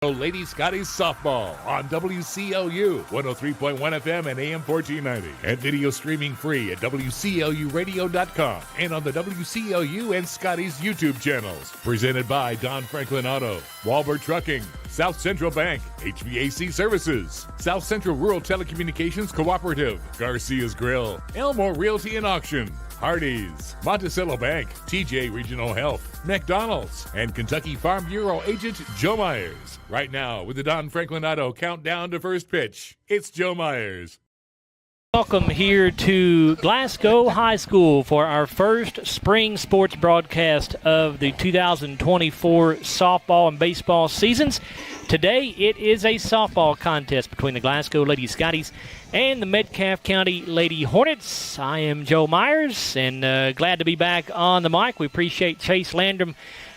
Lady Scotties softball on WCLU 103.1 FM and AM 1490, and video streaming free at WCLUradio.com and on the WCLU and Scotties YouTube channels. Presented by Don Franklin Auto, Walbert Trucking, South Central Bank, HVAC Services, South Central Rural Telecommunications Cooperative, Garcia's Grill, Elmore Realty and Auction, Hardee's, Monticello Bank, TJ Regional Health, McDonald's, and Kentucky Farm Bureau agent Joe Myers. Right now, with the Don Franklin Auto countdown to first pitch, it's Joe Myers. Welcome here to Glasgow High School for our first spring sports broadcast of the 2024 softball and baseball seasons. Today, it is a softball contest between the Glasgow Lady Scotties and the Metcalfe County Lady Hornets. I am Joe Myers, and glad to be back on the mic. We appreciate Chase Landrum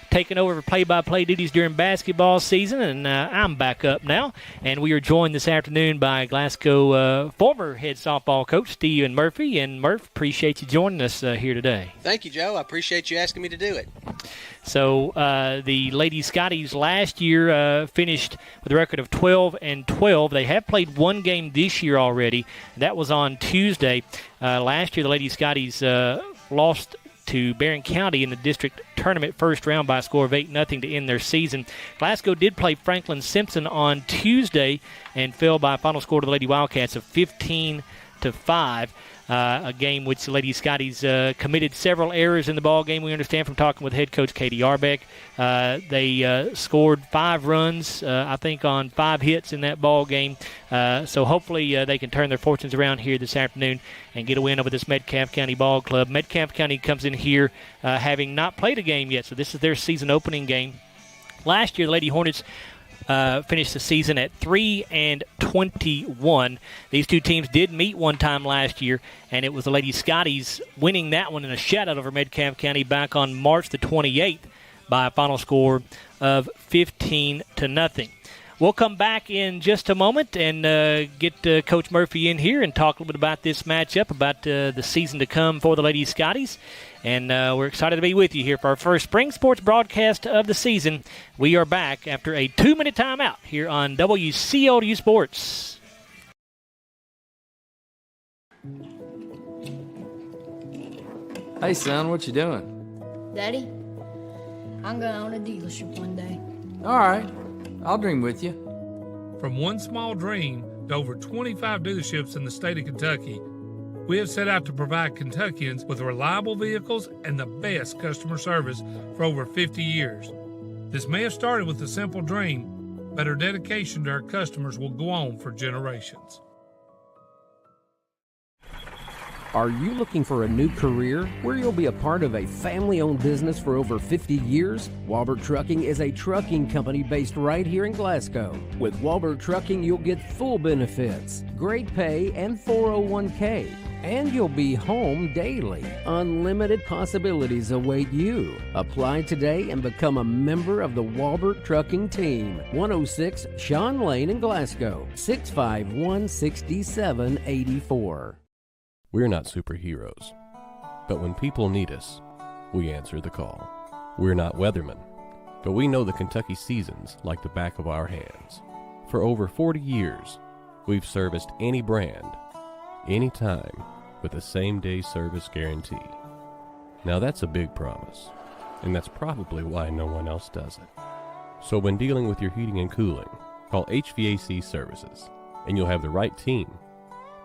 taking over for play-by-play duties during basketball season, and I'm back up now. And we are joined this afternoon by Glasgow former head softball coach Stephen Murphy. And Murph, appreciate you joining us here today. Thank you, Joe. I appreciate you asking me to do it. So the Lady Scotties last year finished with a record of 12-12. They have played one game this year already. That was on Tuesday. Last year, the Lady Scotties lost to Barron County in the district tournament first round by a score of 8-0 to end their season. Glasgow did play Franklin Simpson on Tuesday and fell by a final score to the Lady Wildcats of 15-5. A game which the Lady Scotties committed several errors in the ball game. We understand from talking with head coach Katie Arbeck. They scored 5 runs, I think, on 5 hits in that ball game. So hopefully they can turn their fortunes around here this afternoon and get a win over this Metcalfe County ball club. Metcalfe County comes in here having not played a game yet, so this is their season opening game. Last year, the Lady Hornets finished the season at 3-21. These two teams did meet one time last year, and it was the Lady Scotties winning that one in a shutout over Metcalfe County back on March the 28th by a final score of 15-0. We'll come back in just a moment and get Coach Murphy in here and talk a little bit about this matchup, about the season to come for the Lady Scotties. And we're excited to be with you here for our first spring sports broadcast of the season. We are back after a 2-minute timeout here on WCLU Sports. Hey, son, what you doing? Daddy, I'm going to own a dealership one day. All right, I'll dream with you. From one small dream to over 25 dealerships in the state of Kentucky, we have set out to provide Kentuckians with reliable vehicles and the best customer service for over 50 years. This may have started with a simple dream, but our dedication to our customers will go on for generations. Are you looking for a new career where you'll be a part of a family-owned business for over 50 years? Walbert Trucking is a trucking company based right here in Glasgow. With Walbert Trucking, you'll get full benefits, great pay, and 401k. And you'll be home daily. Unlimited possibilities await you. Apply today and become a member of the Walbert Trucking team. 106 Sean Lane in Glasgow, 651-6784. We're not superheroes, but when people need us, we answer the call. We're not weathermen, but we know the Kentucky seasons like the back of our hands. For over 40 years, we've serviced any brand, anytime, with the same-day service guarantee. Now that's a big promise, and that's probably why no one else does it. So when dealing with your heating and cooling, call HVAC Services, and you'll have the right team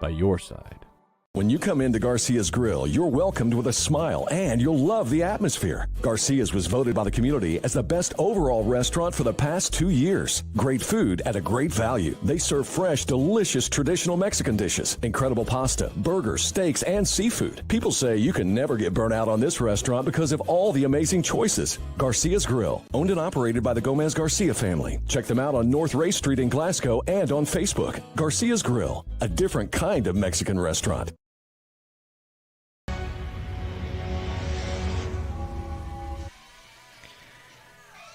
by your side. When you come into Garcia's Grill, you're welcomed with a smile and you'll love the atmosphere. Garcia's was voted by the community as the best overall restaurant for the past 2 years. Great food at a great value. They serve fresh, delicious traditional Mexican dishes, incredible pasta, burgers, steaks, and seafood. People say you can never get burnt out on this restaurant because of all the amazing choices. Garcia's Grill, owned and operated by the Gomez Garcia family. Check them out on North Ray Street in Glasgow and on Facebook. Garcia's Grill, a different kind of Mexican restaurant.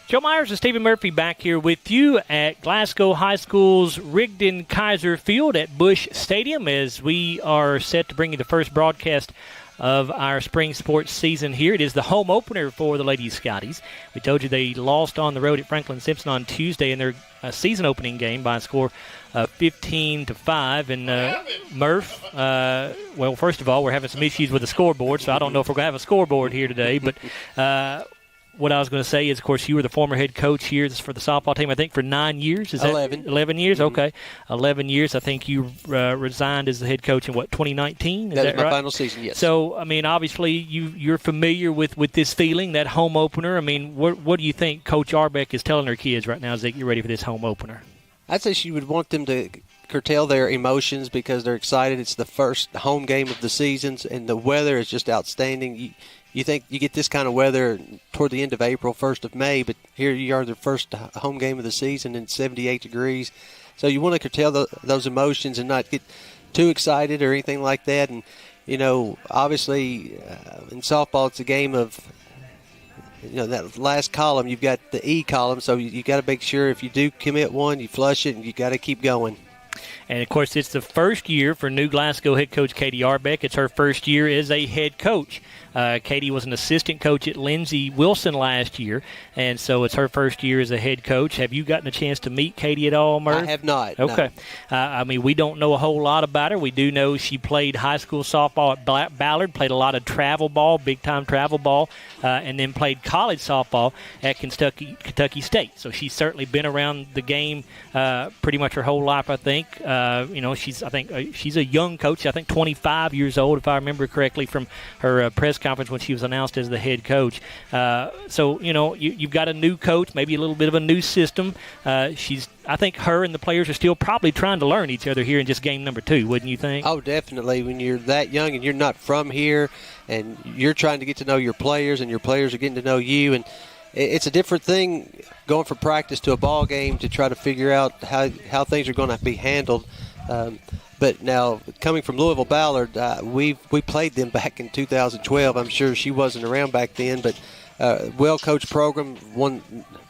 Joe Myers and Stephen Murphy back here with you at Glasgow High School's Rigdon-Kaiser Field at Busch Stadium as we are set to bring you the first broadcast of our spring sports season here. It is the home opener for the Lady Scotties. We told you they lost on the road at Franklin Simpson on Tuesday in their season opening game by a score of 15-5. And Murph, well, first of all, we're having some issues with the scoreboard, so I don't know if we're going to have a scoreboard here today. But what I was going to say is, of course, you were the former head coach here for the softball team, I think, for 9 years. Is that 11 years? Mm-hmm. Okay. 11 years. I think you resigned as the head coach in, 2019? That was my right? final season, yes. So, I mean, obviously, you're familiar with this feeling, that home opener. I mean, what do you think Coach Arbeck is telling her kids right now as they get ready for this home opener? I'd say she would want them to curtail their emotions because they're excited. It's the first home game of the seasons, and the weather is just outstanding. You think you get this kind of weather toward the end of April, 1st of May, but here you are, the first home game of the season, and 78 degrees. So you want to curtail those emotions and not get too excited or anything like that. And, obviously in softball it's a game of, that last column, you've got the E column, so you got to make sure if you do commit one, you flush it, and you got to keep going. And, of course, it's the first year for new Glasgow head coach Katie Arbeck. It's her first year as a head coach. Katie was an assistant coach at Lindsey Wilson last year, and so it's her first year as a head coach. Have you gotten a chance to meet Katie at all, Murph? I have not. Okay. No. I mean, we don't know a whole lot about her. We do know she played high school softball at Ballard, played a lot of travel ball, big-time travel ball, and then played college softball at Kentucky State. So she's certainly been around the game pretty much her whole life, I think. She's a young coach. I think 25 years old, if I remember correctly, from her press conference when she was announced as the head coach. So you've got a new coach, maybe a little bit of a new system. I think her and the players are still probably trying to learn each other here in just game number 2, wouldn't you think? Oh, definitely. When you're that young and you're not from here and you're trying to get to know your players and your players are getting to know you, and it's a different thing going from practice to a ball game to try to figure out how things are going to be handled. But now, coming from Louisville Ballard, we played them back in 2012. I'm sure she wasn't around back then, but well-coached program, won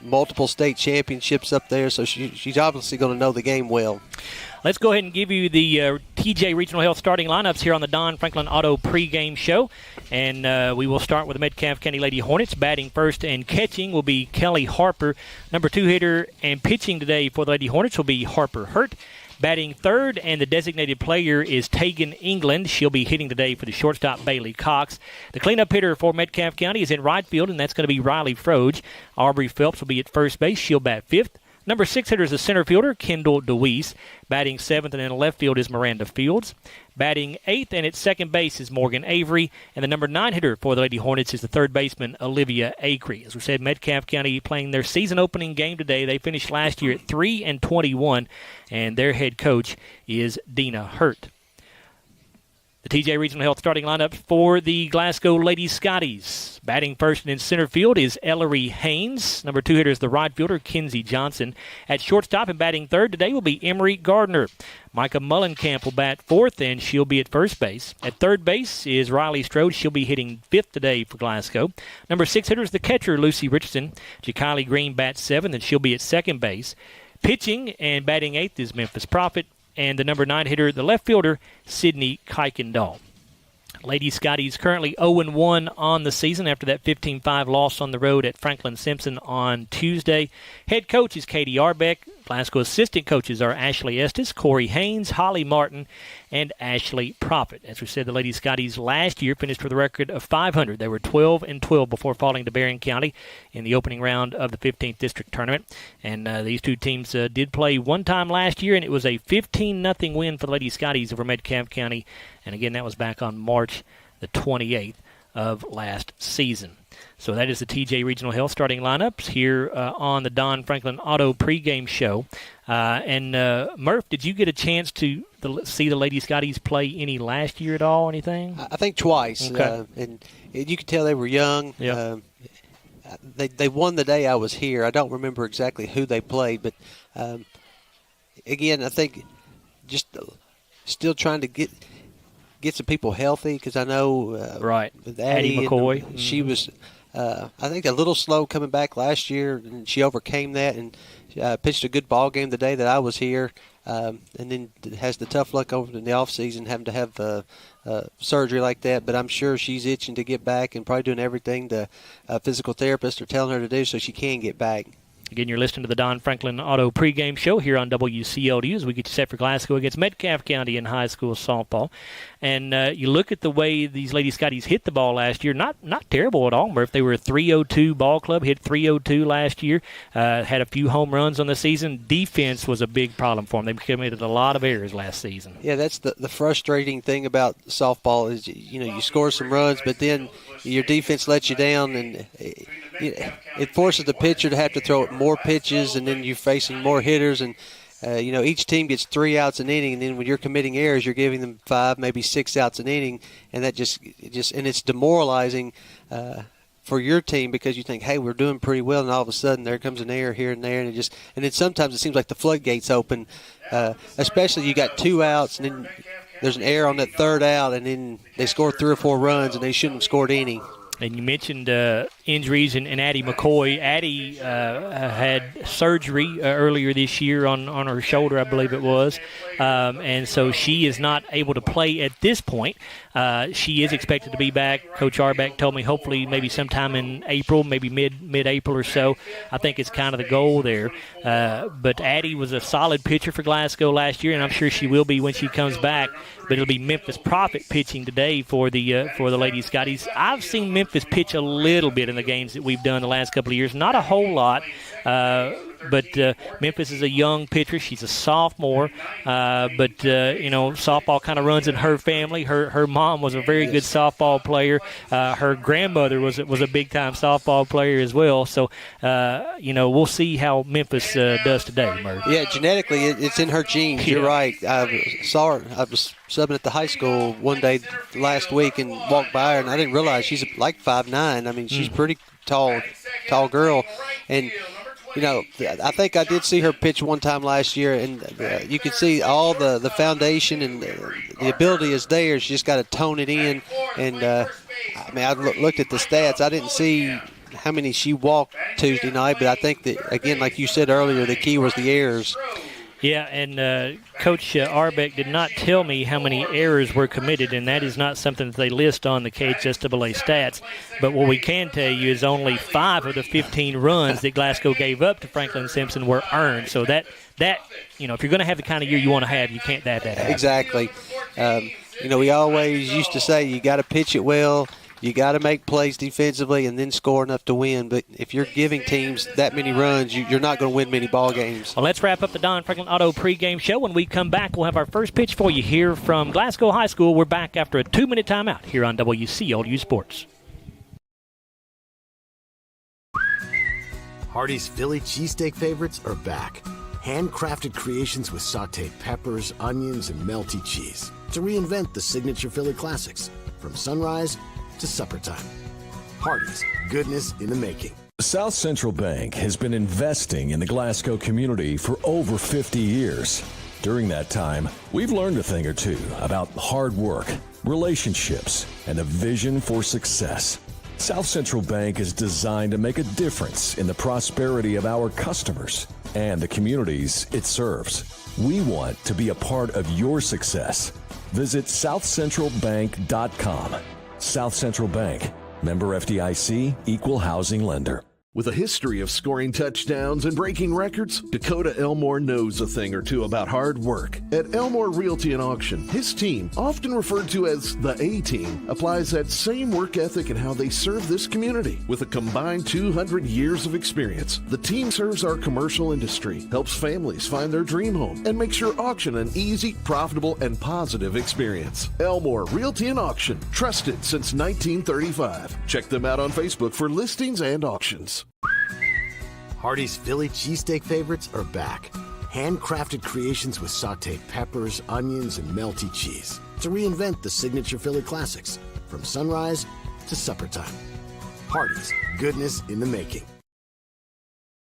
multiple state championships up there, so she's obviously going to know the game well. Let's go ahead and give you the TJ Regional Health starting lineups here on the Don Franklin Auto pregame show. And we will start with the Metcalfe County Lady Hornets. Batting first and catching will be Kelly Harper. Number 2 hitter and pitching today for the Lady Hornets will be Harper Hurt. Batting third, and the designated player is Tegan England. She'll be hitting today for the shortstop, Bailey Cox. The cleanup hitter for Metcalfe County is in right field, and that's going to be Riley Froge. Aubrey Phelps will be at first base. She'll bat fifth. Number 6 hitter is the center fielder, Kendall DeWeese. Batting 7th and in left field is Miranda Fields. Batting 8th and at second base is Morgan Avery. And the number 9 hitter for the Lady Hornets is the third baseman, Olivia Acree. As we said, Metcalfe County playing their season opening game today. They finished last year at 3-21, and their head coach is Dina Hurt. The TJ Regional Health starting lineup for the Glasgow Lady Scotties. Batting first and in center field is Ellery Haynes. Number 2 hitter is the right fielder, Kinsey Johnson. At shortstop and batting third today will be Emery Gardner. Micah Mullenkamp will bat fourth, and she'll be at first base. At third base is Riley Strode. She'll be hitting fifth today for Glasgow. Number 6 hitter is the catcher, Lucy Richardson. Jakiley Green bats seventh, and she'll be at second base. Pitching and batting eighth is Memphis Prophet. And the number 9 hitter, the left fielder, Sydney Kuykendall. Lady Scotties currently 0-1 on the season after that 15-5 loss on the road at Franklin Simpson on Tuesday. Head coach is Katie Arbeck. Glasgow assistant coaches are Ashley Estes, Corey Haynes, Holly Martin, and Ashley Prophet. As we said, the Lady Scotties last year finished with a record of 500. They were 12-12 before falling to Berrien County in the opening round of the 15th District Tournament. And these two teams did play one time last year, and it was a 15-0 win for the Lady Scotties over Metcalfe County. And again, that was back on March the 28th of last season. So that is the TJ Regional Health starting lineups here on the Don Franklin Auto pregame show. And Murph, did you get a chance to see the Lady Scotties play any last year at all, anything? I think twice. Okay. And you could tell they were young. Yeah. They won the day I was here. I don't remember exactly who they played, but again, I think just still trying to get some people healthy, because I know right. with Addie McCoy. she was I think a little slow coming back last year, and she overcame that and pitched a good ball game the day that I was here, and then has the tough luck over in the off season having to have surgery like that. But I'm sure she's itching to get back and probably doing everything the physical therapists are telling her to do so she can get back. Again, you're listening to the Don Franklin Auto pregame show here on WCLU as we get you set for Glasgow against Metcalfe County in high school softball. And you look at the way these Lady Scotties hit the ball last year, not terrible at all, Murph. They were a 302 ball club, hit 302 last year, had a few home runs on the season. Defense was a big problem for them. They committed a lot of errors last season. Yeah, that's the frustrating thing about softball is, you score some runs, but then your defense lets you down, and it forces the pitcher to have to throw more pitches, and then you're facing more hitters, and each team gets 3 outs an inning, and then when you're committing errors, you're giving them 5, maybe 6 outs an inning, and that just and it's demoralizing for your team because you think, hey, we're doing pretty well, and all of a sudden there comes an error here and there, and then sometimes it seems like the floodgates open, especially you got 2 outs, and then there's an error on that 3rd out, and then they score 3 or 4 runs, and they shouldn't have scored any. And you mentioned injuries in Addie McCoy. Addie had surgery earlier this year on her shoulder, I believe it was. And so she is not able to play at this point. She is expected to be back. Coach Arbeck told me hopefully maybe sometime in April, maybe mid-April or so. I think it's kind of the goal there. But Addie was a solid pitcher for Glasgow last year, and I'm sure she will be when she comes back. But it'll be Memphis Prophet pitching today for the Lady Scotties. I've seen Memphis pitch a little bit in the games that we've done the last couple of years. Not a whole lot, but Memphis is a young pitcher. She's a sophomore, but softball kind of runs in her family. Her mom was a very good softball player. Her grandmother was a big-time softball player as well. So, we'll see how Memphis does today, Murph. Yeah, genetically, it's in her genes. You're right. I saw her. I was subbing at the high school one day last week and walked by her, and I didn't realize she's like 5'9". I mean, she's pretty tall girl. And, I think I did see her pitch one time last year, and you could see all the foundation and the ability is there. She just got to tone it in. And, I looked at the stats. I didn't see how many she walked Tuesday night, but I think that, again, like you said earlier, the key was the errors. Yeah, and Coach Arbeck did not tell me how many errors were committed, and that is not something that they list on the KHSAA stats. But what we can tell you is only 5 of the 15 runs that Glasgow gave up to Franklin Simpson were earned. So that if you're going to have the kind of year you want to have, you can't have that happen. Exactly. We always used to say you got to pitch it well. You got to make plays defensively and then score enough to win. But if you're giving teams that many runs, you're not going to win many ball games. Well, let's wrap up the Don Franklin Auto pregame show. When we come back, we'll have our first pitch for you here from Glasgow High School. We're back after a 2-minute timeout here on WCLU Sports. Hardee's Philly cheesesteak favorites are back. Handcrafted creations with sautéed peppers, onions, and melty cheese to reinvent the signature Philly classics from sunrise to supper time. Hardee's, goodness in the making. South Central Bank has been investing in the Glasgow community for over 50 years. During that time, we've learned a thing or two about hard work, relationships, and a vision for success. South Central Bank is designed to make a difference in the prosperity of our customers and the communities it serves. We want to be a part of your success. Visit southcentralbank.com. South Central Bank, member FDIC, equal housing lender. With a history of scoring touchdowns and breaking records, Dakota Elmore knows a thing or two about hard work. At Elmore Realty and Auction, his team, often referred to as the A-Team, applies that same work ethic in how they serve this community. With a combined 200 years of experience, the team serves our commercial industry, helps families find their dream home, and makes your auction an easy, profitable, and positive experience. Elmore Realty and Auction, trusted since 1935. Check them out on Facebook for listings and auctions. Hardee's Philly cheesesteak favorites are back. Handcrafted creations with sautéed peppers, onions, and melty cheese to reinvent the signature Philly classics from sunrise to supper time. Hardee's, goodness in the making.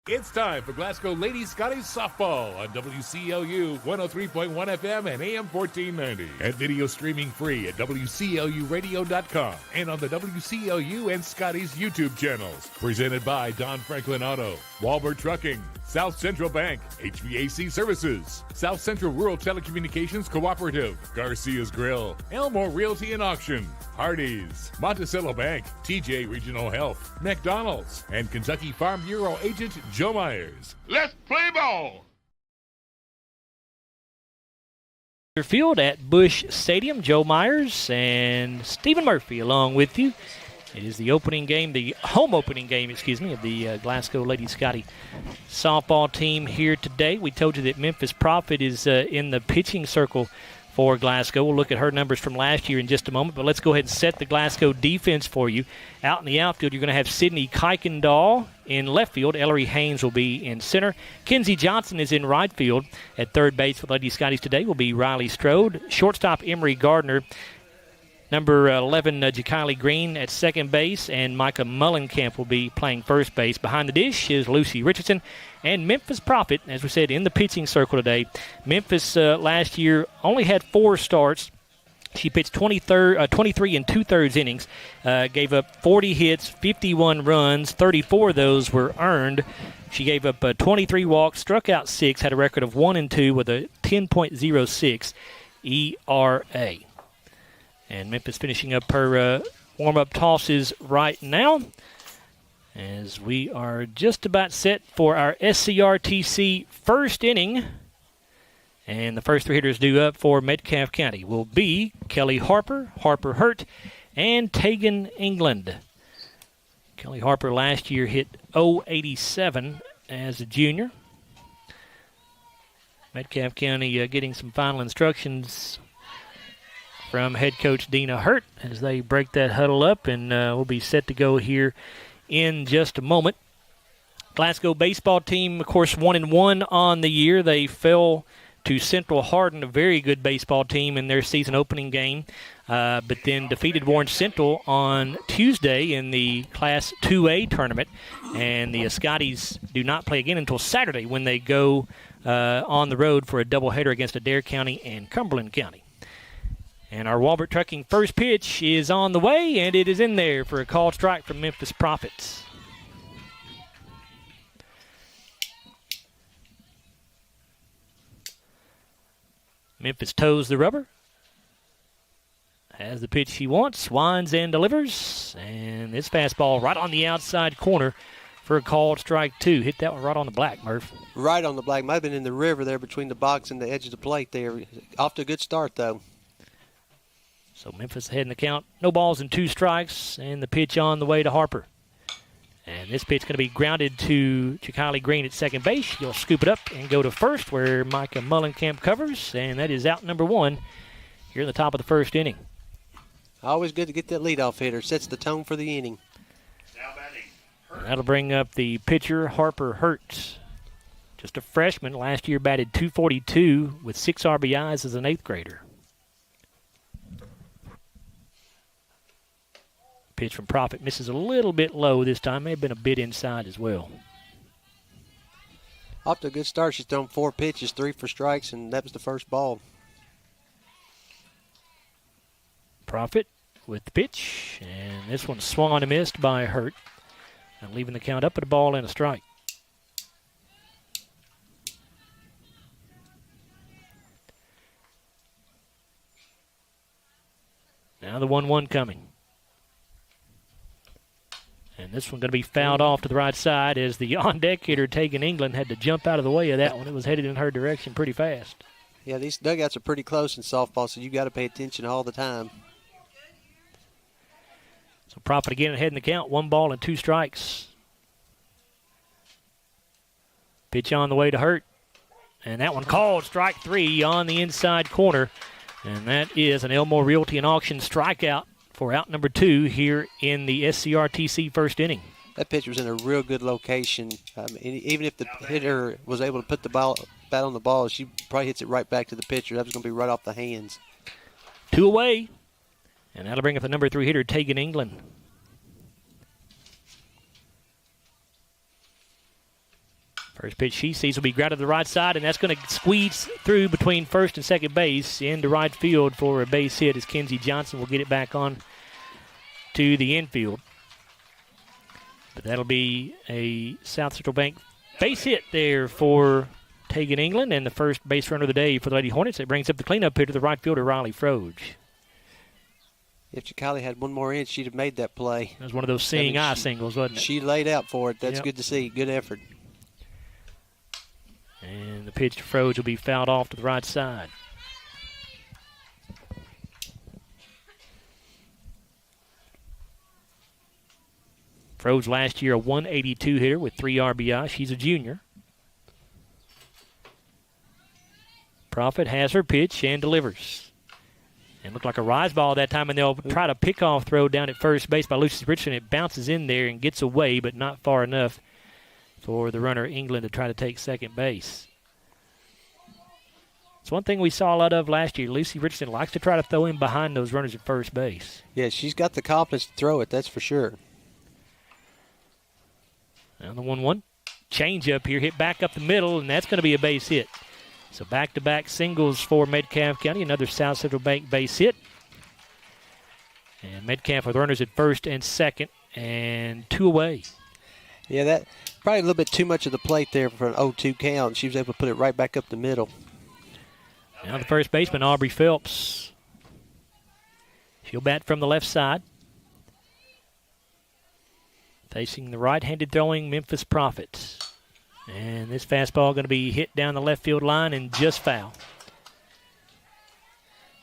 It's time for Glasgow Lady Scotties softball on WCLU 103.1 FM and AM 1490. And video streaming free at WCLUradio.com and on the WCLU and Scotties YouTube channels. Presented by Don Franklin Auto, Walbert Trucking, South Central Bank, HVAC Services, South Central Rural Telecommunications Cooperative, Garcia's Grill, Elmore Realty and Auction, Hardee's, Monticello Bank, TJ Regional Health, McDonald's, and Kentucky Farm Bureau agent Joe Myers. Let's play ball! Field at Busch Stadium. Joe Myers and Stephen Murphy along with you. It is the opening game, the home opening game, of the Glasgow Lady Scottie softball team here today. We told you that Memphis Prophet is in the pitching circle for Glasgow. We'll look at her numbers from last year in just a moment, but let's go ahead and set the Glasgow defense for you. Out in the outfield, you're going to have Sydney Kuykendall in left field. Ellery Haynes will be in center. Kenzie Johnson is in right field. At third base for Lady Scotties today will be Riley Strode. Shortstop Emery Gardner. Number 11, Jakiley Green at second base, and Micah Mullenkamp will be playing first base. Behind the dish is Lucy Richardson. And Memphis Prophet, as we said, in the pitching circle today. Memphis last year only had 4 starts. She pitched 23 and 2/3 innings, gave up 40 hits, 51 runs, 34 of those were earned. She gave up 23 walks, struck out 6, had a record of 1-2 with a 10.06 ERA. And Memphis finishing up her warm-up tosses right now as we are just about set for our SCRTC first inning. And the first 3 hitters due up for Metcalfe County will be Kelly Harper, Harper Hurt, and Tegan England. Kelly Harper last year hit .087 as a junior. Metcalfe County getting some final instructions from head coach Dina Hurt as they break that huddle up, and we'll be set to go here in just a moment. Glasgow baseball team, of course, 1-1 on the year. They fell to Central Hardin, a very good baseball team, in their season opening game, but then defeated Warren Central on Tuesday in the Class 2A tournament, and the Scotties do not play again until Saturday when they go on the road for a doubleheader against Adair County and Cumberland County. And our Walbert Trucking first pitch is on the way, and it is in there for a called strike from Memphis Prophets. Memphis toes the rubber. Has the pitch he wants, winds and delivers. And this fastball right on the outside corner for a called strike 2. Hit that one right on the black, Murph. Right on the black. Might have been in the river there between the box and the edge of the plate there. Off to a good start, though. So Memphis ahead in the count. No balls and 2 strikes, and the pitch on the way to Harper. And this pitch going to be grounded to Jakiley Green at second base. He'll scoop it up and go to first where Micah Mullenkamp covers, and that is out number 1 here in the top of the first inning. Always good to get that leadoff hitter. Sets the tone for the inning. And that'll bring up the pitcher, Harper Hurt. Just a freshman. Last year batted .242 with 6 RBIs as an 8th grader. Pitch from Prophet misses a little bit low this time. May have been a bit inside as well. Off to a good start. She's thrown 4 pitches, 3 for strikes, and that was the first ball. Prophet with the pitch, and this one swung on and missed by Hurt, and leaving the count up at a ball and a strike. Now the 1-1 coming. And this one going to be fouled off to the right side as the on-deck hitter, Tegan England, had to jump out of the way of that one. It was headed in her direction pretty fast. Yeah, these dugouts are pretty close in softball, so you got to pay attention all the time. So Prophet again ahead in the count. 1 ball and 2 strikes. Pitch on the way to Hurt. And that one called strike 3 on the inside corner. And that is an Elmore Realty and Auction strikeout for out number 2 here in the SCRTC first inning. That pitch was in a real good location. Even if the hitter was able to put the bat on the ball, she probably hits it right back to the pitcher. That was going to be right off the hands. 2 away. And that'll bring up the number 3 hitter, Tegan England. First pitch she sees will be grounded to the right side, and that's going to squeeze through between first and second base into right field for a base hit as Kinsey Johnson will get it back on to the infield. But that'll be a South Central Bank base hit there for Tegan England, and the first base runner of the day for the Lady Hornets. It brings up the cleanup here to the right fielder, Riley Froge. If Chicali had one more inch, she'd have made that play. It was one of those seeing eye singles, wasn't it? She laid out for it. That's good to see. Good effort. And the pitch to Froge will be fouled off to the right side. Froge last year a 182 hitter with 3 RBI. She's a junior. Profit has her pitch and delivers. And looked like a rise ball that time, and they'll try to pick-off throw down at first base by Lucy Richardson. It bounces in there and gets away, but not far enough for the runner England to try to take second base. It's one thing we saw a lot of last year. Lucy Richardson likes to try to throw in behind those runners at first base. Yeah, she's got the confidence to throw it, that's for sure. Now the 1-1. Change up here, hit back up the middle, and that's going to be a base hit. So back-to-back singles for Metcalfe County, another South Central Bank base hit. And Metcalfe with runners at first and second, and 2 away. Yeah, that probably a little bit too much of the plate there for an 0-2 count. She was able to put it right back up the middle. Now the first baseman, Aubrey Phelps. She'll bat from the left side. Facing the right-handed throwing Memphis Profits. And this fastball going to be hit down the left field line and just foul.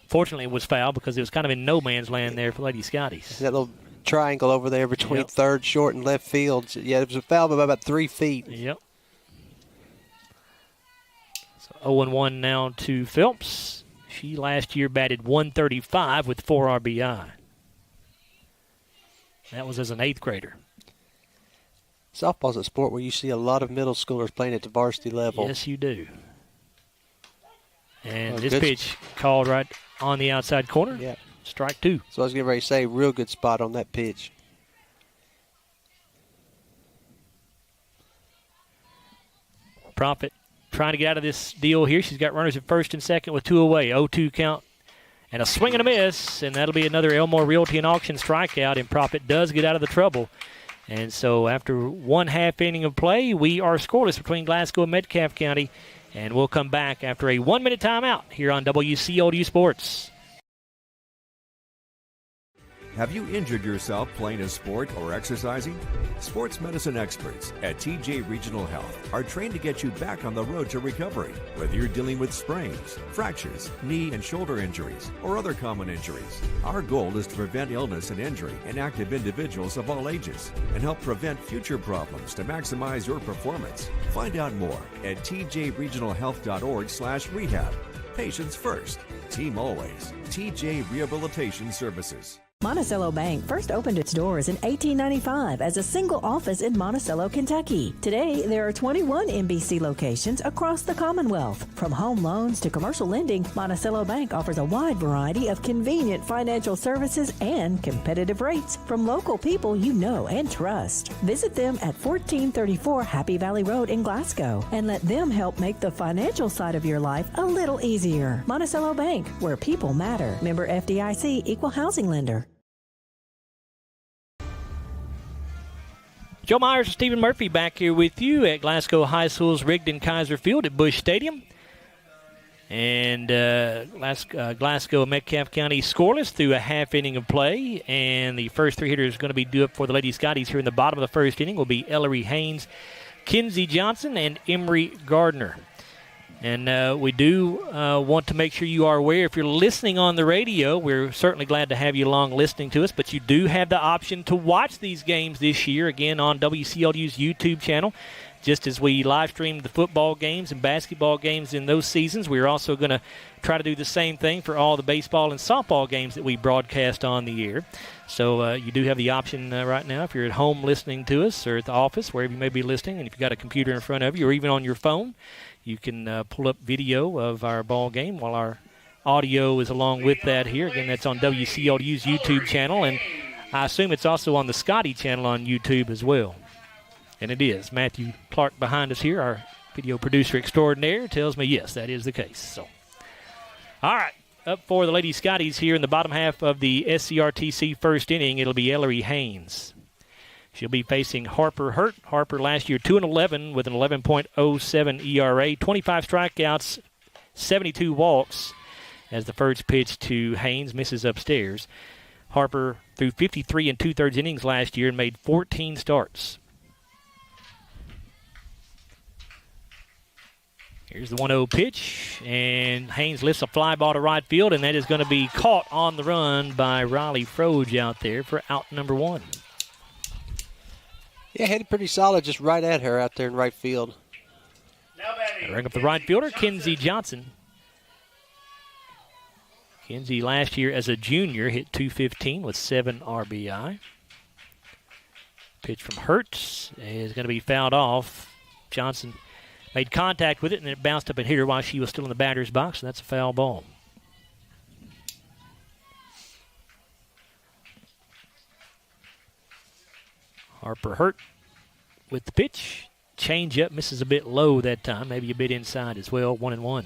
Fortunately, it was foul because it was kind of in no man's land there for Lady Scotties. That little triangle over there between third, short, and left field. Yeah, it was a foul by about 3 feet. Yep. So 0-1 now to Phelps. She last year batted 135 with 4 RBI. That was as an 8th grader. Softball's a sport where you see a lot of middle schoolers playing at the varsity level. Yes, you do. And this pitch called right on the outside corner. Yeah. Strike 2. So I was getting ready to say, real good spot on that pitch. Profit trying to get out of this deal here. She's got runners at first and second with 2 away. 0-2 count. And a swing and a miss. And that'll be another Elmore Realty and Auction strikeout. And Profit does get out of the trouble. And so after 1/2 inning of play, we are scoreless between Glasgow and Metcalfe County. And we'll come back after a 1-minute timeout here on WCLU Sports. Have you injured yourself playing a sport or exercising? Sports medicine experts at TJ Regional Health are trained to get you back on the road to recovery. Whether you're dealing with sprains, fractures, knee and shoulder injuries, or other common injuries, our goal is to prevent illness and injury in active individuals of all ages and help prevent future problems to maximize your performance. Find out more at tjregionalhealth.org/rehab. Patients first, team always. TJ Rehabilitation Services. Monticello Bank first opened its doors in 1895 as a single office in Monticello, Kentucky. Today, there are 21 MBC locations across the Commonwealth. From home loans to commercial lending, Monticello Bank offers a wide variety of convenient financial services and competitive rates from local people you know and trust. Visit them at 1434 Happy Valley Road in Glasgow and let them help make the financial side of your life a little easier. Monticello Bank, where people matter. Member FDIC, Equal Housing Lender. Joe Myers and Stephen Murphy back here with you at Glasgow High School's Rigdon-Kaiser Field at Busch Stadium. And Glasgow and Metcalfe County scoreless through a 1/2 inning of play. And the first 3 hitters going to be due up for the Lady Scotties here in the bottom of the first inning will be Ellery Haynes, Kinsey Johnson, and Emery Gardner. And we do want to make sure you are aware, if you're listening on the radio, we're certainly glad to have you along listening to us, but you do have the option to watch these games this year, again, on WCLU's YouTube channel. Just as we live streamed the football games and basketball games in those seasons, we're also going to try to do the same thing for all the baseball and softball games that we broadcast on the air. So you do have the option right now, if you're at home listening to us or at the office, wherever you may be listening, and if you've got a computer in front of you or even on your phone, you can pull up video of our ball game while our audio is along with that here. Again, that's on WCLU's YouTube channel, and I assume it's also on the Scottie channel on YouTube as well. And it is. Matthew Clark behind us here, our video producer extraordinaire, tells me, yes, that is the case. So, all right, up for the Lady Scotties here in the bottom half of the SCRTC first inning. It'll be Ellery Haynes. She'll be facing Harper Hurt. Harper last year 2-11 with an 11.07 ERA, 25 strikeouts, 72 walks as the first pitch to Haynes misses upstairs. Harper threw 53 and 2/3 innings last year and made 14 starts. Here's the 1-0 pitch, and Haynes lifts a fly ball to right field, and that is going to be caught on the run by Riley Froge out there for out number 1. Yeah, headed pretty solid, just right at her out there in right field. Bring up the right fielder, Kinsey Johnson. Kinsey last year as a junior hit .215 with 7 RBI. Pitch from Hertz is going to be fouled off. Johnson made contact with it, and it bounced up and hit her while she was still in the batter's box, and that's a foul ball. Harper Hurt with the pitch. Change up, misses a bit low that time, maybe a bit inside as well, 1-1.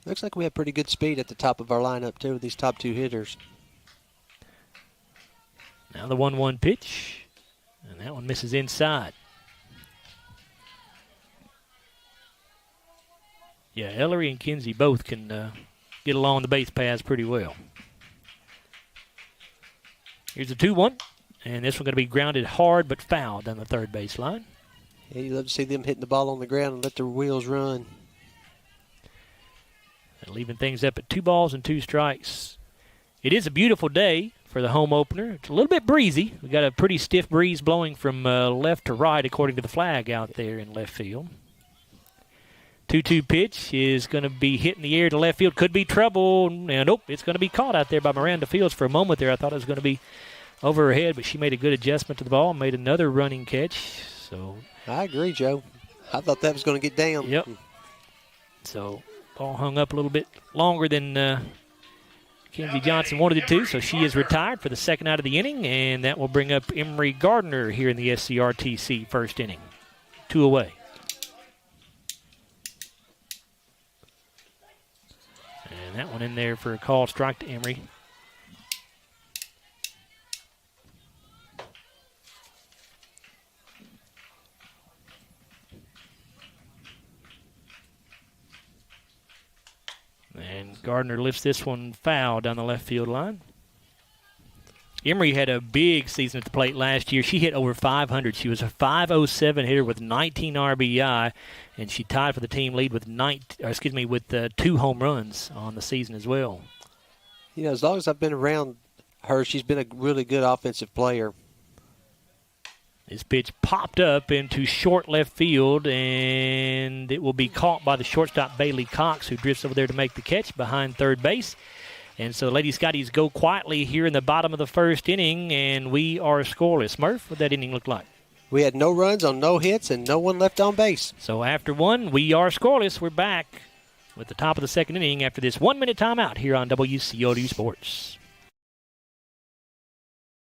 Looks like we have pretty good speed at the top of our lineup, too, with these top 2 hitters. Now the 1-1 pitch, and that one misses inside. Yeah, Ellery and Kinsey both can get along the base paths pretty well. Here's a 2-1, and this one going to be grounded hard but fouled down the third base line. Yeah, you love to see them hitting the ball on the ground and let their wheels run. And leaving things up at 2 balls and 2 strikes. It is a beautiful day for the home opener. It's a little bit breezy. We got a pretty stiff breeze blowing from left to right according to the flag out there in left field. 2-2 pitch is going to be hitting the air to left field. Could be trouble. And nope, it's going to be caught out there by Miranda Fields. For a moment there, I thought it was going to be over her head, but she made a good adjustment to the ball and made another running catch. So I agree, Joe. I thought that was going to get down. Yep. So ball hung up a little bit longer than Kinsey Johnson wanted it to, so she is retired for the second out of the inning, and that will bring up Emery Gardner here in the SCRTC first inning. 2 away. And that one in there for a called strike to Emery. And Gardner lifts this one foul down the left field line. Emery had a big season at the plate last year. She hit over 500. She was a .507 hitter with 19 RBI, and she tied for the team lead with 2 home runs on the season as well. You know, as long as I've been around her, she's been a really good offensive player. This pitch popped up into short left field, and it will be caught by the shortstop Bailey Cox, who drifts over there to make the catch behind third base. And so the Lady Scotties go quietly here in the bottom of the first inning, and we are scoreless. Murph, what did that inning look like? We had no runs on no hits and no one left on base. So after one, we are scoreless. We're back with the top of the second inning after this 1-minute timeout here on WCLU Sports.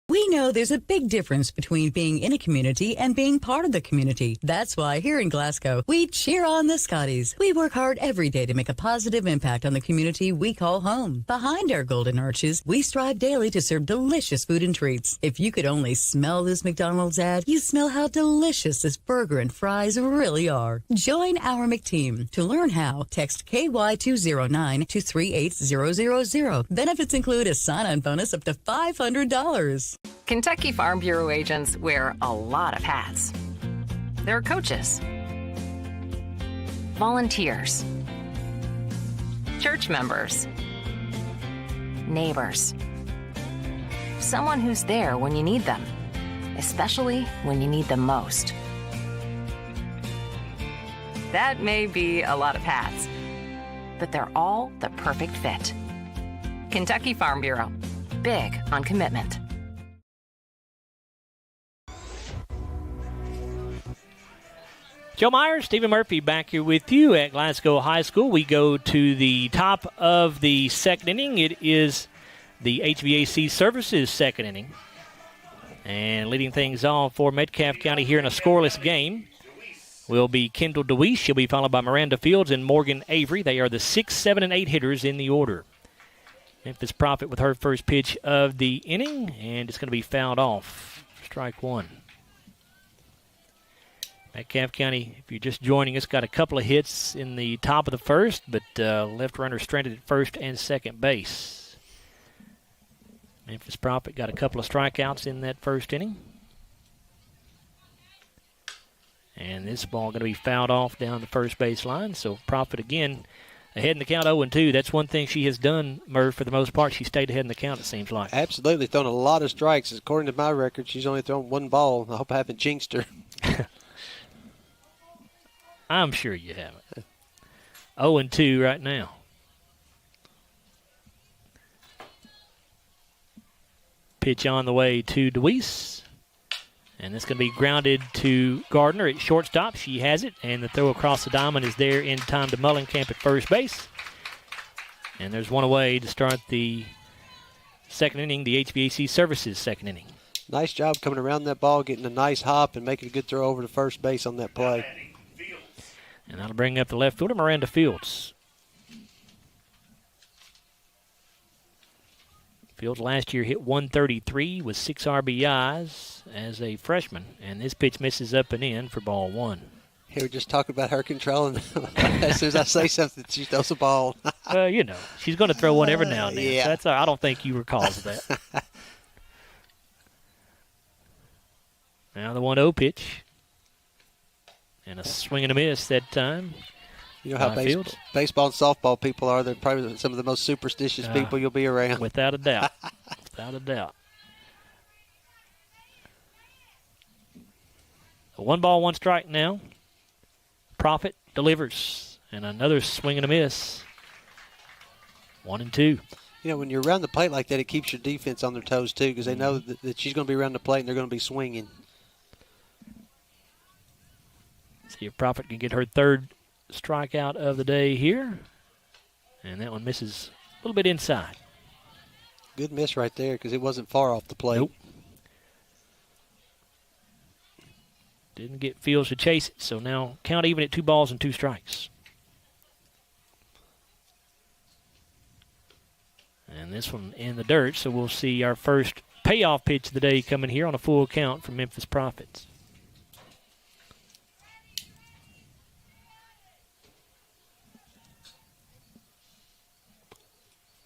We know there's a big difference between being in a community and being part of the community. That's why here in Glasgow, we cheer on the Scotties. We work hard every day to make a positive impact on the community we call home. Behind our golden arches, we strive daily to serve delicious food and treats. If you could only smell this McDonald's ad, you'd smell how delicious this burger and fries really are. Join our McTeam. To learn how, text KY209 to 38000. Benefits include a sign-on bonus up to $500. Kentucky Farm Bureau agents wear a lot of hats. They're coaches, volunteers, church members, neighbors, someone who's there when you need them, especially when you need them most. That may be a lot of hats, but they're all the perfect fit. Kentucky Farm Bureau, big on commitment. Joe Myers, Stephen Murphy back here with you at Glasgow High School. We go to the top of the second inning. It is the HVAC Services second inning. And leading things off for Metcalfe County here in a scoreless game will be Kendall DeWeese. She'll be followed by Miranda Fields and Morgan Avery. They are the 6, 7, and 8 hitters in the order. Memphis Prophet with her first pitch of the inning, and it's going to be fouled off. Strike one. Metcalfe County, if you're just joining us, got a couple of hits in the top of the first, but left runner stranded at first and second base. Memphis Prophet got a couple of strikeouts in that first inning. And this ball going to be fouled off down the first base line. So Prophet again ahead in the count 0-2. That's one thing she has done, Murph, for the most part. She stayed ahead in the count, it seems like. Absolutely. Thrown a lot of strikes. According to my record, she's only thrown one ball. I hope I haven't jinxed her. I'm sure you haven't. 0-2 right now. Pitch on the way to DeWeese. And it's going to be grounded to Gardner at shortstop. She has it, and the throw across the diamond is there in time to Mullenkamp at first base. And there's one away to start the second inning, the HVAC Services second inning. Nice job coming around that ball, getting a nice hop, and making a good throw over to first base on that play. And that'll bring up the left fielder, Miranda Fields. Fields last year hit 133 with 6 RBIs as a freshman, and this pitch misses up and in for ball one. Here, we're just talking about her controlling. As soon as I say something, she throws a ball. You know, she's going to throw one every now and then. Yeah. So that's, I don't think you were cause of that. Now the 1-0 pitch. And a swing and a miss that time. You know how baseball and softball people are. They're probably some of the most superstitious people you'll be around. Without a doubt. Without a doubt. A 1-1 now. Prophet delivers. And another swing and a miss. 1-2. You know, when you're around the plate like that, it keeps your defense on their toes, too, because they know that she's going to be around the plate and they're going to be swinging. See if Prophet can get her third strikeout of the day here. And that one misses a little bit inside. Good miss right there because it wasn't far off the plate. Nope. Didn't get Fields to chase it, so now count even at 2 balls and 2 strikes. And this one in the dirt, so we'll see our first payoff pitch of the day coming here on a full count from Memphis Prophets.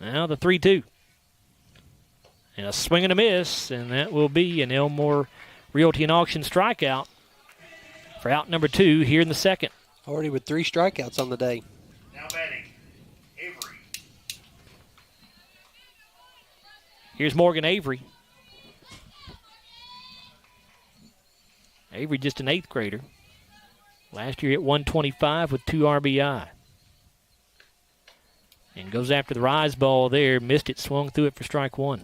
Now the 3-2. And a swing and a miss, and that will be an Elmore Realty and Auction strikeout for out number 2 here in the second. Already with 3 strikeouts on the day. Now batting, Avery. Here's Morgan Avery. Avery just an 8th grader. Last year hit 125 with 2 RBI. And goes after the rise ball there. Missed it, swung through it for strike one.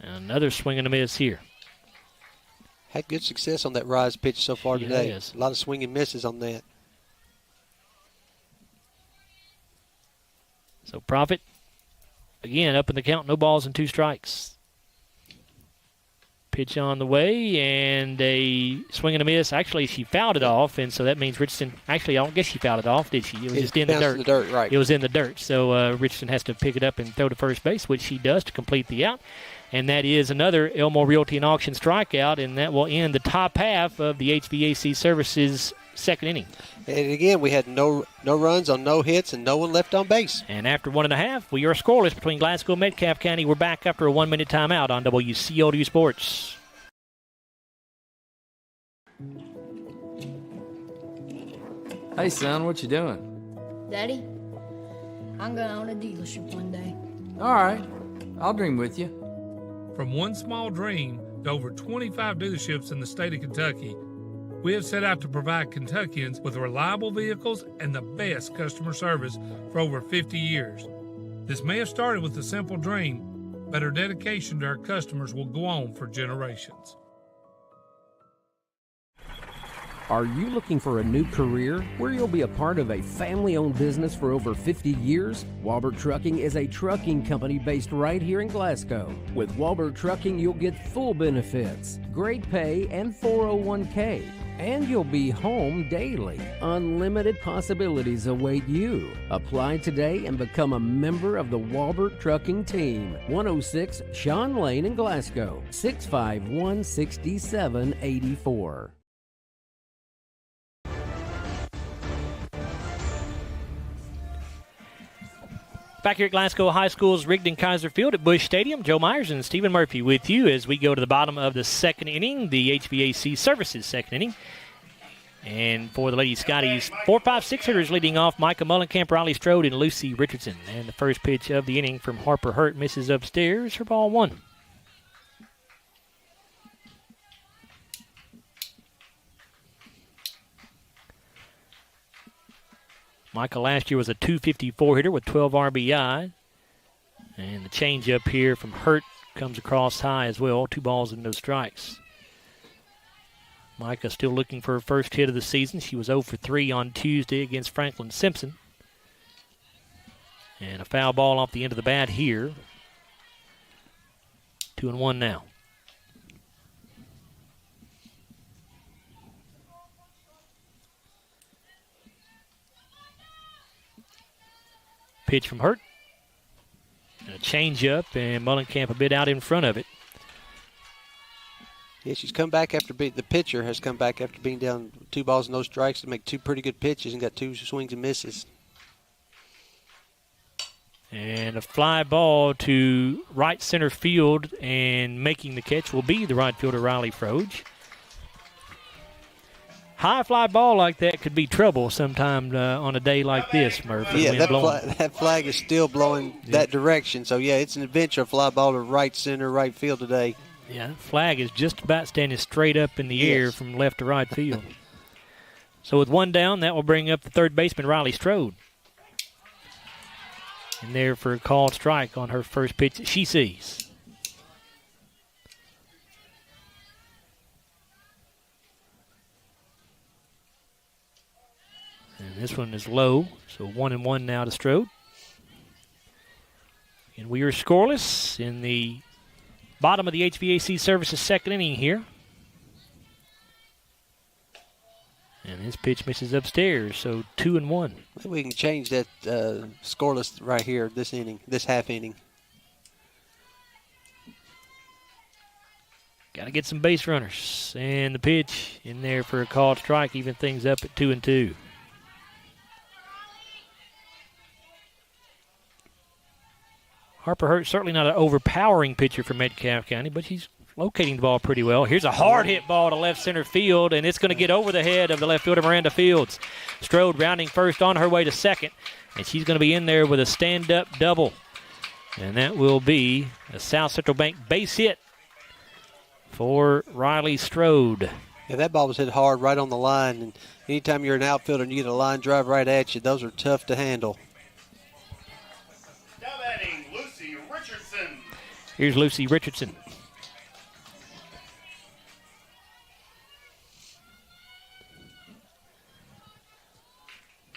And another swing and a miss here. Had good success on that rise pitch so far today. Has. A lot of swing and misses on that. So Prophet, again, up in the count, no balls and 2 strikes. Pitch on the way, and a swing and a miss. Actually, she fouled it off, and so that means Richardson, actually, I don't guess she fouled it off, did she? It was just in the dirt. In the dirt, right. It was in the dirt, so Richardson has to pick it up and throw to first base, which she does to complete the out. And that is another Elmore Realty and Auction strikeout, and that will end the top half of the HVAC Services second inning. And again, we had no runs on no hits and no one left on base. And after 1.5, we are scoreless between Glasgow and Metcalfe County. We're back after a 1-minute timeout on WCLU Sports. Hey, son, what you doing? Daddy, I'm going to own a dealership one day. All right. I'll dream with you. From one small dream to over 25 dealerships in the state of Kentucky, we have set out to provide Kentuckians with reliable vehicles and the best customer service for over 50 years. This may have started with a simple dream, but our dedication to our customers will go on for generations. Are you looking for a new career where you'll be a part of a family-owned business for over 50 years? Walbert Trucking is a trucking company based right here in Glasgow. With Walbert Trucking, you'll get full benefits, great pay, and 401k. And you'll be home daily. Unlimited possibilities await you. Apply today and become a member of the Walbert Trucking team. 106 Sean Lane in Glasgow, 651-6784. Back here at Glasgow High School's Rigdon-Kaiser Field at Busch Stadium, Joe Myers and Stephen Murphy with you as we go to the bottom of the second inning, the HVAC Services second inning. And for the Lady Scotties, 4, 5, 6 hitters leading off, Micah Mullenkamp, Riley Strode, and Lucy Richardson. And the first pitch of the inning from Harper Hurt misses upstairs for ball 1. Micah last year was a .254 hitter with 12 RBI. And the changeup here from Hurt comes across high as well. 2 balls and no strikes. Micah still looking for her first hit of the season. She was 0 for 3 on Tuesday against Franklin Simpson. And a foul ball off the end of the bat here. 2-1 now. Pitch from Hurt. And a changeup, and Mullenkamp a bit out in front of it. Yeah, she's come back after the pitcher has come back after being down 2 balls and no strikes to make 2 pretty good pitches and got 2 swings and misses. And a fly ball to right center field, and making the catch will be the right fielder Riley Froge. High fly ball like that could be trouble sometime on a day like this, Murphy. Yeah, that flag is still blowing that direction. So, yeah, it's an adventure fly ball to right center, right field today. Yeah, that flag is just about standing straight up in the air from left to right field. So with 1 down, that will bring up the third baseman, Riley Strode. And there for a called strike on her first pitch that she sees. And this one is low, so 1-1 now to Strode. And we are scoreless in the bottom of the HVAC Services second inning here. And this pitch misses upstairs, so 2-1. We can change that scoreless right here this inning, this half inning. Got to get some base runners. And the pitch in there for a called strike, even things up at 2-2. Harper Hurt certainly not an overpowering pitcher for Metcalfe County, but she's locating the ball pretty well. Here's a hard hit ball to left center field, and it's going to get over the head of the left fielder Miranda Fields. Strode rounding first on her way to second, and she's going to be in there with a stand-up double. And that will be a South Central Bank base hit for Riley Strode. Yeah, that ball was hit hard right on the line, and anytime you're an outfielder and you get a line drive right at you, those are tough to handle. Here's Lucy Richardson.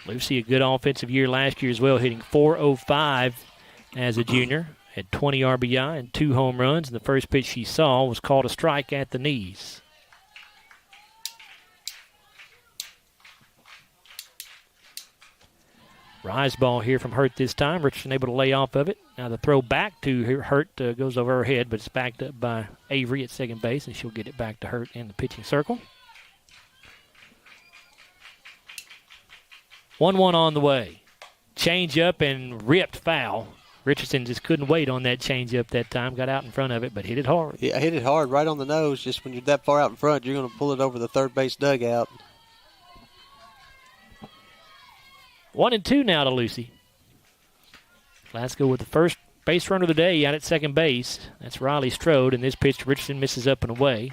Lucy, a good offensive year last year as well, hitting .405 as a junior. Had 20 RBI and 2 home runs, and the first pitch she saw was called a strike at the knees. Rise ball here from Hurt this time. Richardson able to lay off of it. Now the throw back to Hurt goes over her head, but it's backed up by Avery at second base, and she'll get it back to Hurt in the pitching circle. 1-1 on the way. Change up and ripped foul. Richardson just couldn't wait on that change up that time. Got out in front of it, but hit it hard. Yeah, hit it hard right on the nose. Just when you're that far out in front, you're going to pull it over the third base dugout. 1-2 now to Lucy. Glasgow with the first base runner of the day out at second base. That's Riley Strode, and this pitch to Richardson misses up and away.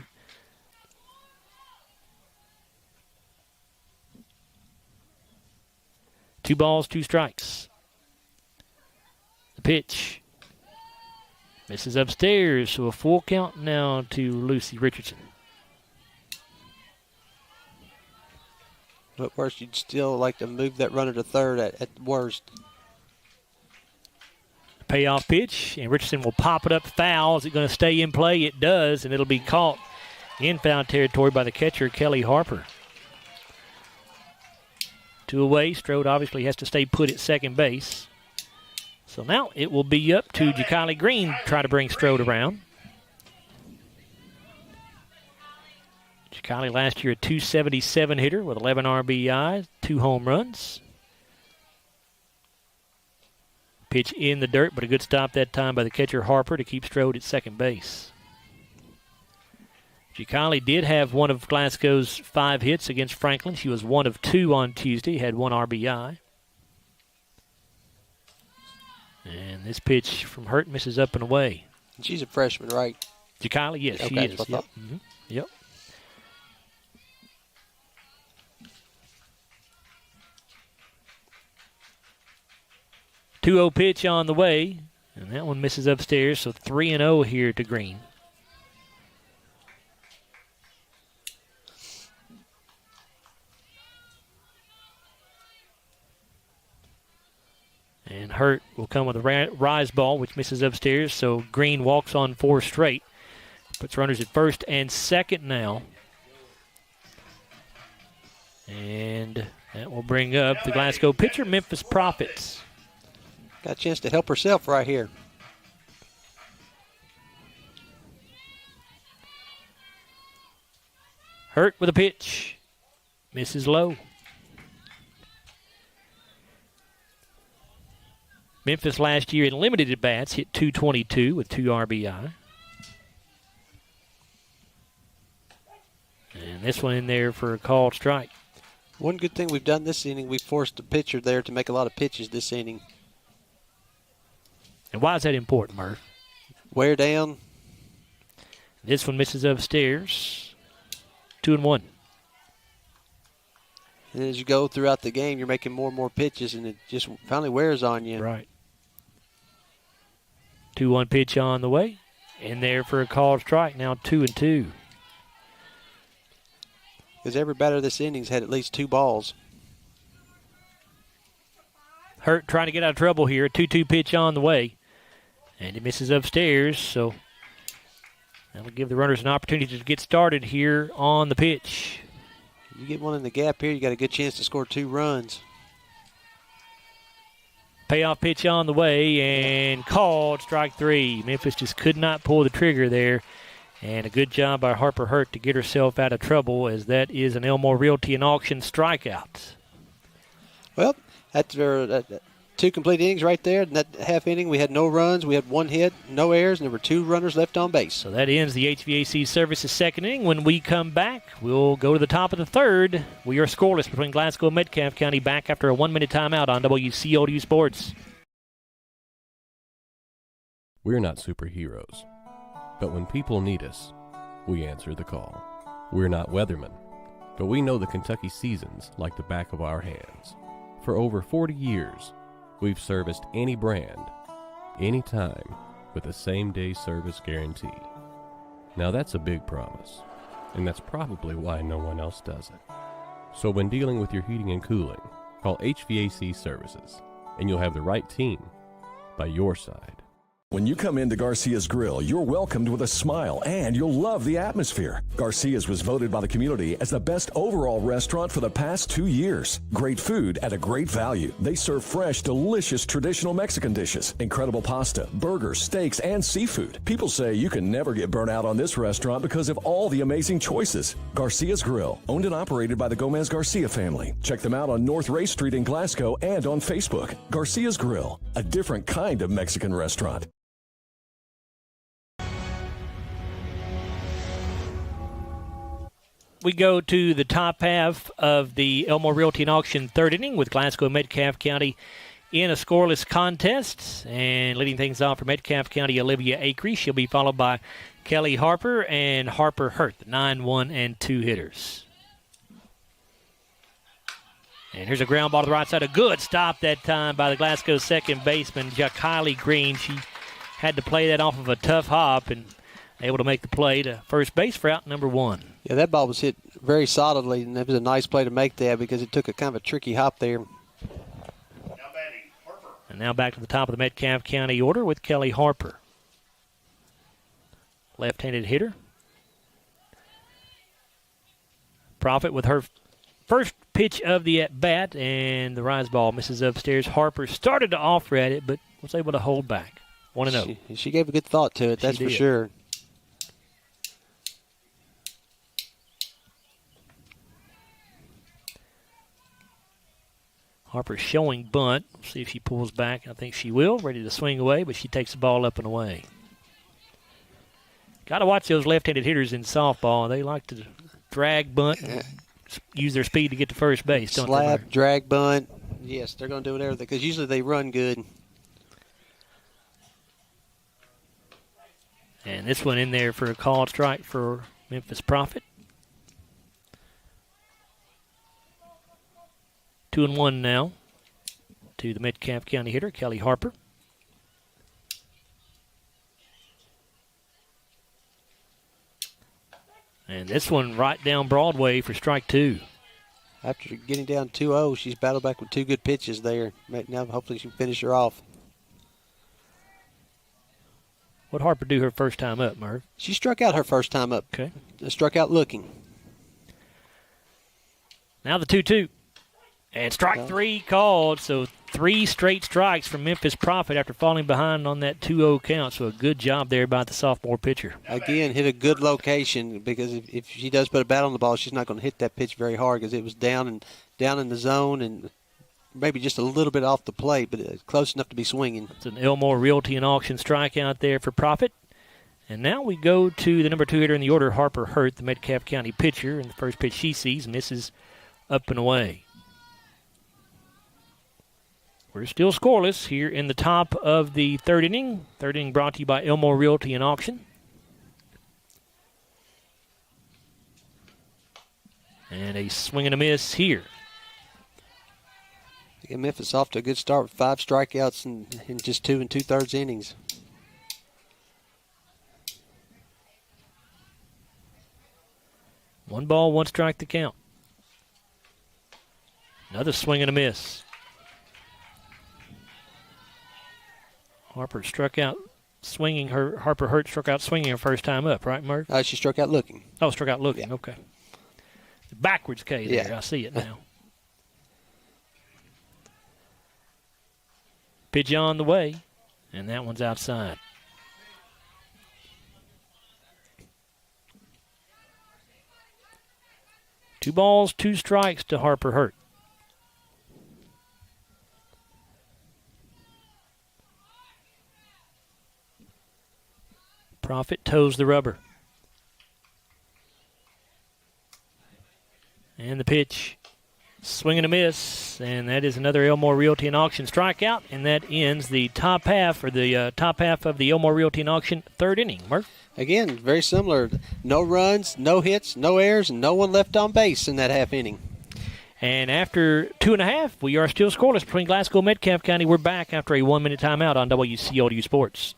Two balls, 2 strikes. The pitch misses upstairs, so a full count now to Lucy Richardson. But worse, you'd still like to move that runner to third at worst. Payoff pitch, and Richardson will pop it up foul. Is it going to stay in play? It does, and it'll be caught in foul territory by the catcher, Kelly Harper. 2 away. Strode obviously has to stay put at second base. So now it will be up to Ja'Kylie Green to try to bring Strode around. Ja'Kylie last year a .277 hitter with 11 RBIs, 2 home runs. Pitch in the dirt, but a good stop that time by the catcher Harper to keep Strode at second base. Ja'Kylie did have one of Glasgow's 5 hits against Franklin. She was 1 of 2 on Tuesday, had 1 RBI. And this pitch from Hurt misses up and away. She's a freshman, right? Ja'Kylie, yes, okay, she is. Yep. Mm-hmm. Yep. Two-0 pitch on the way, and that one misses upstairs, so 3-0 here to Green. And Hurt will come with a rise ball, which misses upstairs, so Green walks on 4 straight. Puts runners at first and second now. And that will bring up the Glasgow pitcher, Memphis Profits. Got a chance to help herself right here. Hurt with a pitch. Misses low. Memphis last year in limited at-bats hit .222 with 2 RBI. And this one in there for a called strike. One good thing we've done this inning, we forced the pitcher there to make a lot of pitches this inning. And why is that important, Murph? Wear down. This one misses upstairs. 2-1. And as you go throughout the game, you're making more and more pitches, and it just finally wears on you. Right. 2-1 pitch on the way. In there for a called strike. Now 2-2. Because every batter this inning's had at least 2 balls. Hurt trying to get out of trouble here. 2-2 pitch on the way. And it misses upstairs, so that'll give the runners an opportunity to get started here on the pitch. You get one in the gap here, you got a good chance to score 2 runs. Payoff pitch on the way and called strike 3. Memphis just could not pull the trigger there. And a good job by Harper Hurt to get herself out of trouble, as that is an Elmore Realty and Auction strikeout. Well, that's 2 complete innings right there. In that half inning, we had no runs, we had 1 hit, no errors, and there were 2 runners left on base. So that ends the HVAC Services second inning. When we come back, we'll go to the top of the third. We are scoreless between Glasgow and Metcalfe County, back after a 1-minute timeout on WCLU Sports. We're not superheroes, but when people need us, we answer the call. We're not weathermen, but we know the Kentucky seasons like the back of our hands. For over 40 years, we've serviced any brand, anytime, with the same-day service guarantee. Now that's a big promise, and that's probably why no one else does it. So when dealing with your heating and cooling, call HVAC Services, and you'll have the right team by your side. When you come into Garcia's Grill, you're welcomed with a smile, and you'll love the atmosphere. Garcia's was voted by the community as the best overall restaurant for the past 2 years. Great food at a great value. They serve fresh, delicious traditional Mexican dishes, incredible pasta, burgers, steaks, and seafood. People say you can never get burnt out on this restaurant because of all the amazing choices. Garcia's Grill, owned and operated by the Gomez Garcia family. Check them out on North Ray Street in Glasgow and on Facebook. Garcia's Grill, a different kind of Mexican restaurant. We go to the top half of the Elmore Realty and Auction third inning with Glasgow and Metcalfe County in a scoreless contest. And leading things off for Metcalfe County, Olivia Acree. She'll be followed by Kelly Harper and Harper Hurt, the 9-1-2 hitters. And here's a ground ball to the right side. A good stop that time by the Glasgow second baseman, Ja'Kylie Green. She had to play that off of a tough hop and able to make the play to first base for out number 1. Yeah, that ball was hit very solidly, and it was a nice play to make that because it took a kind of a tricky hop there. And now back to the top of the Metcalfe County order with Kelly Harper. Left-handed hitter. Profit with her first pitch of the at-bat, and the rise ball misses upstairs. Harper started to offer at it, but was able to hold back. 1-0. She gave a good thought to it, that's for sure. Harper showing bunt. We'll see if she pulls back. I think she will. Ready to swing away, but she takes the ball up and away. Got to watch those left-handed hitters in softball. They like to drag, bunt, and use their speed to get to first base, don't they? Slap, drag, bunt. Yes, they're going to do whatever, because usually they run good. And this one in there for a called strike for Memphis Profit. 2-1 now to the Metcalfe County hitter, Kelly Harper. And this one right down Broadway for strike 2. After getting down 2-0, she's battled back with 2 good pitches there. Now hopefully she can finish her off. What'd Harper do her first time up, Merv? She struck out her first time up. Okay. Struck out looking. Now the 2-2. And strike 3 called, so 3 straight strikes from Memphis Profit after falling behind on that 2-0 count. So a good job there by the sophomore pitcher. Again, hit a good location, because if she does put a bat on the ball, she's not going to hit that pitch very hard, because it was down in the zone and maybe just a little bit off the plate, but close enough to be swinging. It's an Elmore Realty and Auction strikeout there for Profit. And now we go to the number 2 hitter in the order, Harper Hurt, the Metcalfe County pitcher. And the first pitch she sees misses up and away. We're still scoreless here in the top of the third inning. Third inning brought to you by Elmore Realty and Auction. And a swing and a miss here. Again, Memphis off to a good start with 5 strikeouts in just 2 2/3 innings. One ball, 1 strike to count. Another swing and a miss. Harper struck out swinging her. Harper Hurt struck out swinging her first time up, right, Murph? She struck out looking. Oh, struck out looking. Yeah. Okay. The backwards K there. Yeah. I see it now. Pitch on the way, and that one's outside. Two balls, 2 strikes to Harper Hurt. Profit toes the rubber. And the pitch, swing and a miss, and that is another Elmore Realty and Auction strikeout, and that ends the top half of the Elmore Realty and Auction third inning. Murph? Again, very similar. No runs, no hits, no errors, and no one left on base in that half inning. And after 2.5, we are still scoreless between Glasgow and Metcalfe County. We're back after a 1-minute timeout on WCLU Sports.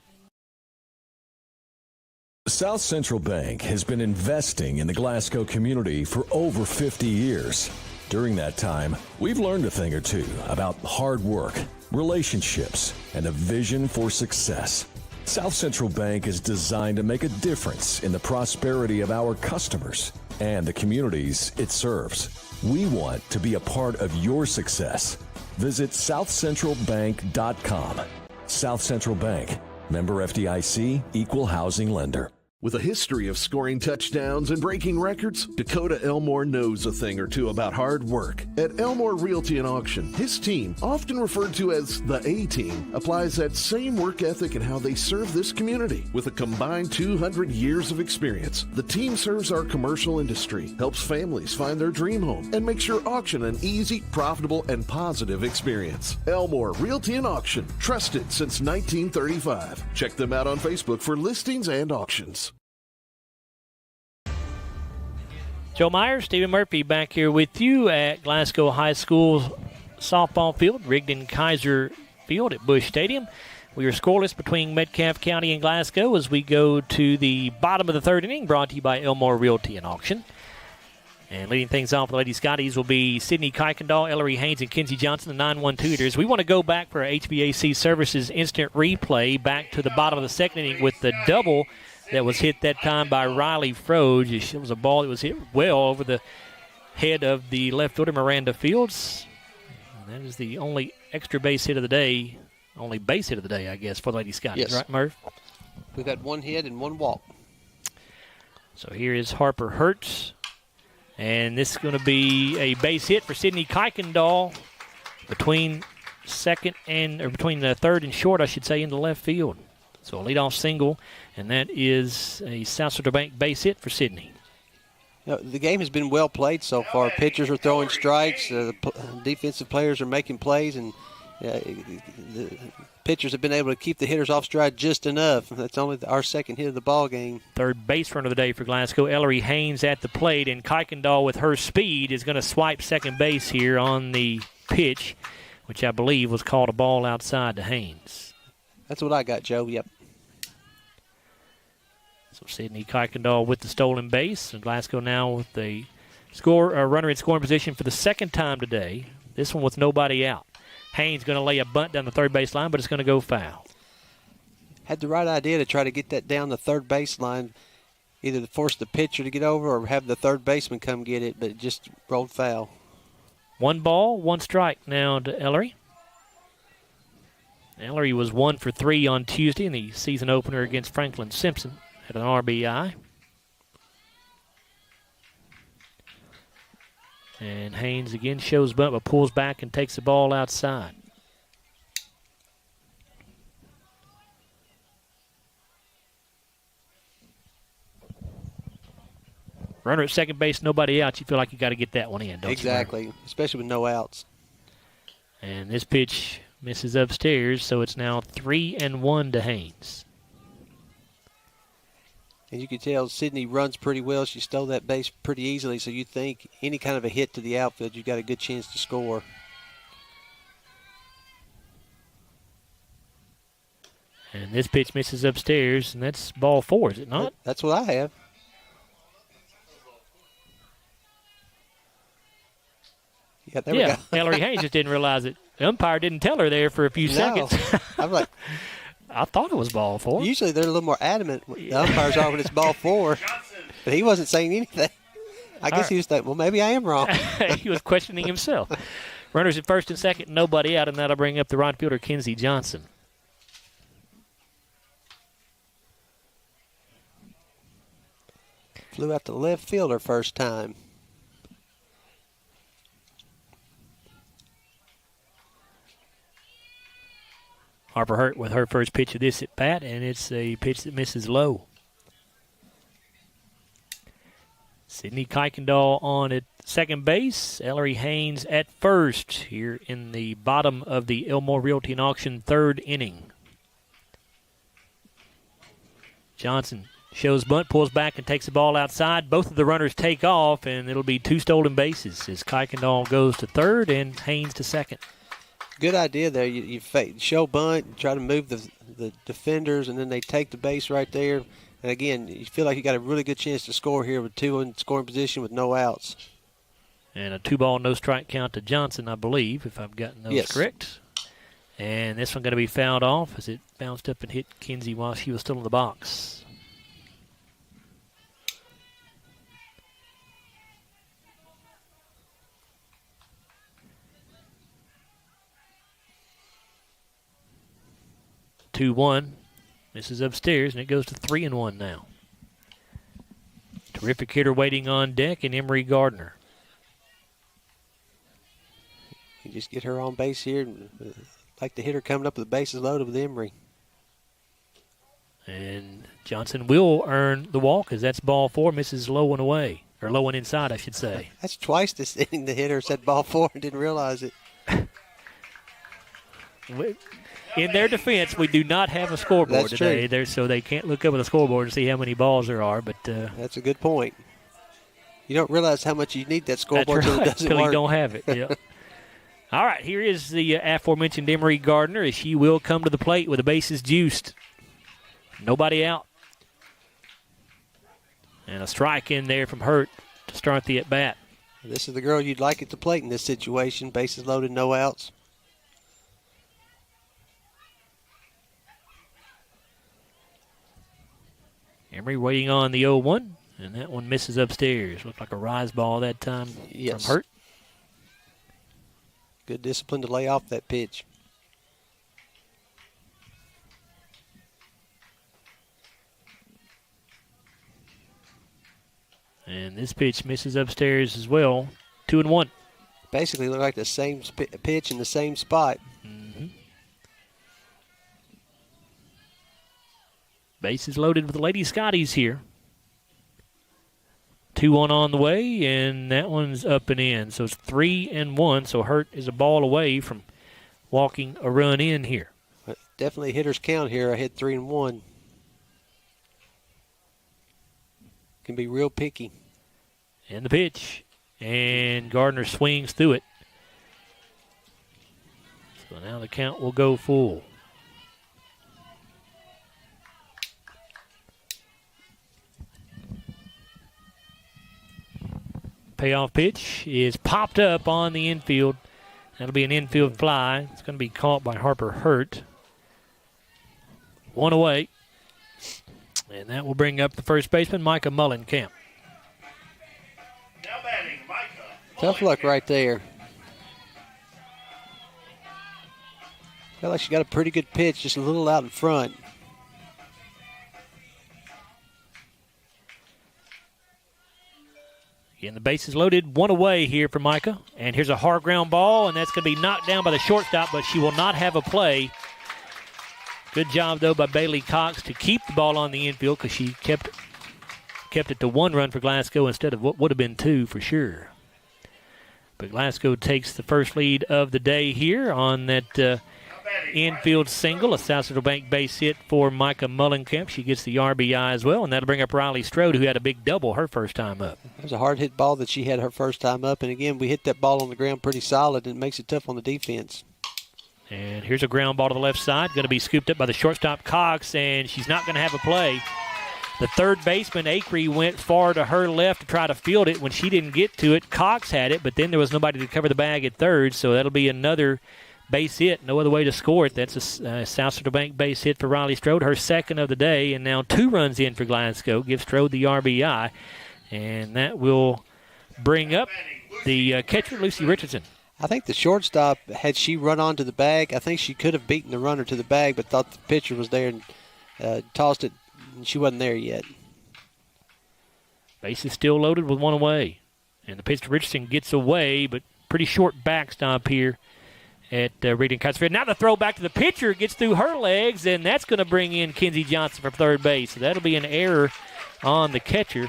South Central Bank has been investing in the Glasgow community for over 50 years. During that time, we've learned a thing or two about hard work, relationships, and a vision for success. South Central Bank is designed to make a difference in the prosperity of our customers and the communities it serves. We want to be a part of your success. Visit southcentralbank.com. South Central Bank, member FDIC, equal housing lender. With a history of scoring touchdowns and breaking records, Dakota Elmore knows a thing or two about hard work. At Elmore Realty and Auction, his team, often referred to as the A-Team, applies that same work ethic in how they serve this community. With a combined 200 years of experience, the team serves our commercial industry, helps families find their dream home, and makes your auction an easy, profitable, and positive experience. Elmore Realty and Auction, trusted since 1935. Check them out on Facebook for listings and auctions. Joe Myers, Stephen Murphy back here with you at Glasgow High School softball field, Rigdon-Kaiser Field at Busch Stadium. We are scoreless between Metcalfe County and Glasgow as we go to the bottom of the third inning, brought to you by Elmore Realty and Auction. And leading things off, the Lady Scotties will be Sydney Kuykendall, Ellery Haynes, and Kinsey Johnson, the 9-1 Tutors. We want to go back for our HVAC Services instant replay back to the bottom of the second inning with the double that was hit that time by Riley Froge. It was a ball that was hit well over the head of the left fielder, Miranda Fields. And that is the only extra base hit of the day, only base hit of the day, I guess, for the Lady Scotties. Yes. Right, Murph? We've had one hit and one walk. So here is Harper Hertz. And this is going to be a base hit for Sydney Kuykendall between the third and short, I should say, in the left field. So a leadoff single, and that is a South Central Bank base hit for Sydney. The game has been well played so far. Pitchers are throwing strikes. The defensive players are making plays, and the pitchers have been able to keep the hitters off stride just enough. That's only our second hit of the ball game. Third base runner of the day for Glasgow, Ellery Haynes at the plate, and Kuykendall with her speed is going to swipe second base here on the pitch, which I believe was called a ball outside to Haynes. That's what I got, Joe. Yep. So Sydney Kuykendall with the stolen base, and Glasgow now with a runner in scoring position for the second time today. This one with nobody out. Haynes going to lay a bunt down the third base line, but it's going to go foul. Had the right idea to try to get that down the third base line, either to force the pitcher to get over or have the third baseman come get it, but it just rolled foul. 1 ball, 1 strike now to Ellery. Ellery was 1 for 3 on Tuesday in the season opener against Franklin Simpson. Had an RBI. And Haynes again shows bunt, but pulls back and takes the ball outside. Runner at second base, nobody out. You feel like you got to get that one in, don't you? Exactly, especially with no outs. And this pitch misses upstairs, so it's now 3-1 to Haynes. And you can tell Sydney runs pretty well. She stole that base pretty easily, so you think any kind of a hit to the outfield, you've got a good chance to score. And this pitch misses upstairs, and that's ball 4, is it not? That's what I have. Yeah, there we go. Ellery Haynes just didn't realize it. The umpire didn't tell her there for a few seconds. I'm like, I thought it was ball 4. Usually they're a little more adamant. The umpires are when it's ball 4. But he wasn't saying anything. I guess he was thinking, well, maybe I am wrong. He was questioning himself. Runners at first and second, nobody out, and that'll bring up the right fielder, Kinsey Johnson. Flew out to left fielder first time. Harper Hurt with her first pitch of this at bat, and it's a pitch that misses low. Sydney Kuykendall on at second base. Ellery Haynes at first here in the bottom of the Elmore Realty and Auction third inning. Johnson shows bunt, pulls back, and takes the ball outside. Both of the runners take off, and it'll be 2 stolen bases as Kuykendall goes to third and Haynes to second. Good idea there. You show bunt, try to move the defenders, and then they take the base right there. And again, you feel like you got a really good chance to score here with 2 in scoring position with no outs. And a 2-ball, no strike count to Johnson, I believe, if I've gotten those correct. And this one going to be fouled off as it bounced up and hit Kinsey while she was still in the box. Two-1. Misses upstairs, and it goes to 3-1 now. Terrific hitter waiting on deck, and Emery Gardner. You just get her on base here. Like the hitter coming up with the bases loaded with Emery. And Johnson will earn the walk as that's ball 4, misses low and away. Or low and inside, I should say. That's twice this inning the hitter said ball 4 and didn't realize it. In their defense, we do not have a scoreboard today, so they can't look up at the scoreboard and see how many balls there are. But that's a good point. You don't realize how much you need that scoreboard until it doesn't until work. You don't have it. Yeah. All right, here is the aforementioned Emery Gardner as she will come to the plate with the bases juiced. Nobody out. And a strike in there from Hurt to start the at-bat. This is the girl you'd like at the plate in this situation. Bases loaded, no outs. Emery waiting on the 0-1, and that one misses upstairs. Looked like a rise ball that time from Hurt. Good discipline to lay off that pitch. And this pitch misses upstairs as well. 2-1. Basically look like the same pitch in the same spot. Mm-hmm. Bases loaded with the Lady Scotties here. 2-1 on the way, and that one's up and in. So it's 3-1, so Hurt is a ball away from walking a run in here. But definitely hitter's count here. I hit 3-1. Can be real picky. And the pitch. And Gardner swings through it. So now the count will go full. Payoff pitch is popped up on the infield. That'll be an infield fly. It's going to be caught by Harper Hurt. One away. And that will bring up the first baseman, Micah Mullenkamp. Now batting, Micah. Tough luck right there. Felt like she got a pretty good pitch, just a little out in front. Again, the base is loaded. One away here for Micah. And here's a hard ground ball, and that's going to be knocked down by the shortstop, but she will not have a play. Good job, though, by Bailey Cox to keep the ball on the infield because she kept it to 1 run for Glasgow instead of what would have been 2 for sure. But Glasgow takes the first lead of the day here on that infield single, a South Central Bank base hit for Micah Mullenkamp. She gets the RBI as well, and that'll bring up Riley Strode, who had a big double her first time up. It was a hard-hit ball that she had her first time up, and again, we hit that ball on the ground pretty solid, and it makes it tough on the defense. And here's a ground ball to the left side, going to be scooped up by the shortstop Cox, and she's not going to have a play. The third baseman, Acree, went far to her left to try to field it. When she didn't get to it, Cox had it, but then there was nobody to cover the bag at third, so that'll be another base hit. No other way to score it. That's a South Central Bank base hit for Riley Strode, her second of the day, and now 2 runs in for Glasgow. Gives Strode the RBI, and that will bring up the catcher, Lucy Richardson. I think the shortstop, had she run onto the bag, I think she could have beaten the runner to the bag, but thought the pitcher was there and tossed it, and she wasn't there yet. Base is still loaded with 1 away. And the pitch to Richardson gets away, but pretty short backstop here at Rigdon-Kaiser Field. Now the throw back to the pitcher gets through her legs, and that's going to bring in Kenzie Johnson from third base. So that'll be an error on the catcher.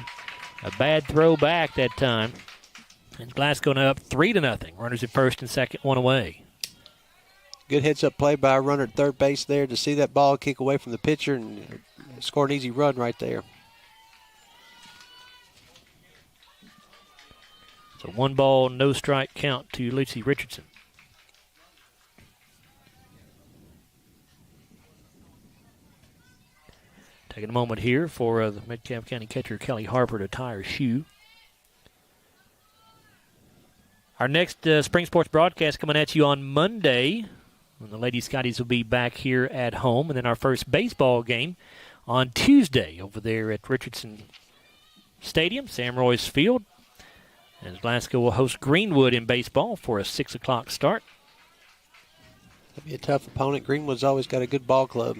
A bad throw back that time. And Glasgow now up 3-0. Runners at first and second, 1 away. Good heads-up play by a runner at third base there to see that ball kick away from the pitcher and score an easy run right there. So 1 ball, no strike count to Lucy Richardson. Taking a moment here for the Metcalfe County catcher Kelly Harper to tie her shoe. Our next spring sports broadcast coming at you on Monday, when the Lady Scotties will be back here at home. And then our first baseball game on Tuesday over there at Richardson Stadium, Sam Royce Field. As Glasgow will host Greenwood in baseball for a 6 o'clock start. That'll be a tough opponent. Greenwood's always got a good ball club.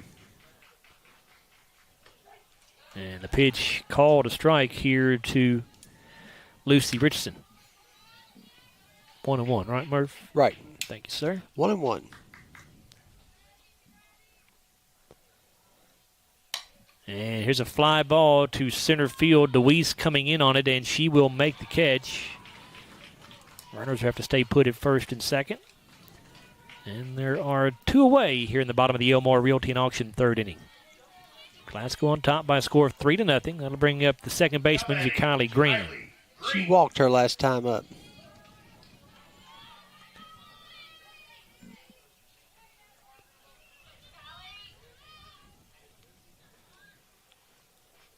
And the pitch called a strike here to Lucy Richardson. 1-1, right, Murph? Right. Thank you, sir. 1-1. And here's a fly ball to center field. DeWeese coming in on it, and she will make the catch. Runners have to stay put at first and second. And there are 2 away here in the bottom of the Elmore Realty and Auction third inning. Glasgow on top by a score of 3-0. That'll bring up the second baseman, Jakiley Green. She walked her last time up.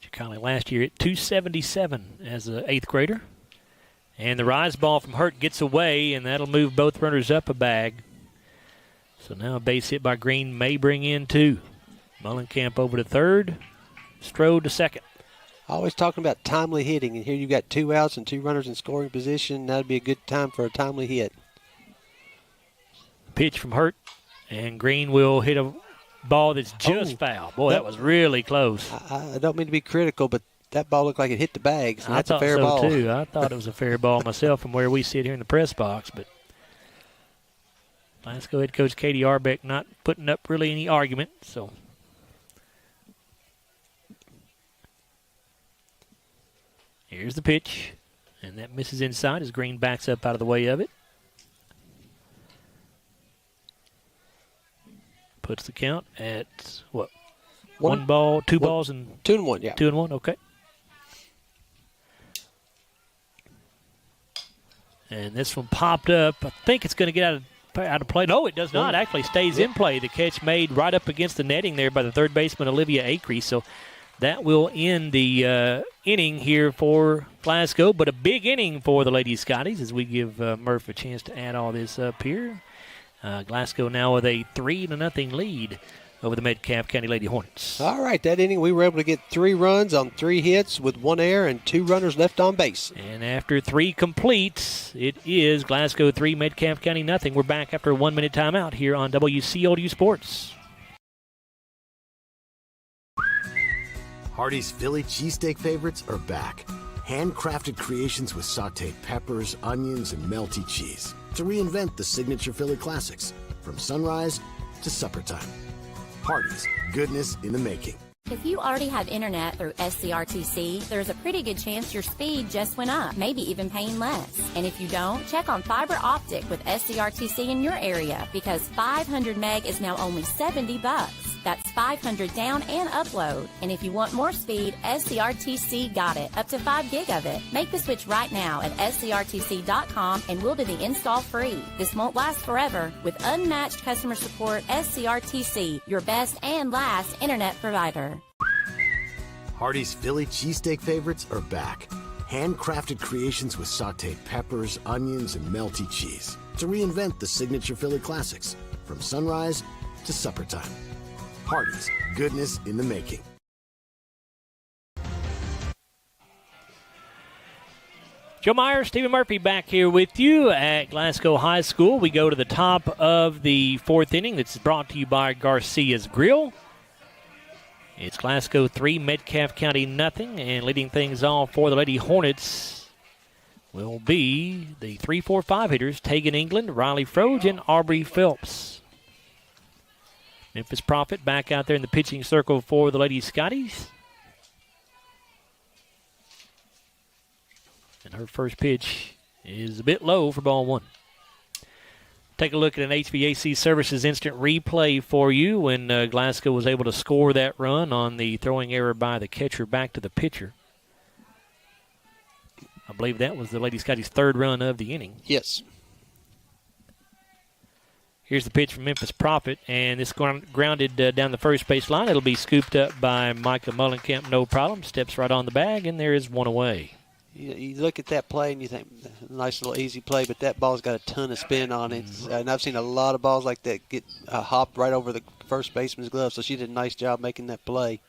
Jakiley last year at 277 as an 8th grader. And the rise ball from Hurt gets away, and that'll move both runners up a bag. So now a base hit by Green may bring in 2. Mullenkamp over to third. Strode to second. Always talking about timely hitting, and here you've got 2 outs and 2 runners in scoring position. That'd be a good time for a timely hit. Pitch from Hurt, and Green will hit a ball that's just foul. Boy, that was really close. I don't mean to be critical, but that ball looked like it hit the bag, so that's a fair ball. I thought so, too. I thought it was a fair ball myself from where we sit here in the press box, but Glasgow head coach Katie Arbeck not putting up really any argument, so. Here's the pitch, and that misses inside as Green backs up out of the way of it. Puts the count at, what, one ball, two balls, and 2 and 1, yeah. 2 and 1, okay. And this one popped up. I think it's going to get out of play. No, it does not. Actually stays in play. The catch made right up against the netting there by the third baseman, Olivia Acree. So that will end the inning here for Glasgow. But a big inning for the Lady Scotties as we give Murph a chance to add all this up here. Glasgow now with a 3-0 lead over the Metcalfe County Lady Hornets. All right, that inning we were able to get 3 runs on 3 hits with 1 error and 2 runners left on base. And after 3 completes, it is Glasgow 3, Metcalfe County nothing. We're back after a 1-minute timeout here on WCLU Sports. Hardee's Philly cheesesteak favorites are back. Handcrafted creations with sauteed peppers, onions, and melty cheese to reinvent the signature Philly classics from sunrise to supper time. Hardee's, goodness in the making. If you already have internet through SCRTC, there's a pretty good chance your speed just went up, maybe even paying less. And if you don't, check on fiber optic with SCRTC in your area because 500 meg is now only $70. That's 500 down and upload. And if you want more speed, SCRTC got it, up to 5 gig of it. Make the switch right now at scrtc.com and we'll do the install free. This won't last forever. With unmatched customer support, SCRTC, your best and last internet provider. Hardee's Philly cheesesteak favorites are back. Handcrafted creations with sauteed peppers, onions, and melty cheese to reinvent the signature Philly classics from sunrise to supper time. Hardee's, goodness in the making. Joe Meyer, Stephen Murphy back here with you at Glasgow High School. We go to the top of the 4th inning. That's brought to you by Garcia's Grill. It's Glasgow 3, Metcalfe County nothing, and leading things off for the Lady Hornets will be the 3-4-5 hitters, Tegan England, Riley Froge, and Aubrey Phelps. Memphis Prophet back out there in the pitching circle for the Lady Scotties. And her first pitch is a bit low for ball 1. Take a look at an HVAC Services instant replay for you when Glasgow was able to score that run on the throwing error by the catcher back to the pitcher. I believe that was the Lady Scotties' 3rd run of the inning. Yes. Here's the pitch from Memphis Prophet, and this grounded down the first base line. It'll be scooped up by Micah Mullenkamp, no problem. Steps right on the bag, and there is 1 away. You look at that play and you think, nice little easy play, but that ball's got a ton of spin on it. And I've seen a lot of balls like that get hopped right over the first baseman's glove, so she did a nice job making that play.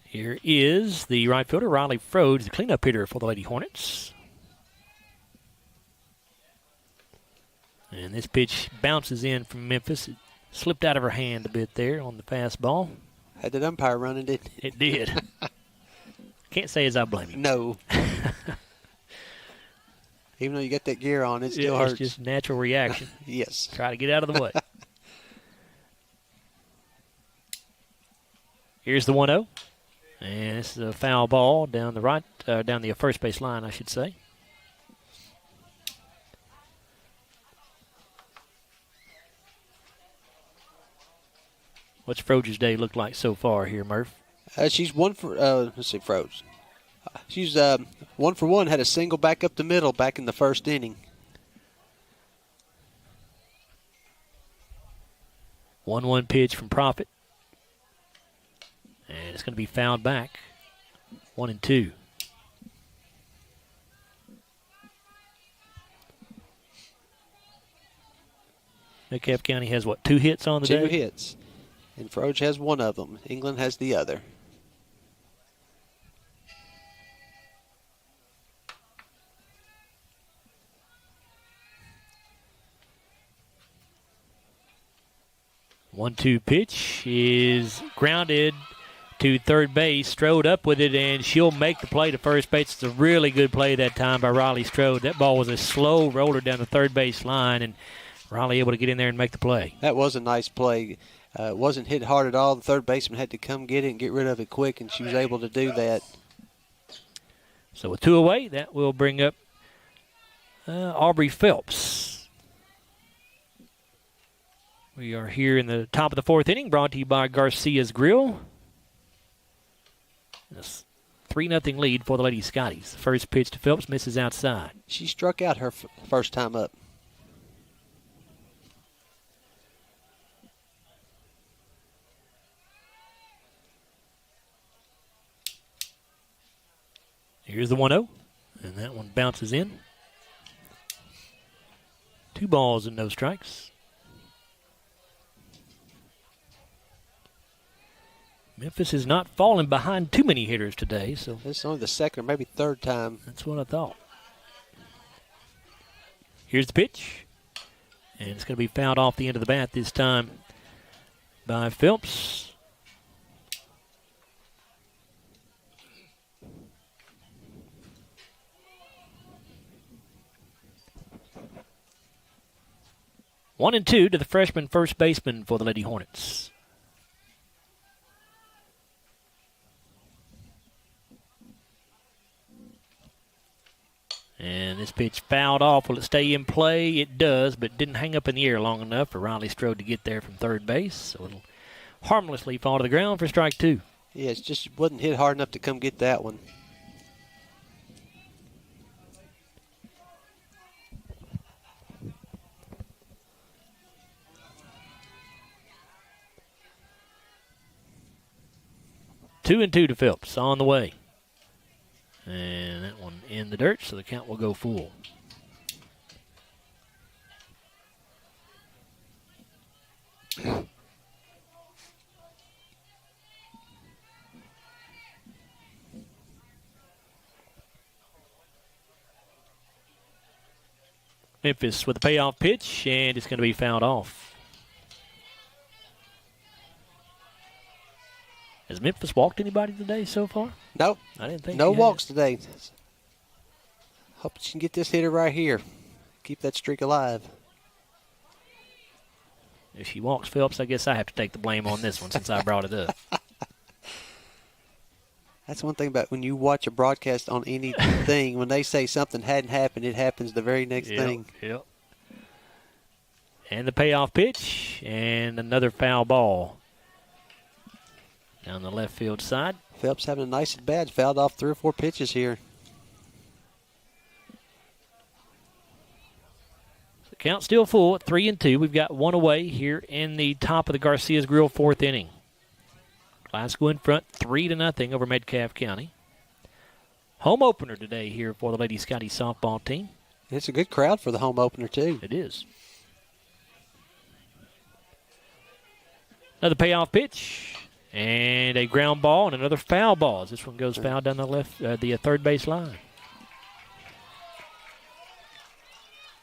Here is the right fielder, Riley Froge, the cleanup hitter for the Lady Hornets. And this pitch bounces in from Memphis. It slipped out of her hand a bit there on the fastball. Had that umpire running, didn't it? It did. Can't say as I blame him. No. Even though you got that gear on, it still hurts. It's just natural reaction. Yes. Try to get out of the way. Here's the 1-0. And this is a foul ball down the down the first base line, I should say. What's Froge's day look like so far here, Murph? She's 1 for, let's see, Froge. She's 1 for 1, had a single back up the middle back in the 1st inning. 1-1 pitch from Prophet. And it's going to be fouled back. 1-2. Metcalfe County has, what, 2 hits on the day? 2 hits. And Froge has one of them. England has the other. One-two pitch is grounded to third base. Strode up with it, and she'll make the play to first base. It's a really good play that time by Riley Strode. That ball was a slow roller down the third base line, and Riley able to get in there and make the play. That was a nice play. It wasn't hit hard at all. The third baseman had to come get it and get rid of it quick, and she was able to do that. So with 2 away, that will bring up Aubrey Phelps. We are here in the top of the 4th inning, brought to you by Garcia's Grill. It's 3-0 lead for the Lady Scotties. First pitch to Phelps, misses outside. She struck out her first time up. Here's the 1-0, and that one bounces in. 2 balls and no strikes. Memphis is not falling behind too many hitters today, so this is only the second or maybe third time. That's what I thought. Here's the pitch, and it's going to be fouled off the end of the bat this time by Phelps. One and 2 to the freshman first baseman for the Lady Hornets. And this pitch fouled off. Will it stay in play? It does, but didn't hang up in the air long enough for Riley Strode to get there from third base. So it'll harmlessly fall to the ground for strike 2. Yeah, it just wasn't hit hard enough to come get that one. Two and 2 to Phelps on the way. And that one in the dirt, so the count will go full. Memphis with a payoff pitch, and it's going to be fouled off. Has Memphis walked anybody today so far? Nope. I didn't think no walks today. Hope she can get this hitter right here. Keep that streak alive. If she walks Phelps, I guess I have to take the blame on this one since I brought it up. That's one thing about when you watch a broadcast on anything, when they say something hadn't happened, it happens the very next thing. Yep. And the payoff pitch, and another foul ball down the left field side. Phelps having a nice at bat, fouled off 3 or 4 pitches here. The count's still full at 3 and 2. We've got 1 away here in the top of the Garcia's Grill 4th inning. Glasgow in front 3-0 over Metcalfe County. Home opener today here for the Lady Scottie softball team. It's a good crowd for the home opener, too. It is. Another payoff pitch. And a ground ball and another foul ball as this one goes foul down the left, the third base line.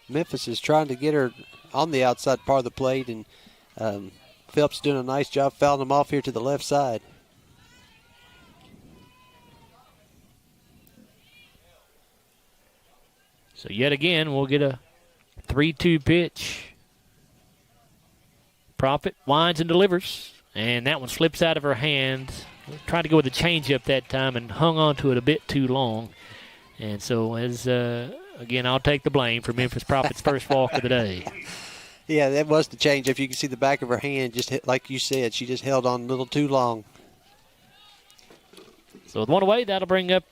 Memphis is trying to get her on the outside part of the plate, and Phelps doing a nice job fouling them off here to the left side. So yet again, we'll get a 3-2 pitch. Profit winds and delivers. And that one slips out of her hand. Tried to go with a changeup that time and hung on to it a bit too long. And so, as again, I'll take the blame for Memphis Profit's first walk of the day. Yeah, that was the changeup. You can see the back of her hand, just hit, like you said, she just held on a little too long. So with 1 away, that'll bring up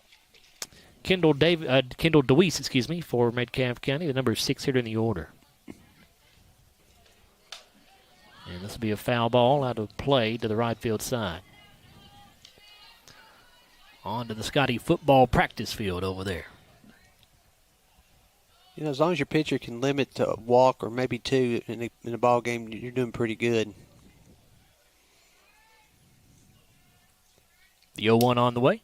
Kendall DeWeese, for Metcalfe County, the number 6 hitter in the order. And this will be a foul ball out of play to the right field side. On to the Scottie football practice field over there. As long as your pitcher can limit to a walk or maybe two in a ball game, you're doing pretty good. The 0-1 on the way.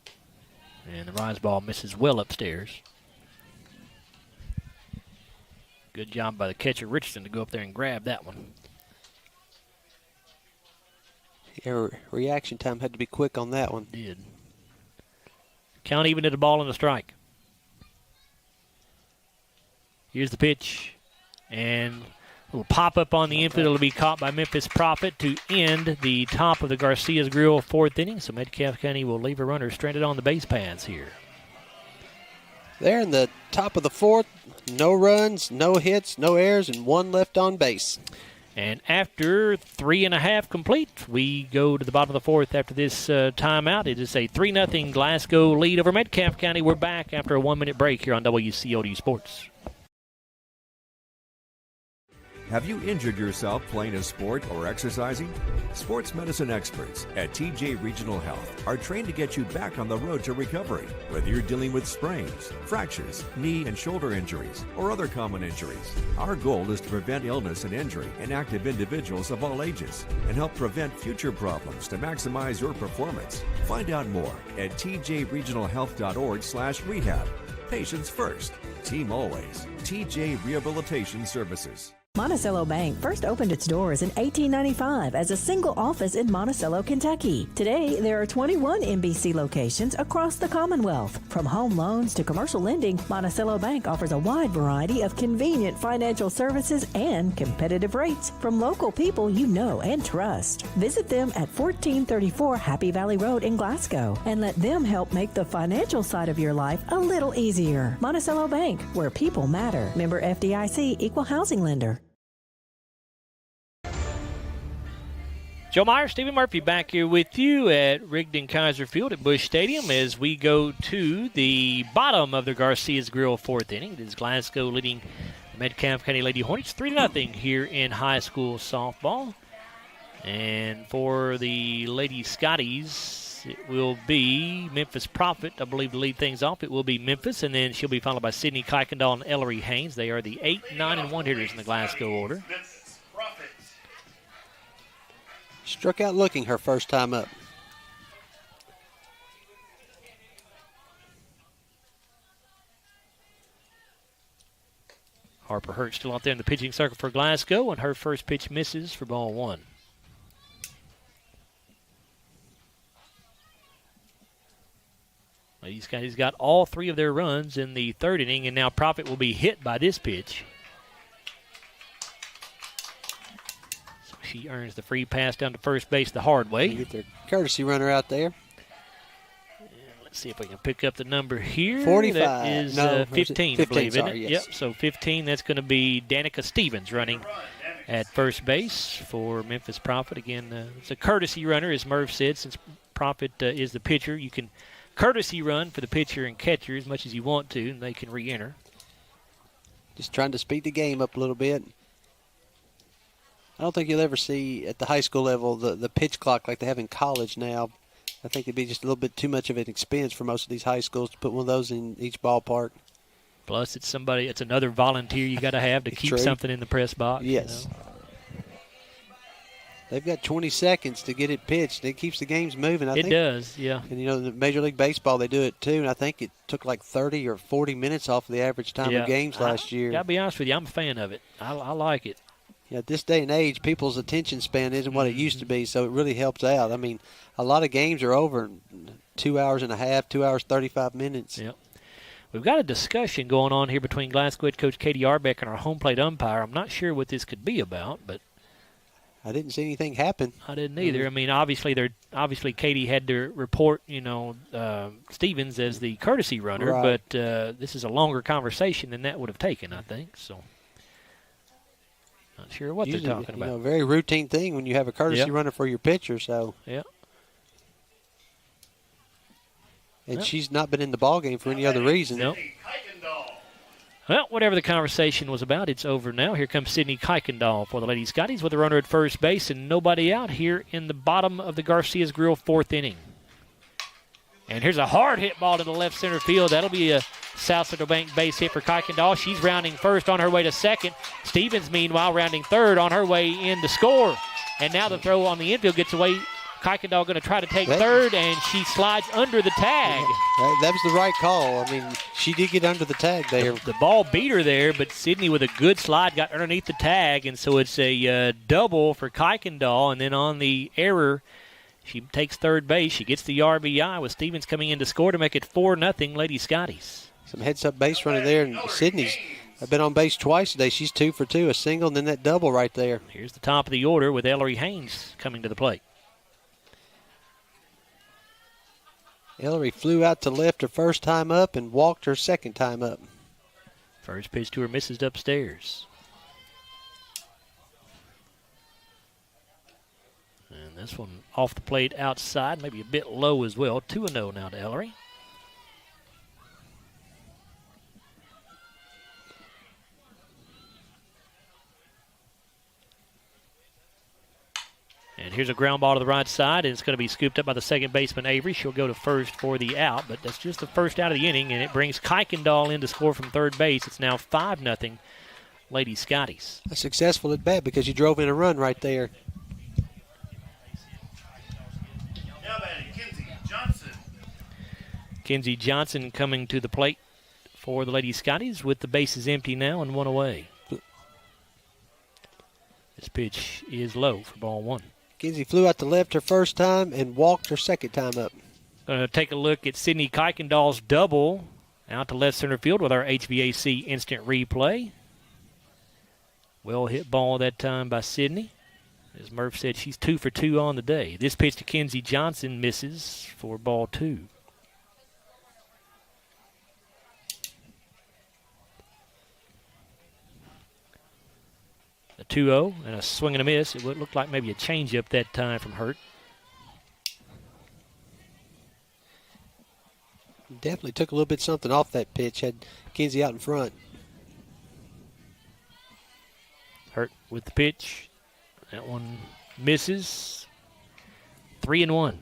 And the rise ball misses well upstairs. Good job by the catcher, Richardson, to go up there and grab that one. Yeah, reaction time had to be quick on that one. Did. Count even at the ball and a strike. Here's the pitch. And a little pop-up on the infield. It'll be caught by Memphis Prophet to end the top of the Garcia's Grill fourth inning. So Metcalfe County will leave a runner stranded on the base paths here. There in the top of the fourth, no runs, no hits, no errors, and one left on base. And after 3.5 complete, we go to the bottom of the fourth after this timeout. It is a 3-0 Glasgow lead over Metcalfe County. We're back after a 1-minute break here on WCLU Sports. Have you injured yourself playing a sport or exercising? Sports medicine experts at TJ Regional Health are trained to get you back on the road to recovery. Whether you're dealing with sprains, fractures, knee and shoulder injuries, or other common injuries, our goal is to prevent illness and injury in active individuals of all ages and help prevent future problems to maximize your performance. Find out more at tjregionalhealth.org/rehab. Patients first, team always. TJ Rehabilitation Services. Monticello Bank first opened its doors in 1895 as a single office in Monticello, Kentucky. Today, there are 21 MBC locations across the Commonwealth. From home loans to commercial lending, Monticello Bank offers a wide variety of convenient financial services and competitive rates from local people you know and trust. Visit them at 1434 Happy Valley Road in Glasgow and let them help make the financial side of your life a little easier. Monticello Bank, where people matter. Member FDIC, Equal Housing Lender. Joe Meyer, Stephen Murphy back here with you at Rigdon-Kaiser Field at Busch Stadium as we go to the bottom of the Garcia's Grill fourth inning. It is Glasgow leading the Metcalfe County Lady Hornets 3-0 here in high school softball. And for the Lady Scotties, it will be Memphis Prophet, I believe, to lead things off. It will be Memphis, and then she'll be followed by Sydney Kuykendall and Ellery Haynes. They are the 8, 9, and 1 hitters in the Glasgow order. Struck out looking her first time up. Harper Hurt still out there in the pitching circle for Glasgow, and her first pitch misses for ball one. He's got all three of their runs in the third inning, and now Prophet will be hit by this pitch. She earns the free pass down to first base the hard way. Get their courtesy runner out there. And let's see if we can pick up the number here. 45. That is 15, I believe, isn't it? Yes. Yep, so 15, that's going to be Danica Stevens running at first base for Memphis Prophet. Again, it's a courtesy runner, as Murph said, since Prophet is the pitcher. You can courtesy run for the pitcher and catcher as much as you want to, and they can re-enter. Just trying to speed the game up a little bit. I don't think you'll ever see at the high school level the pitch clock like they have in college now. I think it'd be just a little bit too much of an expense for most of these high schools to put one of those in each ballpark. Plus, it's another volunteer you got to have to keep something in the press box. Yes. You know? They've got 20 seconds to get it pitched. It keeps the games moving. I think it does, yeah. And, in the Major League Baseball, they do it, too. And I think it took like 30 or 40 minutes off of the average time of games last year. Got to be honest with you, I'm a fan of it. I like it. Yeah, this day and age, people's attention span isn't what it used to be, so it really helps out. I mean, a lot of games are over in 2 hours and a half, 2 hours, 35 minutes. Yep. We've got a discussion going on here between Glasgow head coach Katie Arbeck and our home plate umpire. I'm not sure what this could be about, but I didn't see anything happen. I didn't either. I mean, obviously Katie had to report, Stevens as the courtesy runner, right. But this is a longer conversation than that would have taken, I think. So, not sure what Usually, they're talking about. Very routine thing when you have a courtesy runner for your pitcher. So, yeah. And she's not been in the ball game for any other reason. Nope. Well, whatever the conversation was about, it's over now. Here comes Sydney Kuykendall for the Lady Scotties with a runner at first base and nobody out here in the bottom of the Garcia's Grill fourth inning. And here's a hard hit ball to the left center field. That'll be a South Central Bank base hit for Kuykendall. She's rounding first on her way to second. Stevens, meanwhile, rounding third on her way in to score. And now the throw on the infield gets away. Kuykendall going to try to take third, and she slides under the tag. That was the right call. I mean, she did get under the tag there. The ball beat her there, but Sydney with a good slide got underneath the tag, and so it's a double for Kuykendall. And then on the error, she takes third base. She gets the RBI with Stevens coming in to score to make it 4-0 Lady Scotties. Some heads-up base running there, and Sydney's been on base twice today. She's 2 for 2, a single, and then that double right there. Here's the top of the order with Ellery Haynes coming to the plate. Ellery flew out to left her first time up and walked her second time up. First pitch to her misses upstairs. And this one off the plate outside, maybe a bit low as well. 2-0 now to Ellery. And here's a ground ball to the right side, and it's going to be scooped up by the second baseman, Avery. She'll go to first for the out, but that's just the first out of the inning, and it brings Kuykendall in to score from third base. It's now 5-0 Lady Scotties. A successful at bat because you drove in a run right there. Now batting, Kinsey Johnson. Kinsey Johnson coming to the plate for the Lady Scotties with the bases empty now and one away. This pitch is low for ball one. Kinsey flew out to left her first time and walked her second time up. Going to take a look at Sydney Kuykendall's double out to left center field with our HVAC instant replay. Well hit ball that time by Sydney. As Murph said, she's 2 for 2 on the day. This pitch to Kinsey Johnson misses for ball two. A 2-0 and a swing and a miss. It would look like maybe a changeup that time from Hurt. Definitely took a little bit something off that pitch. Had Kinsey out in front. Hurt with the pitch. That one misses. 3-1.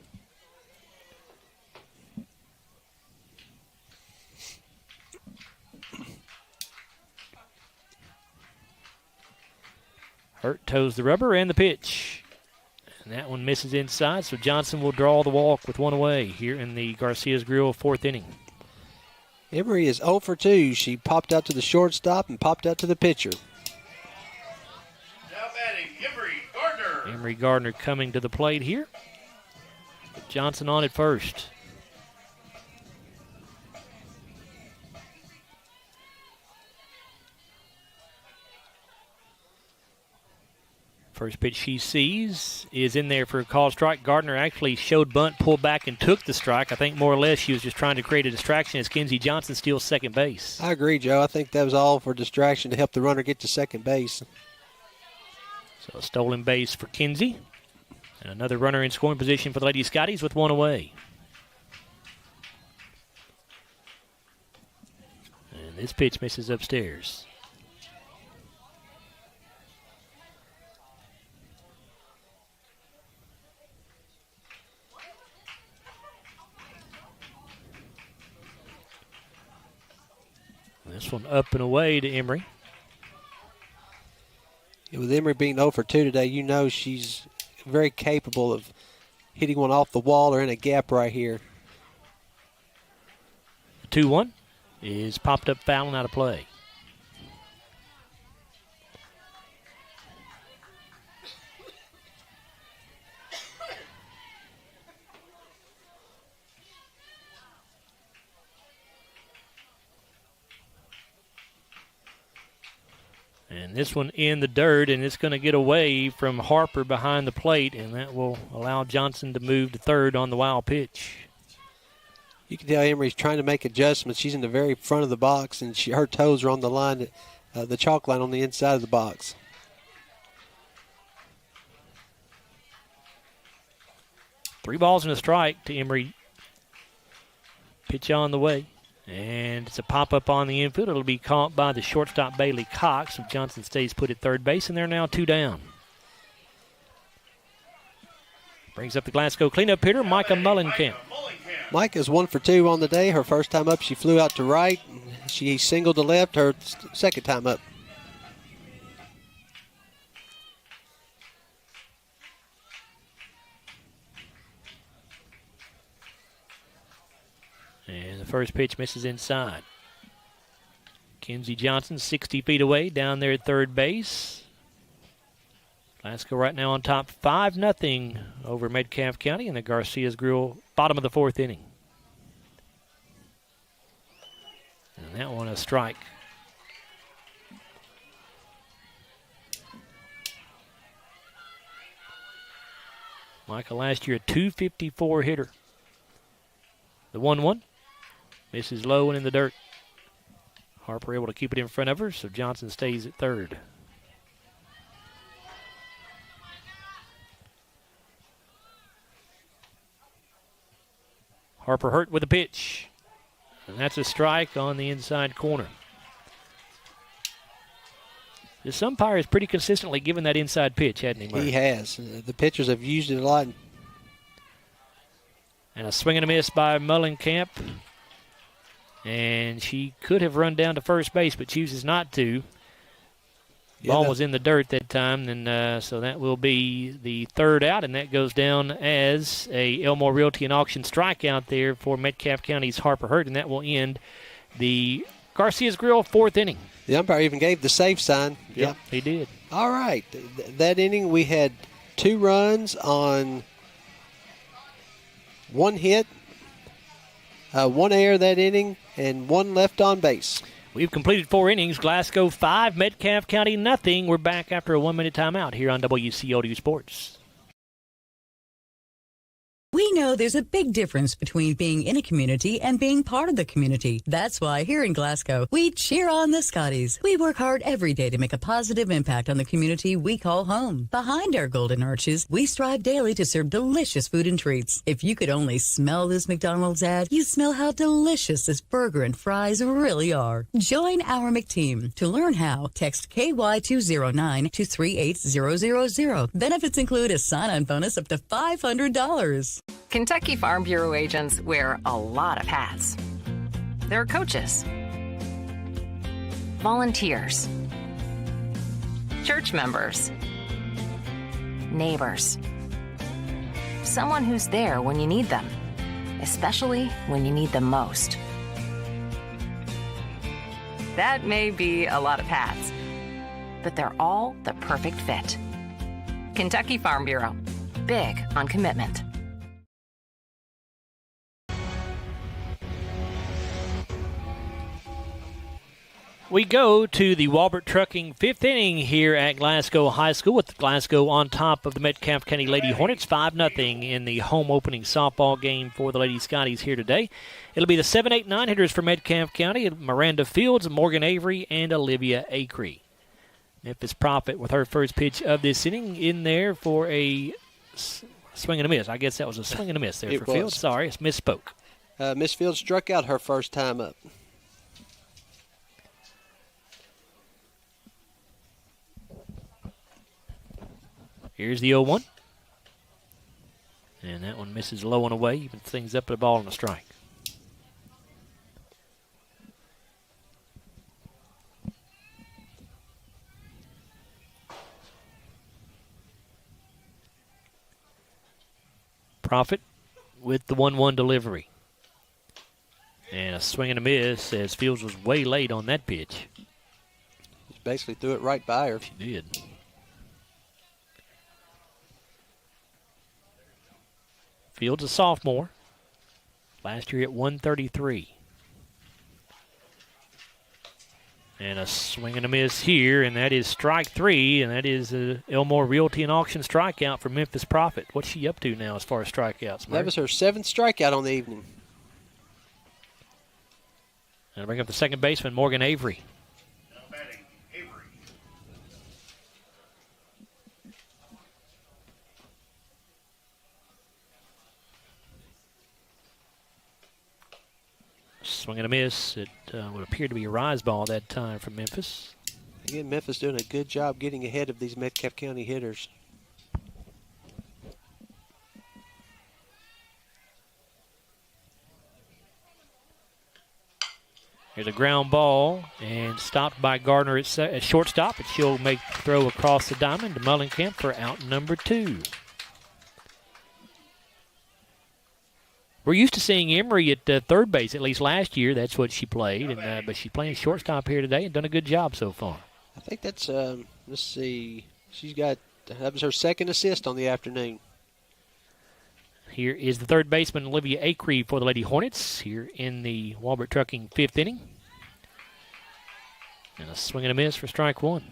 Hurt toes the rubber and the pitch. And that one misses inside, so Johnson will draw the walk with one away here in the Garcia's Grill fourth inning. Emery is 0 for 2. She popped out to the shortstop and popped out to the pitcher. Now batting, Emery Gardner. Emery Gardner coming to the plate here. Johnson on at first. First pitch she sees is in there for a called strike. Gardner actually showed bunt, pulled back, and took the strike. I think more or less she was just trying to create a distraction as Kinsey Johnson steals second base. I agree, Joe. I think that was all for distraction to help the runner get to second base. So a stolen base for Kinsey. And another runner in scoring position for the Lady Scotties with one away. And this pitch misses upstairs. This one up and away to Emery. Yeah, with Emery being 0 for 2 today, you know she's very capable of hitting one off the wall or in a gap right here. 2-1 is popped up foul and out of play. And this one in the dirt, and it's going to get away from Harper behind the plate, and that will allow Johnson to move to third on the wild pitch. You can tell Emery's trying to make adjustments. She's in the very front of the box, and her toes are on the line, the chalk line on the inside of the box. Three balls and a strike to Emery. Pitch on the way. And it's a pop-up on the infield. It'll be caught by the shortstop, Bailey Cox. So Johnson stays put at third base, and they're now 2 down. Brings up the Glasgow cleanup hitter, Micah Mullenkamp. Mike is 1 for 2 on the day. Her first time up, she flew out to right. She singled to left her second time up. And the first pitch misses inside. Kenzie Johnson 60 feet away down there at third base. Glasgow right now on top 5-0 over Metcalfe County in the Garcia's Grill bottom of the fourth inning. And that one a strike. Michael last year a .254 hitter. The 1-1 misses low and in the dirt. Harper able to keep it in front of her, so Johnson stays at third. Harper hurt with a pitch. And that's a strike on the inside corner. This umpire has pretty consistently given that inside pitch, hasn't he, Murray? He has. The pitchers have used it a lot. And a swing and a miss by Mullenkamp. And she could have run down to first base, but chooses not to. Ball was in the dirt that time, and so that will be the third out, and that goes down as a Elmore Realty and Auction strikeout there for Metcalfe County's Harper Hurt, and that will end the Garcia's Grill fourth inning. The umpire even gave the safe sign. Yep, he did. All right. That inning we had 2 runs on 1 hit, 1 error that inning, and 1 left on base. We've completed 4 innings. Glasgow 5, Metcalfe County nothing. We're back after a 1-minute timeout here on WCLU Sports. We know there's a big difference between being in a community and being part of the community. That's why here in Glasgow, we cheer on the Scotties. We work hard every day to make a positive impact on the community we call home. Behind our golden arches, we strive daily to serve delicious food and treats. If you could only smell this McDonald's ad, you'd smell how delicious this burger and fries really are. Join our McTeam. To learn how, text KY209 to 38000. Benefits include a sign-on bonus up to $500. Kentucky Farm Bureau agents wear a lot of hats. They're coaches, volunteers, church members, neighbors, someone who's there when you need them, especially when you need them most. That may be a lot of hats, but they're all the perfect fit. Kentucky Farm Bureau, big on commitment. We go to the Walbert Trucking 5th inning here at Glasgow High School with Glasgow on top of the Metcalfe County Lady Hornets 5-0 in the home opening softball game for the Lady Scotties here today. It'll be the 7, 8, 9 hitters for Metcalfe County, Miranda Fields, Morgan Avery, and Olivia Acree. Memphis Prophet with her first pitch of this inning in there for a swing and a miss. I guess that was a swing and a miss there for Fields. Sorry, it's misspoke. Miss Fields struck out her first time up. Here's the 0-1. And that one misses low and away. Even things up at a ball and a strike. Prophet with the 1-1 delivery. And a swing and a miss as Fields was way late on that pitch. He basically threw it right by her. She did. Fields a sophomore. Last year at 133. And a swing and a miss here, and that is strike 3, and that is Elmore Realty and Auction strikeout for Memphis Prophet. What's she up to now as far as strikeouts, Murray? That was her 7th strikeout on the evening. And I bring up the second baseman, Morgan Avery. Swing and a miss. It would appear to be a rise ball that time from Memphis. Again, Memphis doing a good job getting ahead of these Metcalfe County hitters. There's a ground ball and stopped by Gardner at shortstop, and she'll make the throw across the diamond to Mullenkamp for out number 2. We're used to seeing Emery at third base, at least last year. That's what she played, and but she's playing shortstop here today and done a good job so far. I think that's, let's see, that was her second assist on the afternoon. Here is the third baseman, Olivia Acree, for the Lady Hornets here in the Walbert Trucking 5th inning. And a swing and a miss for strike 1.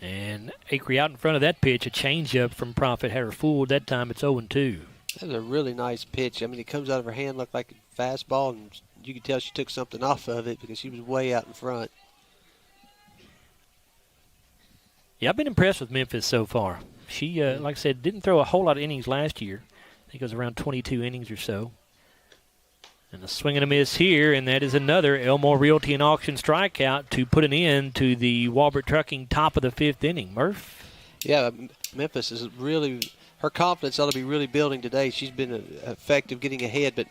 And Acree out in front of that pitch, a changeup from Profit, had her fooled. That time it's 0-2. That was a really nice pitch. I mean, it comes out of her hand, looked like a fastball, and you could tell she took something off of it because she was way out in front. Yeah, I've been impressed with Memphis so far. She, like I said, didn't throw a whole lot of innings last year. I think it was around 22 innings or so. And a swing and a miss here, and that is another Elmore Realty and Auction strikeout to put an end to the Walbert Trucking top of the 5th inning. Murph? Yeah, Memphis is really, her confidence ought to be really building today. She's been effective getting ahead, but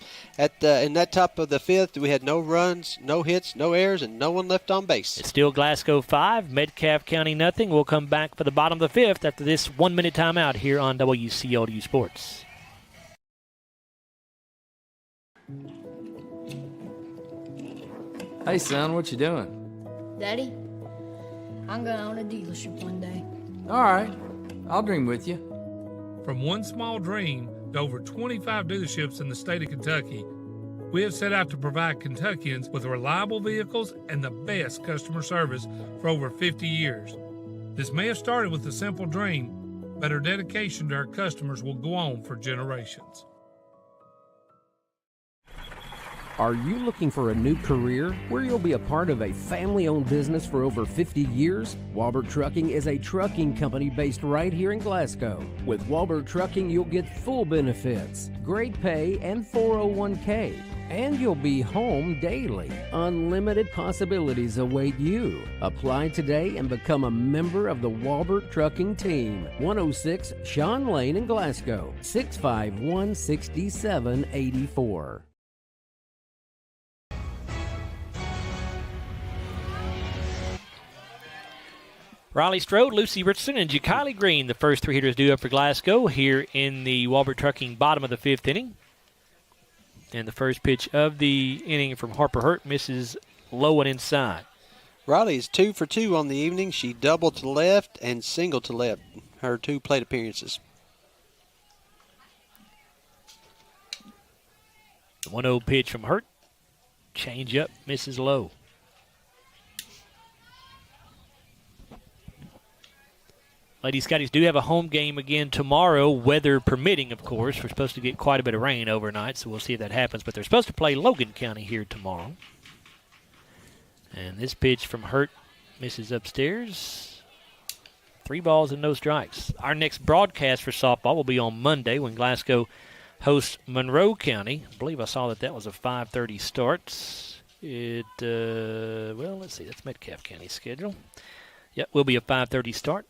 in that top of the 5th, we had no runs, no hits, no errors, and no one left on base. It's still Glasgow 5, Metcalfe County nothing. We'll come back for the bottom of the 5th after this 1-minute timeout here on WCLU Sports. Hey, son, what you doing? Daddy, I'm going to own a dealership one day. All right, I'll dream with you. From one small dream to over 25 dealerships in the state of Kentucky, we have set out to provide Kentuckians with reliable vehicles and the best customer service for over 50 years. This may have started with a simple dream, but our dedication to our customers will go on for generations. Are you looking for a new career where you'll be a part of a family-owned business for over 50 years? Walbert Trucking is a trucking company based right here in Glasgow. With Walbert Trucking, you'll get full benefits, great pay, and 401k. And you'll be home daily. Unlimited possibilities await you. Apply today and become a member of the Walbert Trucking team. 106 Sean Lane in Glasgow, 651-6784. Riley Strode, Lucy Richardson, and Jakiley Green, the first 3 hitters due up for Glasgow here in the Walbert Trucking bottom of the 5th inning. And the first pitch of the inning from Harper Hurt misses low and inside. Riley is 2 for 2 on the evening. She doubled to left and singled to left, her 2 plate appearances. The 1-0 pitch from Hurt. Change up, misses low. Lady Scotties do have a home game again tomorrow, weather permitting, of course. We're supposed to get quite a bit of rain overnight, so we'll see if that happens. But they're supposed to play Logan County here tomorrow. And this pitch from Hurt misses upstairs. 3 balls and no strikes. Our next broadcast for softball will be on Monday when Glasgow hosts Monroe County. I believe I saw that was a 5:30 start. Well, let's see. That's Metcalfe County's schedule. Yep, will be a 5:30 start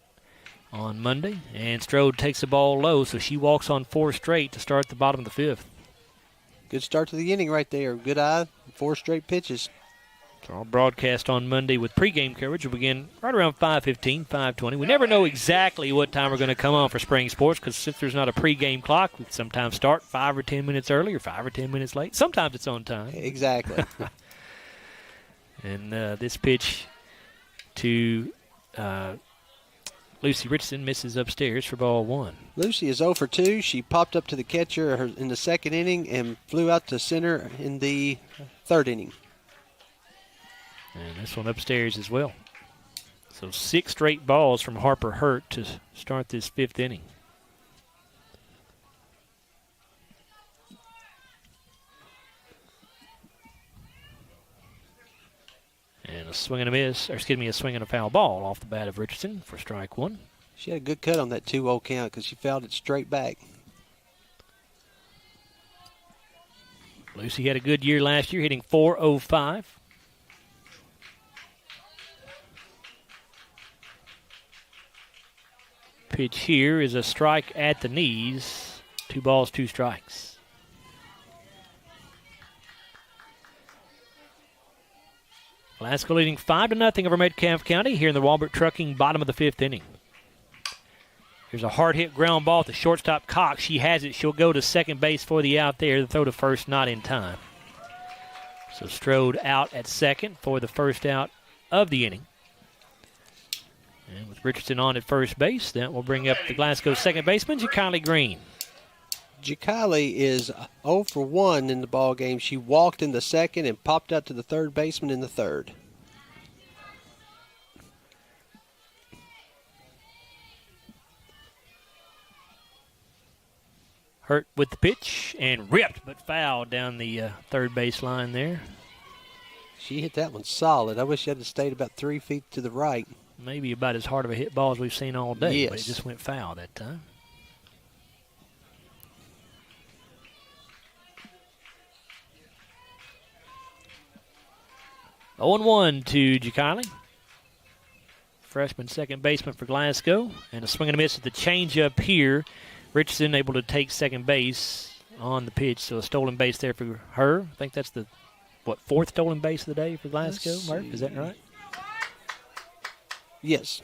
on Monday, and Strode takes the ball low, so she walks on 4 straight to start the bottom of the 5th. Good start to the inning right there. Good eye, 4 straight pitches. So our broadcast on Monday with pregame coverage will begin right around 5:15, 5:20. We never know exactly what time we're going to come on for spring sports because since there's not a pregame clock, we sometimes start 5 or 10 minutes early or 5 or 10 minutes late. Sometimes it's on time. Exactly. And this pitch to Lucy Richardson misses upstairs for ball 1. Lucy is 0 for 2. She popped up to the catcher in the 2nd inning and flew out to center in the 3rd inning. And this one upstairs as well. So 6 straight balls from Harper Hurt to start this 5th inning. And a swing and a miss, or excuse me, a swing and a foul ball off the bat of Richardson for strike 1. She had a good cut on that 2-0 count because she fouled it straight back. Lucy had a good year last year, hitting .405. Pitch here is a strike at the knees. 2 balls, 2 strikes. Glasgow leading 5-0 over Metcalfe County here in the Walbert Trucking bottom of the 5th inning. Here's a hard hit ground ball at the shortstop Cox. She has it. She'll go to second base for the out there. The throw to first not in time. So Strode out at second for the first out of the inning. And with Richardson on at first base, that will bring up the Glasgow second baseman, Ja'Kylie Green. Ja'Kylie is 0 for 1 in the ball game. She walked in the second and popped out to the third baseman in the third. Hurt with the pitch and ripped, but fouled down the third base line there. She hit that one solid. I wish she had stayed about 3 feet to the right. Maybe about as hard of a hit ball as we've seen all day, but it Yes. just went foul that time. Oh, 0-1 to Ja'Kylie. Freshman second baseman for Glasgow. And a swing and a miss at the changeup here. Richardson able to take second base on the pitch, so a stolen base there for her. I think that's the, 4th stolen base of the day for Glasgow, Mark? Is that right? Yes.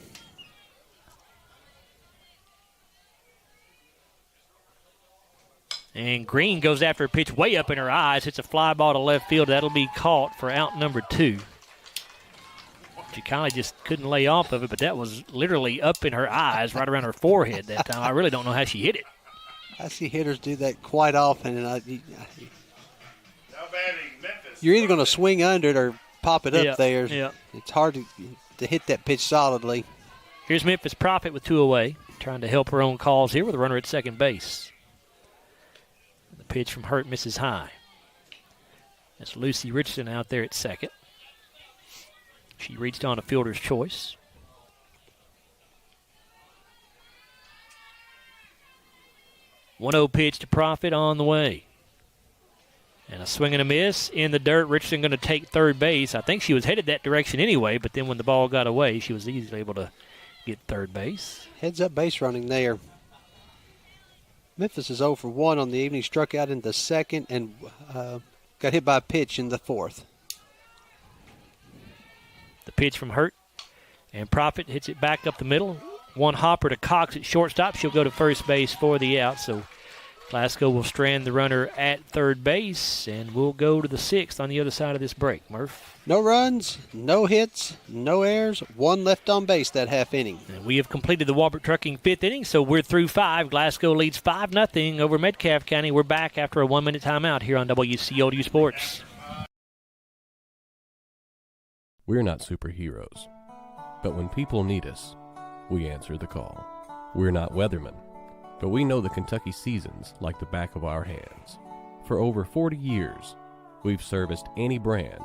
And Green goes after a pitch way up in her eyes. Hits a fly ball to left field. That'll be caught for out number 2. Ja'Kylie just couldn't lay off of it, but that was literally up in her eyes, right around her forehead that time. I really don't know how she hit it. I see hitters do that quite often, and you're either going to swing under it or pop it up there. Yeah. It's hard to hit that pitch solidly. Here's Memphis Prophet with 2 away, trying to help her own cause here with a runner at second base. The pitch from Hurt misses high. That's Lucy Richardson out there at second. She reached on a fielder's choice. 1-0 pitch to Prophet on the way. And a swing and a miss in the dirt. Richardson going to take third base. I think she was headed that direction anyway, but then when the ball got away, she was easily able to get third base. Heads up base running there. Memphis is 0 for 1 on the evening. Struck out in the second and got hit by a pitch in the 4th. The pitch from Hurt. And Prophet hits it back up the middle. One hopper to Cox at shortstop. She'll go to first base for the out. So Glasgow will strand the runner at third base, and we'll go to the 6th on the other side of this break. Murph? No runs, no hits, no errors, 1 left on base that half inning. And we have completed the Walbert Trucking 5th inning, so we're through 5. Glasgow leads 5-0 over Metcalfe County. We're back after a 1-minute timeout here on WCLU Sports. We're not superheroes, but when people need us, we answer the call. We're not weathermen, but we know the Kentucky seasons like the back of our hands. For over 40 years, we've serviced any brand,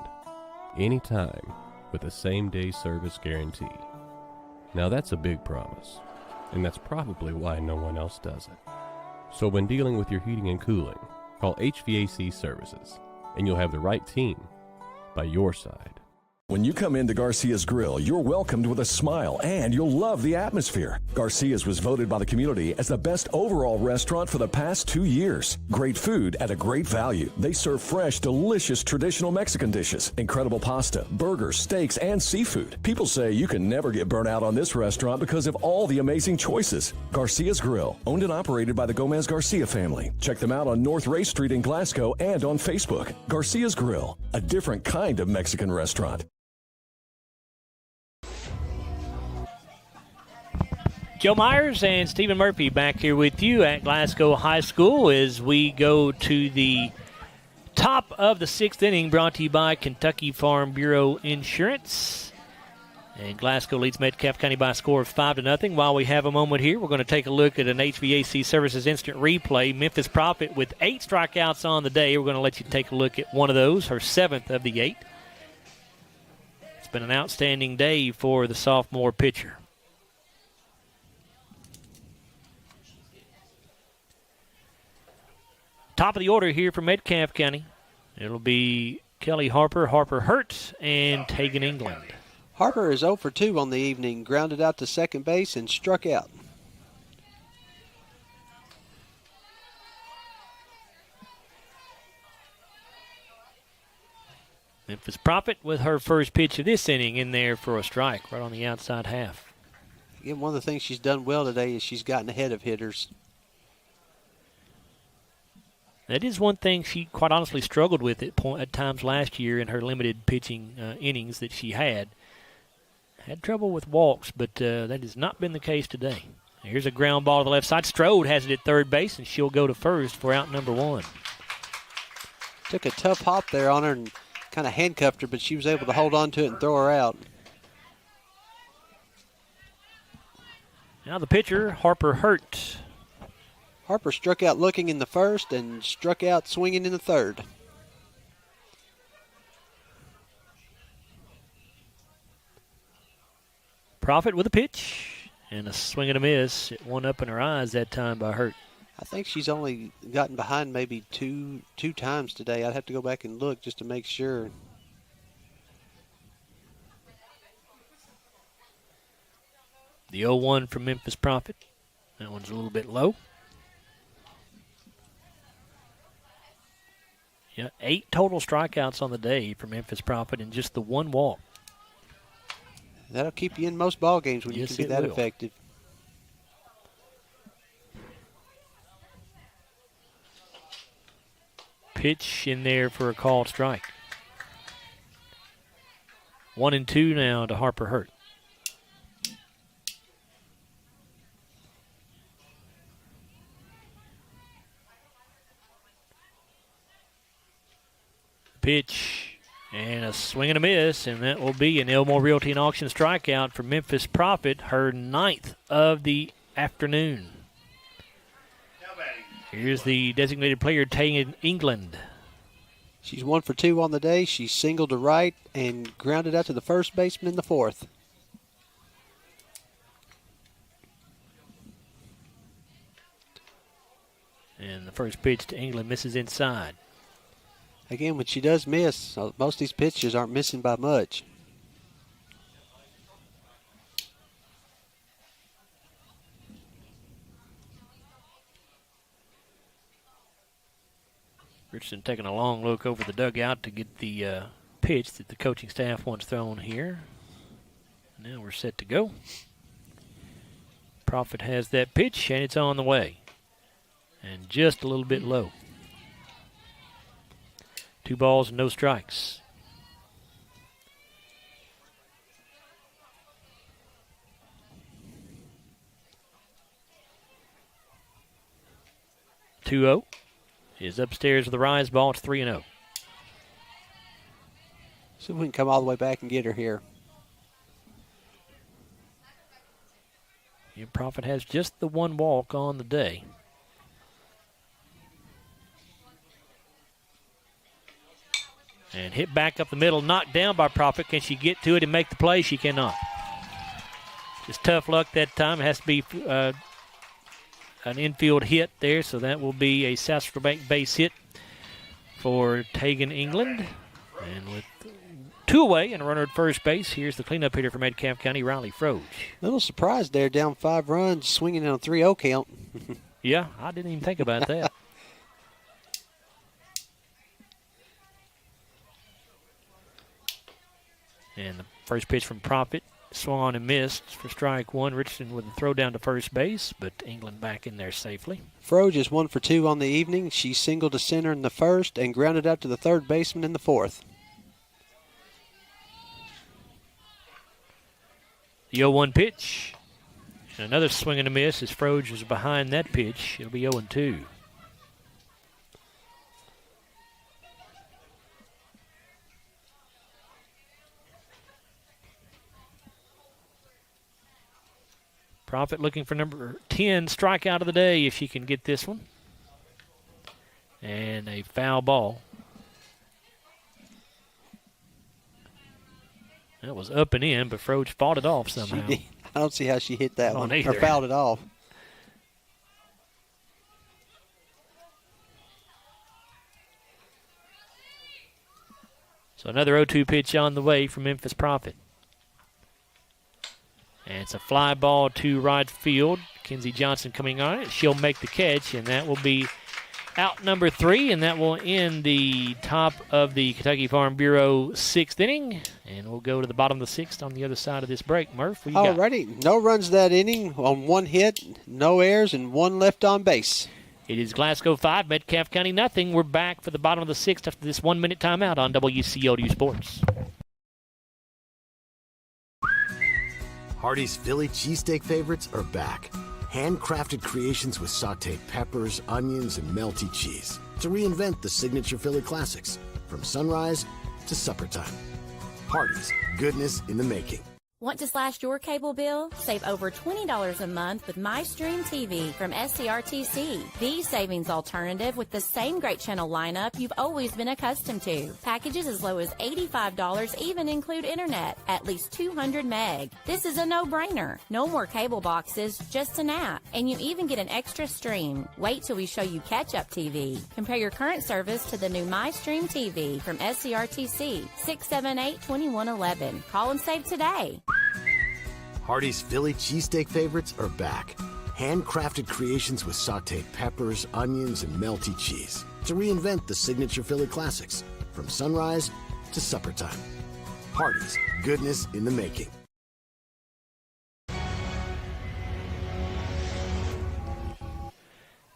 anytime, with a same-day service guarantee. Now that's a big promise, and that's probably why no one else does it. So when dealing with your heating and cooling, call HVAC Services, and you'll have the right team by your side. When you come into Garcia's Grill, you're welcomed with a smile and you'll love the atmosphere. Garcia's was voted by the community as the best overall restaurant for the past 2 years. Great food at a great value. They serve fresh, delicious traditional Mexican dishes, incredible pasta, burgers, steaks, and seafood. People say you can never get burnt out on this restaurant because of all the amazing choices. Garcia's Grill, owned and operated by the Gomez Garcia family. Check them out on North Ray Street in Glasgow and on Facebook. Garcia's Grill, a different kind of Mexican restaurant. Joe Myers and Stephen Murphy back here with you at Glasgow High School as we go to the top of the 6th inning, brought to you by Kentucky Farm Bureau Insurance. And Glasgow leads Metcalfe County by a score of 5-0. While we have a moment here, we're going to take a look at an HVAC Services instant replay. Memphis Prophet with 8 strikeouts on the day. We're going to let you take a look at one of those, her 7th of the 8. It's been an outstanding day for the sophomore pitcher. Top of the order here for Metcalfe County. It'll be Kelly Harper, Harper Hurt, and Tegan England. Harper is 0 for 2 on the evening. Grounded out to second base and struck out. Memphis Prophet with her first pitch of this inning in there for a strike right on the outside half. Again, one of the things she's done well today is she's gotten ahead of hitters. That is one thing she quite honestly struggled with at times last year in her limited pitching innings that she had. Had trouble with walks, but that has not been the case today. Here's a ground ball to the left side. Strode has it at third base, and she'll go to first for out number 1. Took a tough hop there on her and kind of handcuffed her, but she was able to hold on to it and throw her out. Now the pitcher, Harper Hurt. Harper struck out looking in the first and struck out swinging in the third. Prophet with a pitch and a swing and a miss. It one up in her eyes that time by Hurt. I think she's only gotten behind maybe two times today. I'd have to go back and look just to make sure. The 0-1 from Memphis Prophet. That one's a little bit low. Yeah, 8 total strikeouts on the day for Memphis Prophet and just the 1 walk. That'll keep you in most ball games when you can be that effective. Pitch in there for a called strike. 1-2 now to Harper Hurt. Pitch and a swing and a miss, and that will be an Elmore Realty and Auction strikeout for Memphis Prophet, her 9th of the afternoon. Here's the designated player, Tegan England. She's 1 for 2 on the day. She singled to right and grounded out to the first baseman in the 4th. And the first pitch to England misses inside. Again, when she does miss, most of these pitches aren't missing by much. Richardson taking a long look over the dugout to get the pitch that the coaching staff wants thrown here. Now we're set to go. Prophet has that pitch, and it's on the way. And just a little bit low. 2 balls and no strikes. Two-0 is upstairs with the rise ball. It's 3-0. See if we can come all the way back and get her here. Your Prophet has just the 1 walk on the day. And hit back up the middle, knocked down by Prophet. Can she get to it and make the play? She cannot. Just tough luck that time. It has to be an infield hit there, so that will be a Sassafras Bank base hit for Tegan England. And with 2 away and a runner at first base, here's the cleanup hitter for Metcalfe County, Riley Froge. A little surprised there, down 5 runs, swinging on a 3-0 count. Yeah, I didn't even think about that. And the first pitch from Prophet swung on and missed for strike 1. Richardson with a throw down to first base, but England back in there safely. Froge is 1 for 2 on the evening. She singled to center in the first and grounded out to the third baseman in the 4th. The 0-1 pitch. And another swing and a miss as Froge was behind that pitch. It'll be 0-2. Prophet looking for number 10 strikeout of the day if she can get this one. And a foul ball. That was up and in, but Froge fought it off somehow. I don't see how she hit that one either. or fouled it off. So another 0-2 pitch on the way from Memphis Prophet. And it's a fly ball to right field. Kenzie Johnson coming on it. She'll make the catch, and that will be out number 3, and that will end the top of the Kentucky Farm Bureau 6th inning. And we'll go to the bottom of the 6th on the other side of this break. Murph, what you got? Alrighty. No runs that inning on 1 hit, no errors, and 1 left on base. It is Glasgow 5, Metcalfe County nothing. We're back for the bottom of the 6th after this 1-minute timeout on WCLU Sports. Hardee's Philly cheesesteak favorites are back. Handcrafted creations with sauteed peppers, onions, and melty cheese to reinvent the signature Philly classics from sunrise to supper time. Hardee's, goodness in the making. Want to slash your cable bill? Save over $20 a month with MyStream TV from SCRTC. The savings alternative with the same great channel lineup you've always been accustomed to. Packages as low as $85 even include internet, at least 200 meg. This is a no-brainer. No more cable boxes, just an app. And you even get an extra stream. Wait till we show you catch-up TV. Compare your current service to the new MyStream TV from SCRTC, 678-2111. Call and save today. Hardee's Philly cheesesteak favorites are back. Handcrafted creations with sauteed peppers, onions, and melty cheese to reinvent the signature Philly classics from sunrise to supper time. Hardee's, goodness in the making.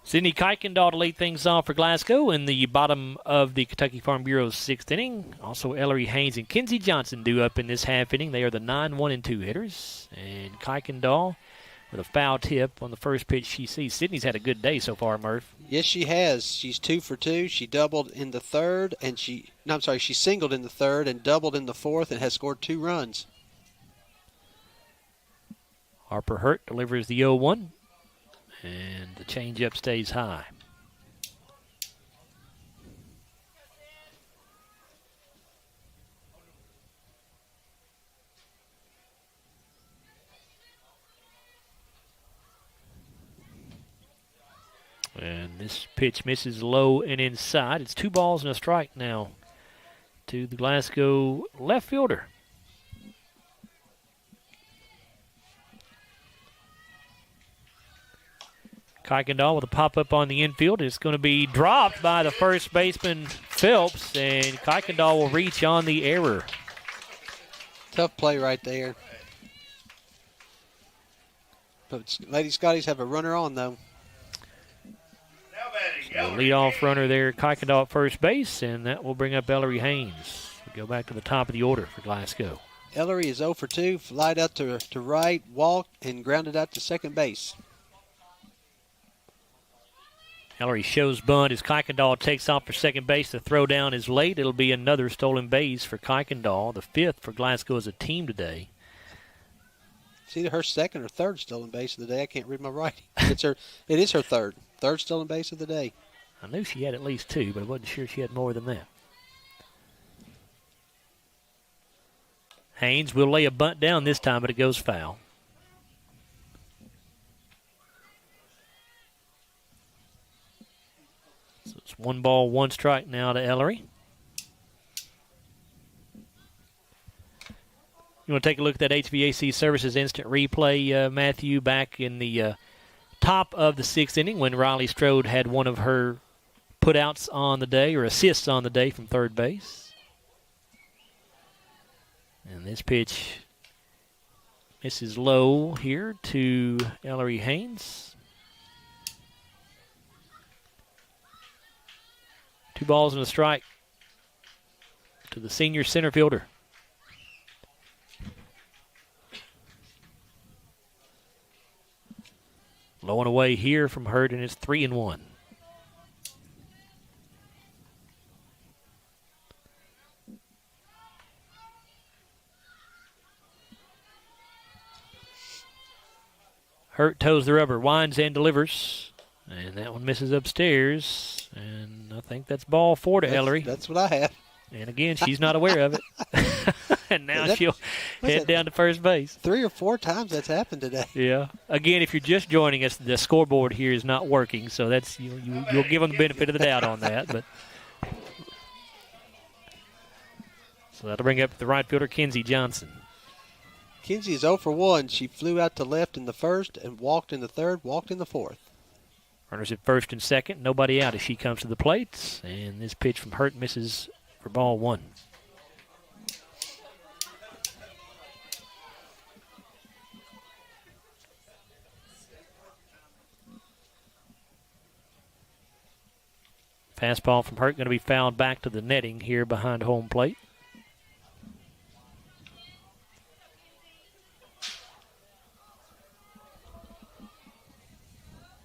Sydney Kuykendall to lead things off for Glasgow in the bottom of the Kentucky Farm Bureau's 6th inning. Also, Ellery Haynes and Kinsey Johnson due up in this half inning. They are the 9-1-2 hitters. And Kuykendall with a foul tip on the first pitch she sees. Sydney's had a good day so far, Murph. Yes, she has. She's 2 for 2. She doubled in the third, and she singled in the third and doubled in the fourth and has scored 2 runs. Harper Hurt delivers the 0-1. And the changeup stays high. And this pitch misses low and inside. It's 2 balls and a strike now to the Glasgow left fielder. Kuykendall with a pop-up on the infield. It's going to be dropped by the first baseman, Phelps, and Kuykendall will reach on the error. Tough play right there. But Lady Scotties have a runner on, though. So the leadoff runner there, Kuykendall at first base, and that will bring up Ellery Haynes. We go back to the top of the order for Glasgow. Ellery is 0 for 2, flied out to right, walked, and grounded out to second base. Ellery shows bunt as Kuykendall takes off for second base. The throw down is late. It'll be another stolen base for Kuykendall, the 5th for Glasgow as a team today. It's either her second or third stolen base of the day. I can't read my writing. It is her third stolen base of the day. I knew she had at least 2, but I wasn't sure she had more than that. Haynes will lay a bunt down this time, but it goes foul. So it's 1 ball, 1 strike now to Ellery. You want to take a look at that HVAC Services instant replay, Matthew, back in the top of the 6th inning when Riley Strode had one of her putouts on the day, or assists on the day from third base. And this pitch misses low here to Ellery Haynes. 2 balls and a strike to the senior center fielder. Low and away here from Hurt, and it's 3-1. Hurt toes the rubber, winds and delivers. And that one misses upstairs. And I think that's ball 4 to Ellery. That's what I have. And again, she's not aware of it. And now she'll head down to first base. 3 or 4 times that's happened today. Yeah. Again, if you're just joining us, the scoreboard here is not working, so that's you'll give them the benefit of the doubt on that. But so that'll bring up the right fielder, Kinsey Johnson. Kinsey is 0 for 1. She flew out to left in the first and walked in the third, walked in the fourth. Runners at first and second, nobody out as she comes to the plate. And this pitch from Hurt misses for ball 1. Fastball from Hurt going to be fouled back to the netting here behind home plate.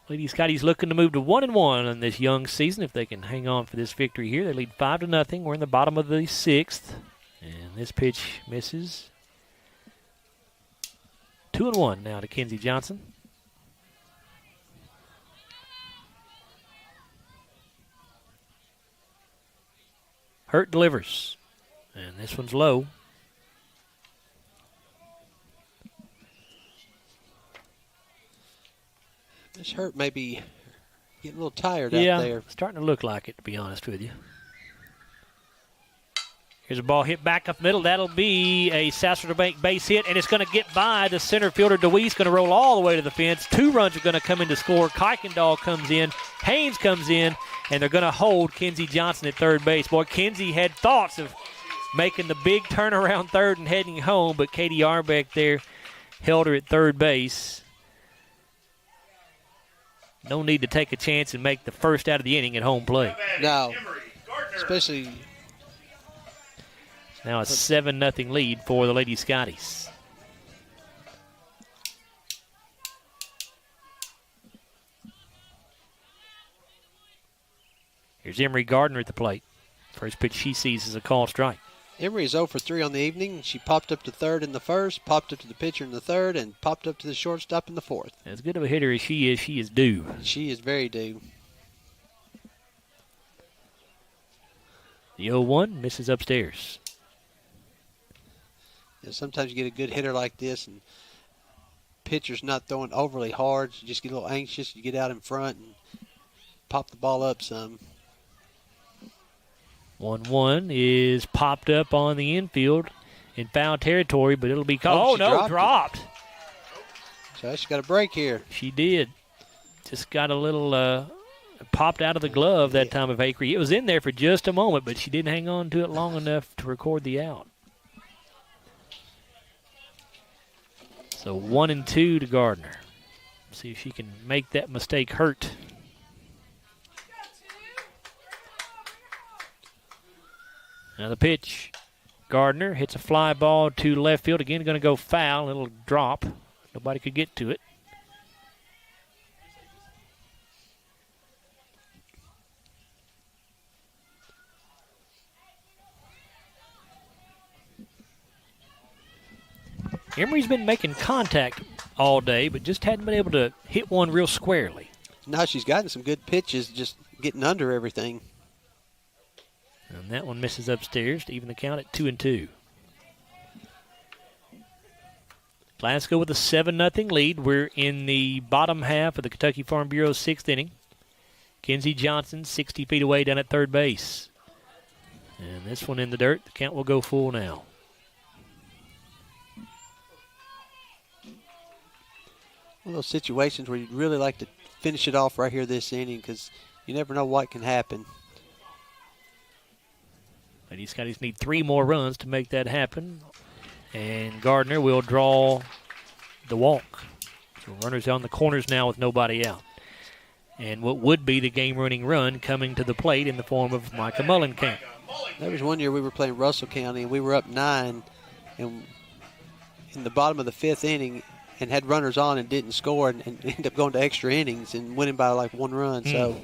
Lady Scotties looking to move to 1-1 in this young season if they can hang on for this victory here. They lead 5-0. We're in the bottom of the 6th. And this pitch misses. 2-1 now to Kenzie Johnson. Hurt delivers. And this one's low. This Hurt may be getting a little tired out there. Yeah, starting to look like it, to be honest with you. Here's a ball hit back up middle. That'll be a Sasser Bank base hit, and it's going to get by the center fielder. DeWeese going to roll all the way to the fence. 2 runs are going to come in to score. Kuykendall comes in. Haynes comes in, and they're going to hold Kenzie Johnson at third base. Boy, Kenzie had thoughts of making the big turnaround third and heading home, but Katie Arbeck there held her at third base. No need to take a chance and make the first out of the inning at home plate. No, especially... Now a 7-0 lead for the Lady Scotties. Here's Emery Gardner at the plate. First pitch she sees is a called strike. Emery is 0 for 3 on the evening. She popped up to third in the first, popped up to the pitcher in the third, and popped up to the shortstop in the fourth. As good of a hitter as she is due. She is very due. The 0-1 misses upstairs. Sometimes you get a good hitter like this, and pitcher's not throwing overly hard. You just get a little anxious. You get out in front and pop the ball up some. 1-1 is popped up on the infield in foul territory, but it'll be called. Oh, no, dropped. So she got a break here. She did. Just got a little popped out of the glove that time of Acree. It was in there for just a moment, but she didn't hang on to it long enough to record the out. So 1-2 to Gardner. See if she can make that mistake hurt. Now the pitch. Gardner hits a fly ball to left field. Again, going to go foul. A little drop. Nobody could get to it. Emery's been making contact all day, but just hadn't been able to hit one real squarely. Now she's gotten some good pitches, just getting under everything. And that one misses upstairs to even the count at 2-2. Glasgow with a 7-0 lead. We're in the bottom half of the Kentucky Farm Bureau's 6th inning. Kenzie Johnson 60 feet away down at third base. And this one in the dirt. The count will go full now. One of those situations where you'd really like to finish it off right here this inning because you never know what can happen. Lady Scotties need 3 more runs to make that happen. And Gardner will draw the walk. So runners on the corners now with nobody out. And what would be the game-running run coming to the plate in the form of Micah Mullenkamp. There was one year we were playing Russell County, and we were up 9, and in the bottom of the 5th inning, and had runners on and didn't score and ended up going to extra innings and winning by like 1 run. So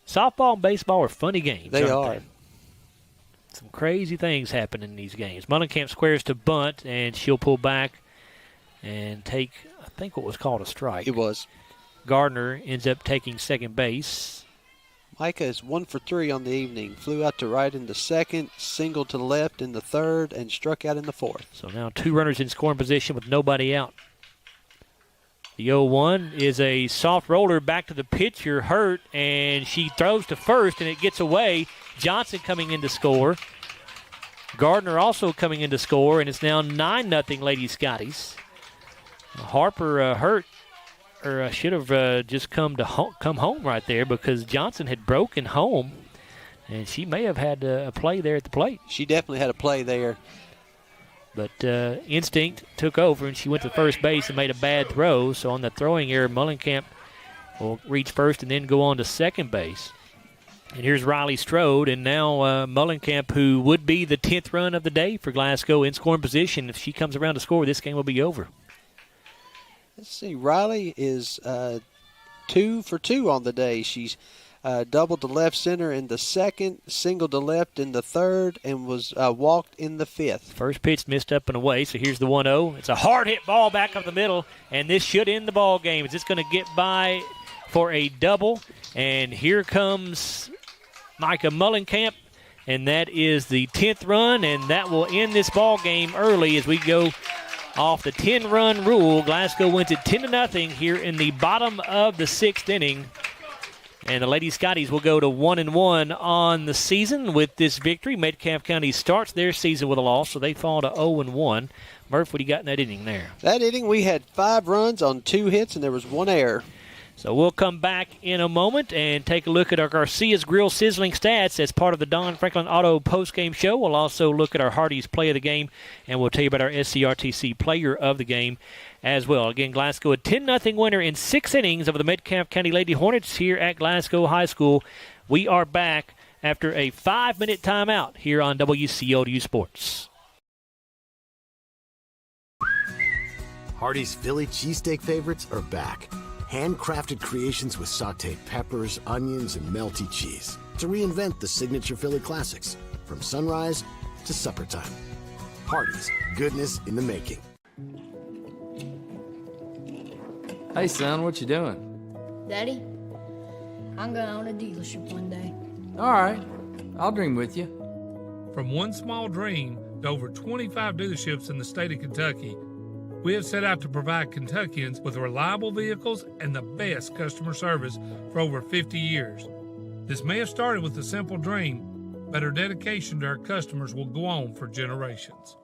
softball and baseball are funny games. They are. They? Some crazy things happen in these games. Mullenkamp squares to bunt, and she'll pull back and take, I think, what was called a strike. It was. Gardner ends up taking second base. Micah is 1 for 3 on the evening. Flew out to right in the second, singled to the left in the third, and struck out in the fourth. So now 2 runners in scoring position with nobody out. The 0-1 is a soft roller back to the pitcher, Hurt, and she throws to first, and it gets away. Johnson coming in to score. Gardner also coming in to score, and it's now 9-0 Lady Scotties. Harper Hurt or should have just come home right there, because Johnson had broken home, and she may have had a play there at the plate. She definitely had a play there. But instinct took over, and she went to first base and made a bad throw. So on the throwing error, Mullenkamp will reach first and then go on to second base. And here's Riley Strode, and now Mullenkamp, who would be the 10th run of the day for Glasgow, in scoring position. If she comes around to score, this game will be over. Let's see. Riley is 2 for 2 on the day. She's doubled to left center in the second, singled to left in the third, and was walked in the fifth. First pitch missed up and away, so here's the 1-0. It's a hard-hit ball back up the middle, and this should end the ball game. Is this going to get by for a double? And here comes Micah Mullenkamp, and that is the 10th run, and that will end this ball game early as we go off the 10-run rule. Glasgow wins it 10-0 here in the bottom of the 6th inning. And the Lady Scotties will go to 1-1 on the season with this victory. Metcalfe County starts their season with a loss, so they fall to 0-1. Murph, what do you got in that inning there? That inning we had 5 runs on 2 hits, and there was 1 error. So we'll come back in a moment and take a look at our Garcia's Grill sizzling stats as part of the Don Franklin Auto postgame show. We'll also look at our Hardee's play of the game, and we'll tell you about our SCRTC player of the game as well. Again, Glasgow a 10-0 winner in 6 innings over the Metcalfe County Lady Hornets here at Glasgow High School. We are back after a 5-minute timeout here on WCLU Sports. Hardee's Philly cheesesteak favorites are back. Handcrafted creations with sautéed peppers, onions, and melty cheese to reinvent the signature Philly classics from sunrise to supper time. Hardee's, goodness in the making. Hey, son, what you doing? Daddy, I'm going to own a dealership one day. All right, I'll dream with you. From one small dream to over 25 dealerships in the state of Kentucky, we have set out to provide Kentuckians with reliable vehicles and the best customer service for over 50 years. This may have started with a simple dream, but our dedication to our customers will go on for generations.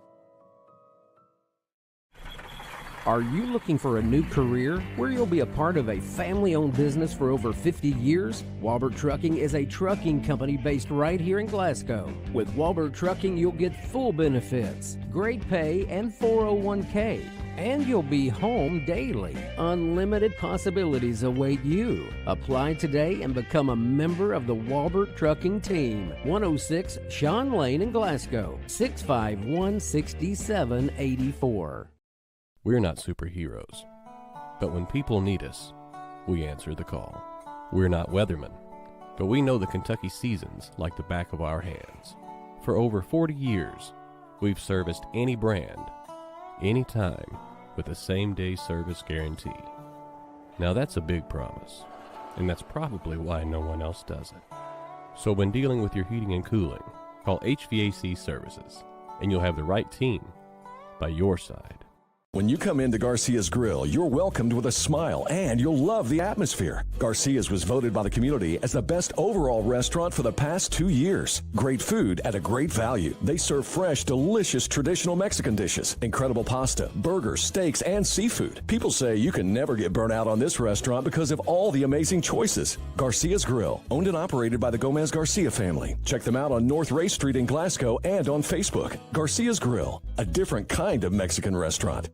Are you looking for a new career where you'll be a part of a family-owned business for over 50 years? Walbert Trucking is a trucking company based right here in Glasgow. With Walbert Trucking, you'll get full benefits, great pay, and 401k. And you'll be home daily. Unlimited possibilities await you. Apply today and become a member of the Walbert Trucking team. 106 Sean Lane in Glasgow, 651-6784. We're not superheroes, but when people need us, we answer the call. We're not weathermen, but we know the Kentucky seasons like the back of our hands. For over 40 years, we've serviced any brand, anytime, with the same-day service guarantee. Now that's a big promise, and that's probably why no one else does it. So when dealing with your heating and cooling, call HVAC Services, and you'll have the right team by your side. When you come into Garcia's Grill, you're welcomed with a smile and you'll love the atmosphere. Garcia's was voted by the community as the best overall restaurant for the past 2 years. Great food at a great value. They serve fresh, delicious traditional Mexican dishes, incredible pasta, burgers, steaks, and seafood. People say you can never get burnt out on this restaurant because of all the amazing choices. Garcia's Grill, owned and operated by the Gomez Garcia family. Check them out on North Ray Street in Glasgow and on Facebook. Garcia's Grill, a different kind of Mexican restaurant.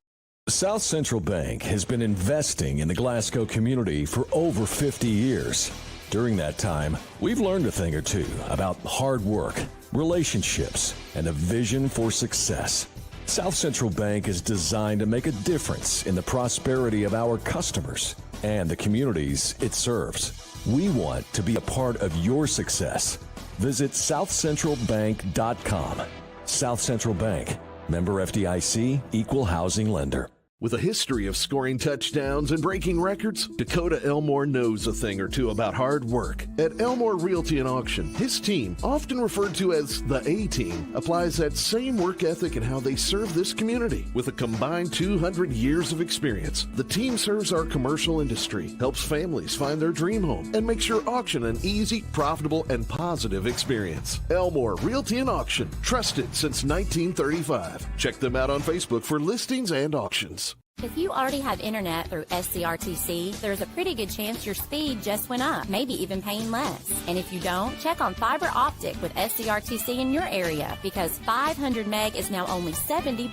South Central Bank has been investing in the Glasgow community for over 50 years. During that time, we've learned a thing or two about hard work, relationships, and a vision for success. South Central Bank is designed to make a difference in the prosperity of our customers and the communities it serves. We want to be a part of your success. Visit southcentralbank.com. South Central Bank, member FDIC, equal housing lender. With a history of scoring touchdowns and breaking records, Dakota Elmore knows a thing or two about hard work. At Elmore Realty and Auction, his team, often referred to as the A-Team, applies that same work ethic in how they serve this community. With a combined 200 years of experience, the team serves our commercial industry, helps families find their dream home, and makes your auction an easy, profitable, and positive experience. Elmore Realty and Auction, trusted since 1935. Check them out on Facebook for listings and auctions. If you already have internet through SCRTC, there's a pretty good chance your speed just went up, maybe even paying less. And if you don't, check on fiber optic with SCRTC in your area because 500 meg is now only $70.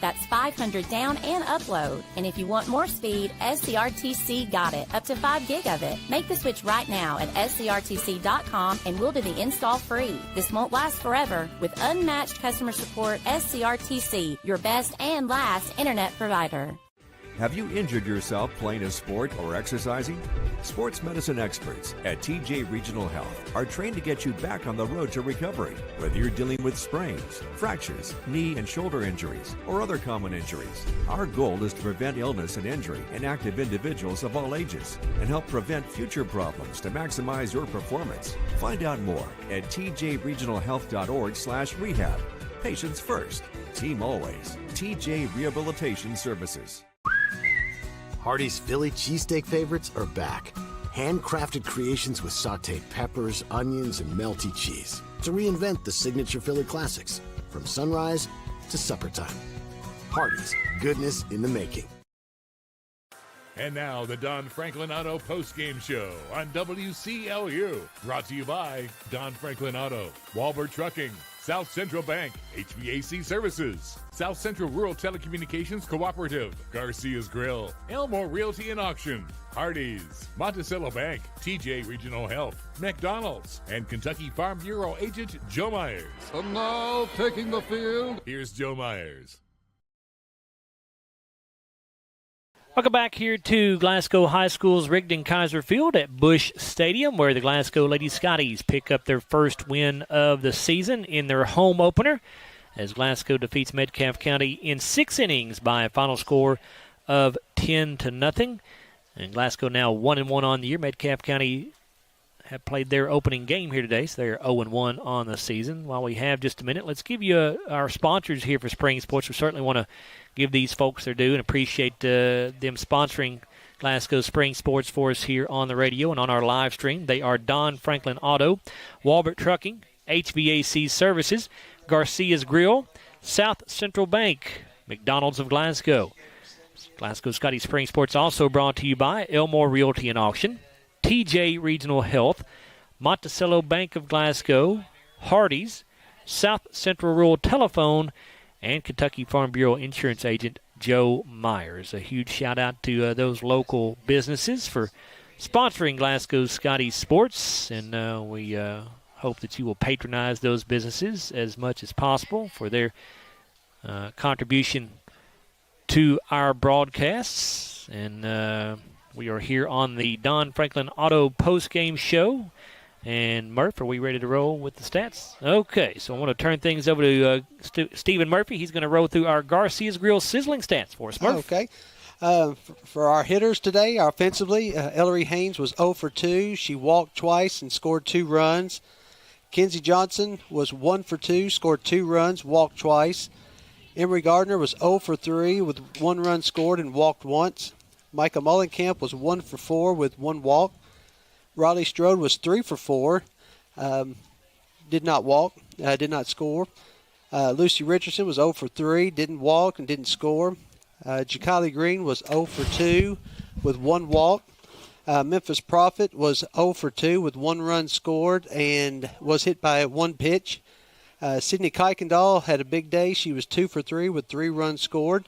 That's 500 down and upload. And if you want more speed, SCRTC got it, up to 5 gig of it. Make the switch right now at scrtc.com and we'll do the install free. This won't last forever. With unmatched customer support, SCRTC, your best and last internet provider. Have you injured yourself playing a sport or exercising? Sports medicine experts at TJ Regional Health are trained to get you back on the road to recovery. Whether you're dealing with sprains, fractures, knee and shoulder injuries, or other common injuries, our goal is to prevent illness and injury in active individuals of all ages and help prevent future problems to maximize your performance. Find out more at tjregionalhealth.org/rehab. Patients first, team always. TJ Rehabilitation Services. Hardee's Philly cheesesteak favorites are back. Handcrafted creations with sauteed peppers, onions, and melty cheese to reinvent the signature Philly classics from sunrise to supper time. Hardee's, goodness in the making. And now the Don Franklin Auto postgame show on WCLU. Brought to you by Don Franklin Auto, Walbert Trucking, South Central Bank, HVAC Services, South Central Rural Telecommunications Cooperative, Garcia's Grill, Elmore Realty and Auction, Hardee's, Monticello Bank, TJ Regional Health, McDonald's, and Kentucky Farm Bureau agent Joe Myers. And now taking the field, here's Joe Myers. Welcome back here to Glasgow High School's Rigdon-Kaiser Field at Busch Stadium, where the Glasgow Lady Scotties pick up their first win of the season in their home opener as Glasgow defeats Metcalfe County in 6 innings by a final score of 10-0. And Glasgow now 1-1 on the year. Metcalfe County have played their opening game here today, so they're 0-1 on the season. While we have just a minute, let's give you our sponsors here for Spring Sports. We certainly want to give these folks their due and appreciate them sponsoring Glasgow Spring Sports for us here on the radio and on our live stream. They are Don Franklin Auto, Walbert Trucking, HVAC Services, Garcia's Grill, South Central Bank, McDonald's of Glasgow. Glasgow Scottie Spring Sports also brought to you by Elmore Realty and Auction, TJ Regional Health, Monticello Bank of Glasgow, Hardee's, South Central Rural Telephone, and Kentucky Farm Bureau Insurance Agent Joe Myers. A huge shout-out to those local businesses for sponsoring Glasgow Scottie Sports, and we hope that you will patronize those businesses as much as possible for their contribution to our broadcasts. And we are here on the Don Franklin Auto postgame show. And, Murph, are we ready to roll with the stats? Okay, so I want to turn things over to Stephen Murphy. He's going to roll through our Garcia's Grill sizzling stats for us, Murph. Okay. For our hitters today, offensively, Ellery Haynes was 0 for 2. She walked twice and scored 2 runs. Kenzie Johnson was 1 for 2, scored 2 runs, walked twice. Emery Gardner was 0 for 3 with 1 run scored and walked once. Micah Mullenkamp was 1 for 4 with 1 walk. Riley Strode was 3 for 4, did not walk, did not score. Lucy Richardson was 0 for 3, didn't walk and didn't score. Jacali Green was 0 for 2 with 1 walk. Memphis Prophet was 0 for 2 with 1 run scored and was hit by 1 pitch. Sydney Kuykendall had a big day. She was 2 for 3 with 3 runs scored.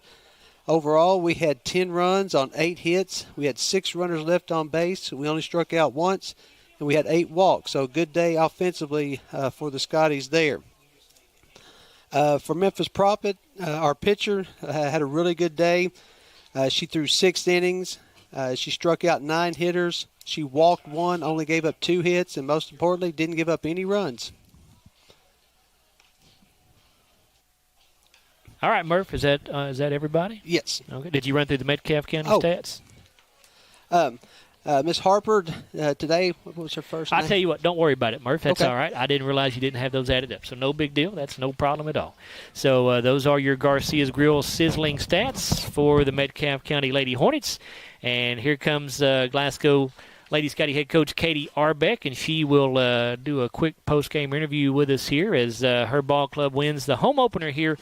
Overall, we had 10 runs on 8 hits. We had 6 runners left on base. We only struck out once, and we had 8 walks. So good day offensively for the Scotties there. For Memphis Prophet, our pitcher had a really good day. She threw 6 innings. She struck out 9 hitters. She walked 1, only gave up 2 hits, and most importantly, didn't give up any runs. All right, Murph, is that everybody? Yes. Okay. Did you run through the Metcalfe County stats? Miss Harper today, what was her first name? I'll tell you what, don't worry about it, Murph. That's okay. all right. I didn't realize you didn't have those added up, so no big deal. That's no problem at all. So those are your Garcia's Grill sizzling stats for the Metcalfe County Lady Hornets. And here comes Glasgow Lady Scottie head coach Katie Arbeck, and she will do a quick post-game interview with us here as her ball club wins the home opener here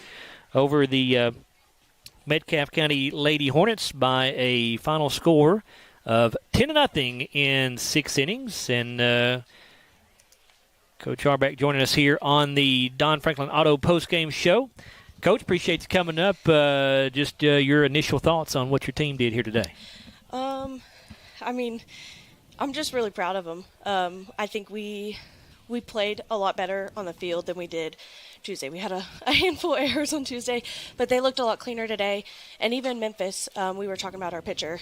over the Metcalfe County Lady Hornets by a final score of 10-0 in 6 innings. And Coach Harbeck joining us here on the Don Franklin Auto postgame show. Coach, appreciate you coming up. Just your initial thoughts on what your team did here today. I mean, I'm just really proud of them. I think we played a lot better on the field than we did Tuesday. We had a handful of errors on Tuesday, but they looked a lot cleaner today. And even Memphis, we were talking about our pitcher.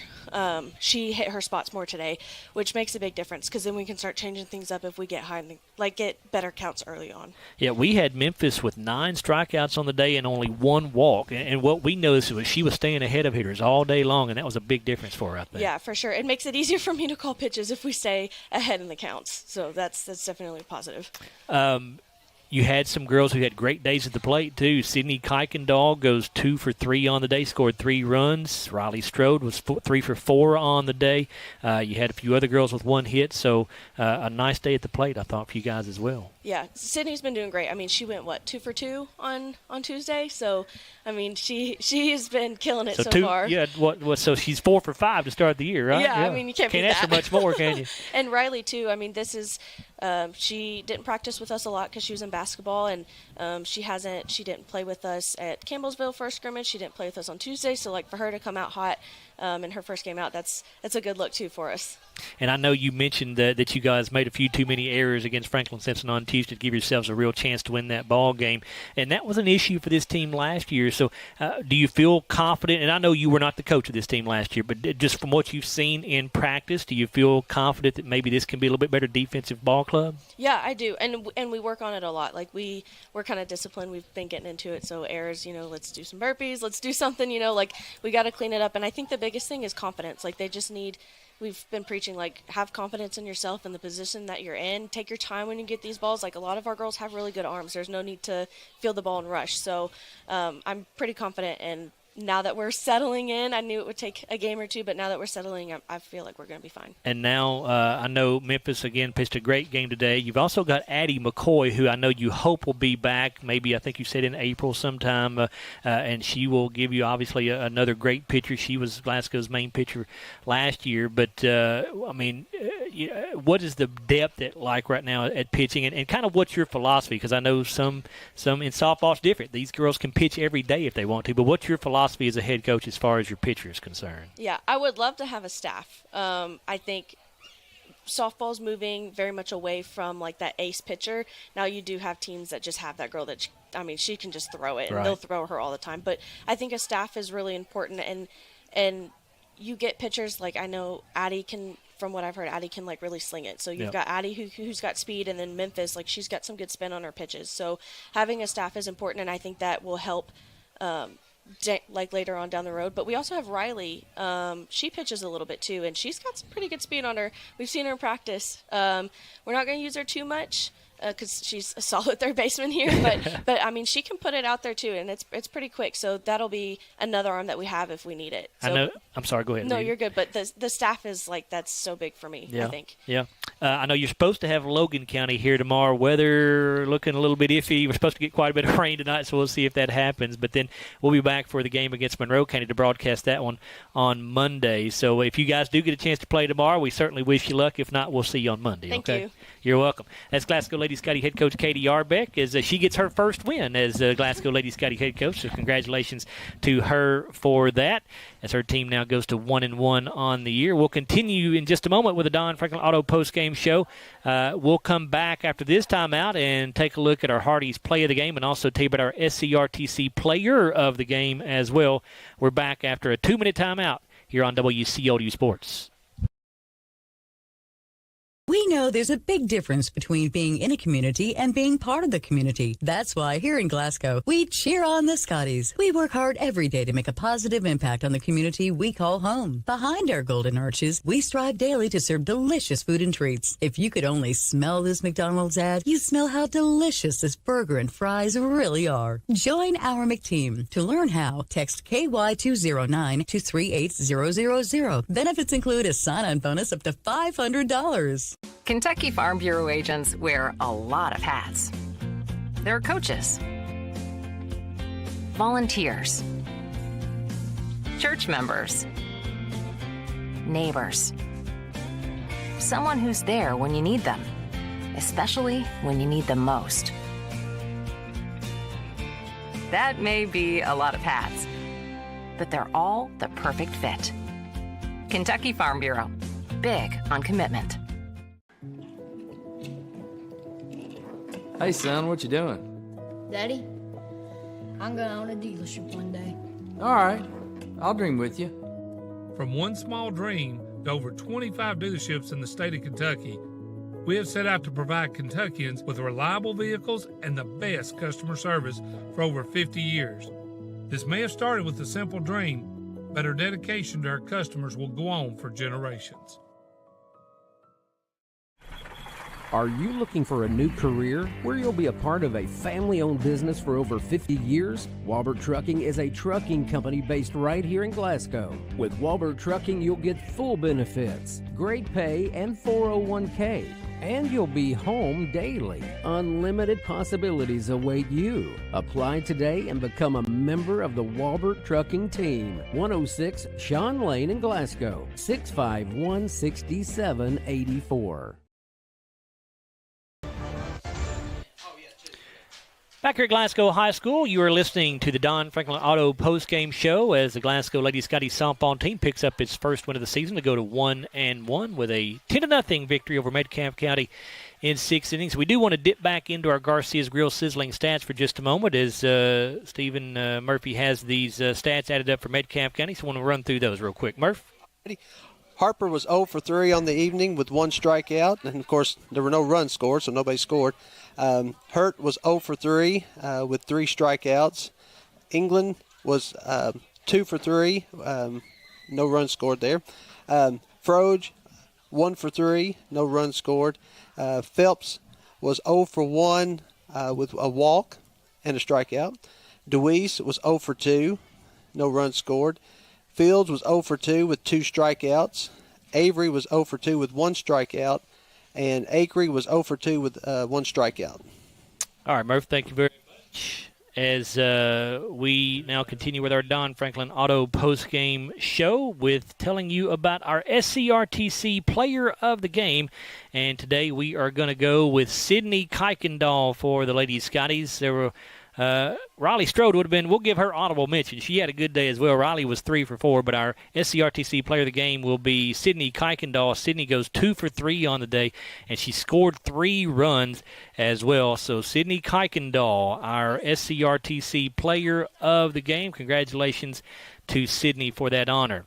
She hit her spots more today, which makes a big difference because then we can start changing things up if we get get better counts early on. Yeah, we had Memphis with 9 strikeouts on the day and only 1 walk. And what we noticed was she was staying ahead of hitters all day long, and that was a big difference for her out there. Yeah, for sure. It makes it easier for me to call pitches if we stay ahead in the counts. So that's definitely positive. You had some girls who had great days at the plate, too. Sydney Kuykendall goes 2 for 3 on the day, scored 3 runs. Riley Strode was 3 for 4 on the day. You had a few other girls with 1 hit, so a nice day at the plate, I thought, for you guys as well. Yeah, Sydney's been doing great. I mean, she went, 2 for 2 on Tuesday? So, I mean, she has been killing it so far. Yeah, so she's 4 for 5 to start the year, right? Yeah, I mean, you can't ask for much more, can you? And Riley, too. I mean, this is she didn't practice with us a lot because she was in basketball, and she didn't play with us at Campbellsville first scrimmage. She didn't play with us on Tuesday, so, for her to come out hot in her first game out, that's a good look, too, for us. And I know you mentioned that you guys made a few too many errors against Franklin Simpson on Tuesday to give yourselves a real chance to win that ball game. And that was an issue for this team last year. So do you feel confident? And I know you were not the coach of this team last year, but just from what you've seen in practice, do you feel confident that maybe this can be a little bit better defensive ball club? Yeah, I do. And we work on it a lot. We're kind of disciplined. We've been getting into it. So errors, let's do some burpees. Let's do something, we got to clean it up. And I think the biggest thing is confidence. They just need – we've been preaching, have confidence in yourself and the position that you're in. Take your time when you get these balls. A lot of our girls have really good arms. There's no need to feel the ball and rush. So I'm pretty confident. And now that we're settling in, I knew it would take a game or two, but now that we're settling, I feel like we're going to be fine. And now I know Memphis, again, pitched a great game today. You've also got Addie McCoy, who I know you hope will be back, maybe I think you said in April sometime, and she will give you, obviously, another great pitcher. She was Glasgow's main pitcher last year. But, what is the depth like right now at pitching, and kind of what's your philosophy? Because I know some in softball is different. These girls can pitch every day if they want to, but what's your philosophy as a head coach as far as your pitcher is concerned? Yeah, I would love to have a staff. I think softball's moving very much away from that ace pitcher. Now you do have teams that just have that girl that she can just throw it, and they'll throw her all the time. But I think a staff is really important, and you get pitchers I know Addie can. From what I've heard, Addie can really sling it. So you've got Addie who's got speed, and then Memphis she's got some good spin on her pitches. So having a staff is important, and I think that will help. Later on down the road. But we also have Riley. She pitches a little bit too, and she's got some pretty good speed on her. We've seen her in practice. We're not going to use her too much because she's a solid third baseman here. But she can put it out there too, and it's pretty quick. So that'll be another arm that we have if we need it. So, I know. I'm sorry. Go ahead. No, you're good. But the staff is that's so big for me. Yeah. I think. Yeah. I know you're supposed to have Logan County here tomorrow. Weather looking a little bit iffy. We're supposed to get quite a bit of rain tonight, so we'll see if that happens. But then we'll be back for the game against Monroe County to broadcast that one on Monday. So if you guys do get a chance to play tomorrow, we certainly wish you luck. If not, we'll see you on Monday. Thank okay? you. You're welcome. That's Glasgow Lady Scottie head coach Katie Yarbeck as she gets her first win as Glasgow Lady Scottie head coach. So congratulations to her for that as her team now goes to 1-1 on the year. We'll continue in just a moment with the Don Franklin Auto postgame show. We'll come back after this timeout and take a look at our Hardy's play of the game and also tell you about our SCRTC player of the game as well. We're back after a 2-minute timeout here on WCLU Sports. We know there's a big difference between being in a community and being part of the community. That's why here in Glasgow, we cheer on the Scotties. We work hard every day to make a positive impact on the community we call home. Behind our golden arches, we strive daily to serve delicious food and treats. If you could only smell this McDonald's ad, you'd smell how delicious this burger and fries really are. Join our McTeam. To learn how, text KY209 to 38000. Benefits include a sign-on bonus up to $500. Kentucky Farm Bureau agents wear a lot of hats. They're coaches, volunteers, church members, neighbors, someone who's there when you need them, especially when you need them most. That may be a lot of hats, but they're all the perfect fit. Kentucky Farm Bureau, big on commitment. Hey, son, what you doing? Daddy, I'm gonna own a dealership one day. All right, I'll dream with you. From one small dream to over 25 dealerships in the state of Kentucky, we have set out to provide Kentuckians with reliable vehicles and the best customer service for over 50 years. This may have started with a simple dream, but our dedication to our customers will go on for generations. Are you looking for a new career where you'll be a part of a family-owned business for over 50 years? Walbert Trucking is a trucking company based right here in Glasgow. With Walbert Trucking, you'll get full benefits, great pay, and 401k. And you'll be home daily. Unlimited possibilities await you. Apply today and become a member of the Walbert Trucking team. 106 Sean Lane in Glasgow, 651-6784. Back here at Glasgow High School, you are listening to the Don Franklin Auto postgame show as the Glasgow Lady Scotties softball team picks up its first win of the season to go to 1-1 with a 10-0 victory over Metcalfe County in 6 innings. We do want to dip back into our Garcia's Grill sizzling stats for just a moment as Stephen Murphy has these stats added up for Metcalfe County, so I want to run through those real quick. Murph? Harper was 0 for 3 on the evening with 1 strikeout, and of course there were no runs scored, so nobody scored. Hurt was 0 for 3 with 3 strikeouts. England was 2 for 3, no runs scored there. Froge, 1 for 3, no runs scored. Phelps was 0 for 1 with a walk and a strikeout. DeWeese was 0 for 2, no runs scored. Fields was 0 for 2 with 2 strikeouts. Avery was 0 for 2 with 1 strikeout. And Acree was 0 for 2 with 1 strikeout. All right, Murph, thank you very much. As we now continue with our Don Franklin Auto postgame show with telling you about our SCRTC Player of the Game. And today we are going to go with Sydney Kuykendall for the Lady Scotties. There were Riley Strode would have been, we'll give her honorable mention. She had a good day as well. Riley was 3 for 4, but our SCRTC Player of the Game will be Sydney Kuykendall. Sydney goes 2 for 3 on the day, and she scored 3 runs as well. So Sydney Kuykendall, our SCRTC Player of the Game. Congratulations to Sydney for that honor.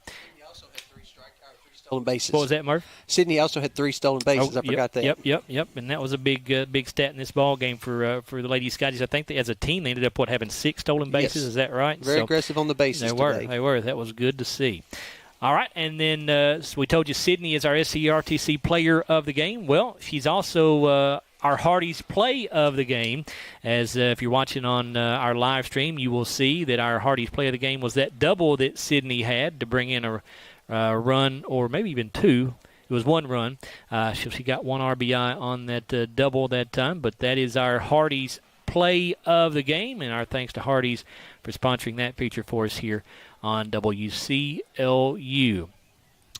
Stolen bases. What was that, Murph? Sydney also had 3 stolen bases. I forgot that. Yep. And that was a big stat in this ball game for the Lady Scotties. I think that as a team they ended up having 6 stolen bases. Yes. Is that right? Very aggressive on the bases today. They were. That was good to see. All right, and then so we told you Sydney is our SCRTC Player of the Game. Well, she's also our Hardy's Play of the Game. As if you're watching on our live stream, you will see that our Hardy's Play of the Game was that double that Sydney had to bring in a run, or maybe even 2. It was 1 run. She got 1 RBI on that double that time, but that is our Hardy's Play of the Game, and our thanks to Hardy's for sponsoring that feature for us here on WCLU.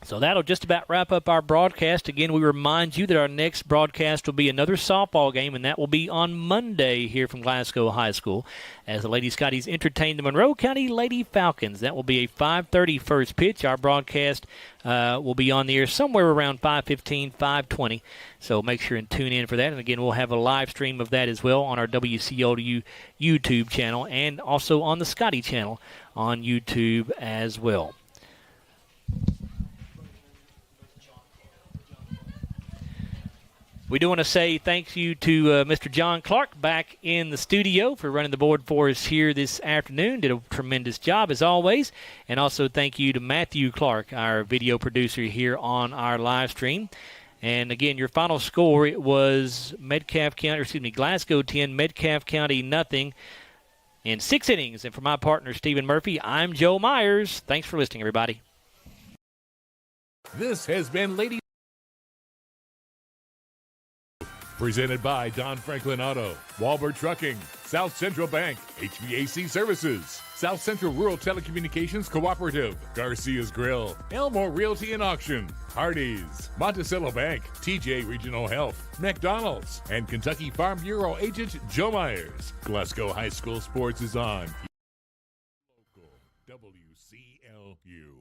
So that'll just about wrap up our broadcast. Again, we remind you that our next broadcast will be another softball game, and that will be on Monday here from Glasgow High School as the Lady Scotties entertain the Monroe County Lady Falcons. That will be a 5:30 first pitch. Our broadcast will be on the air somewhere around 5:15, 5:20. So make sure and tune in for that. And again, we'll have a live stream of that as well on our WCLU YouTube channel and also on the Scottie channel on YouTube as well. We do want to say thank you to Mr. John Clark back in the studio for running the board for us here this afternoon. Did a tremendous job as always. And also thank you to Matthew Clark, our video producer here on our live stream. And again, your final score, it was Glasgow 10, Metcalfe County nothing in 6 innings. And for my partner, Stephen Murphy, I'm Joe Myers. Thanks for listening, everybody. This has been Lady presented by Don Franklin Auto, Walbert Trucking, South Central Bank, HVAC Services, South Central Rural Telecommunications Cooperative, Garcia's Grill, Elmore Realty and Auction, Hardee's, Monticello Bank, TJ Regional Health, McDonald's, and Kentucky Farm Bureau agent Joe Myers. Glasgow High School Sports is on. Local WCLU.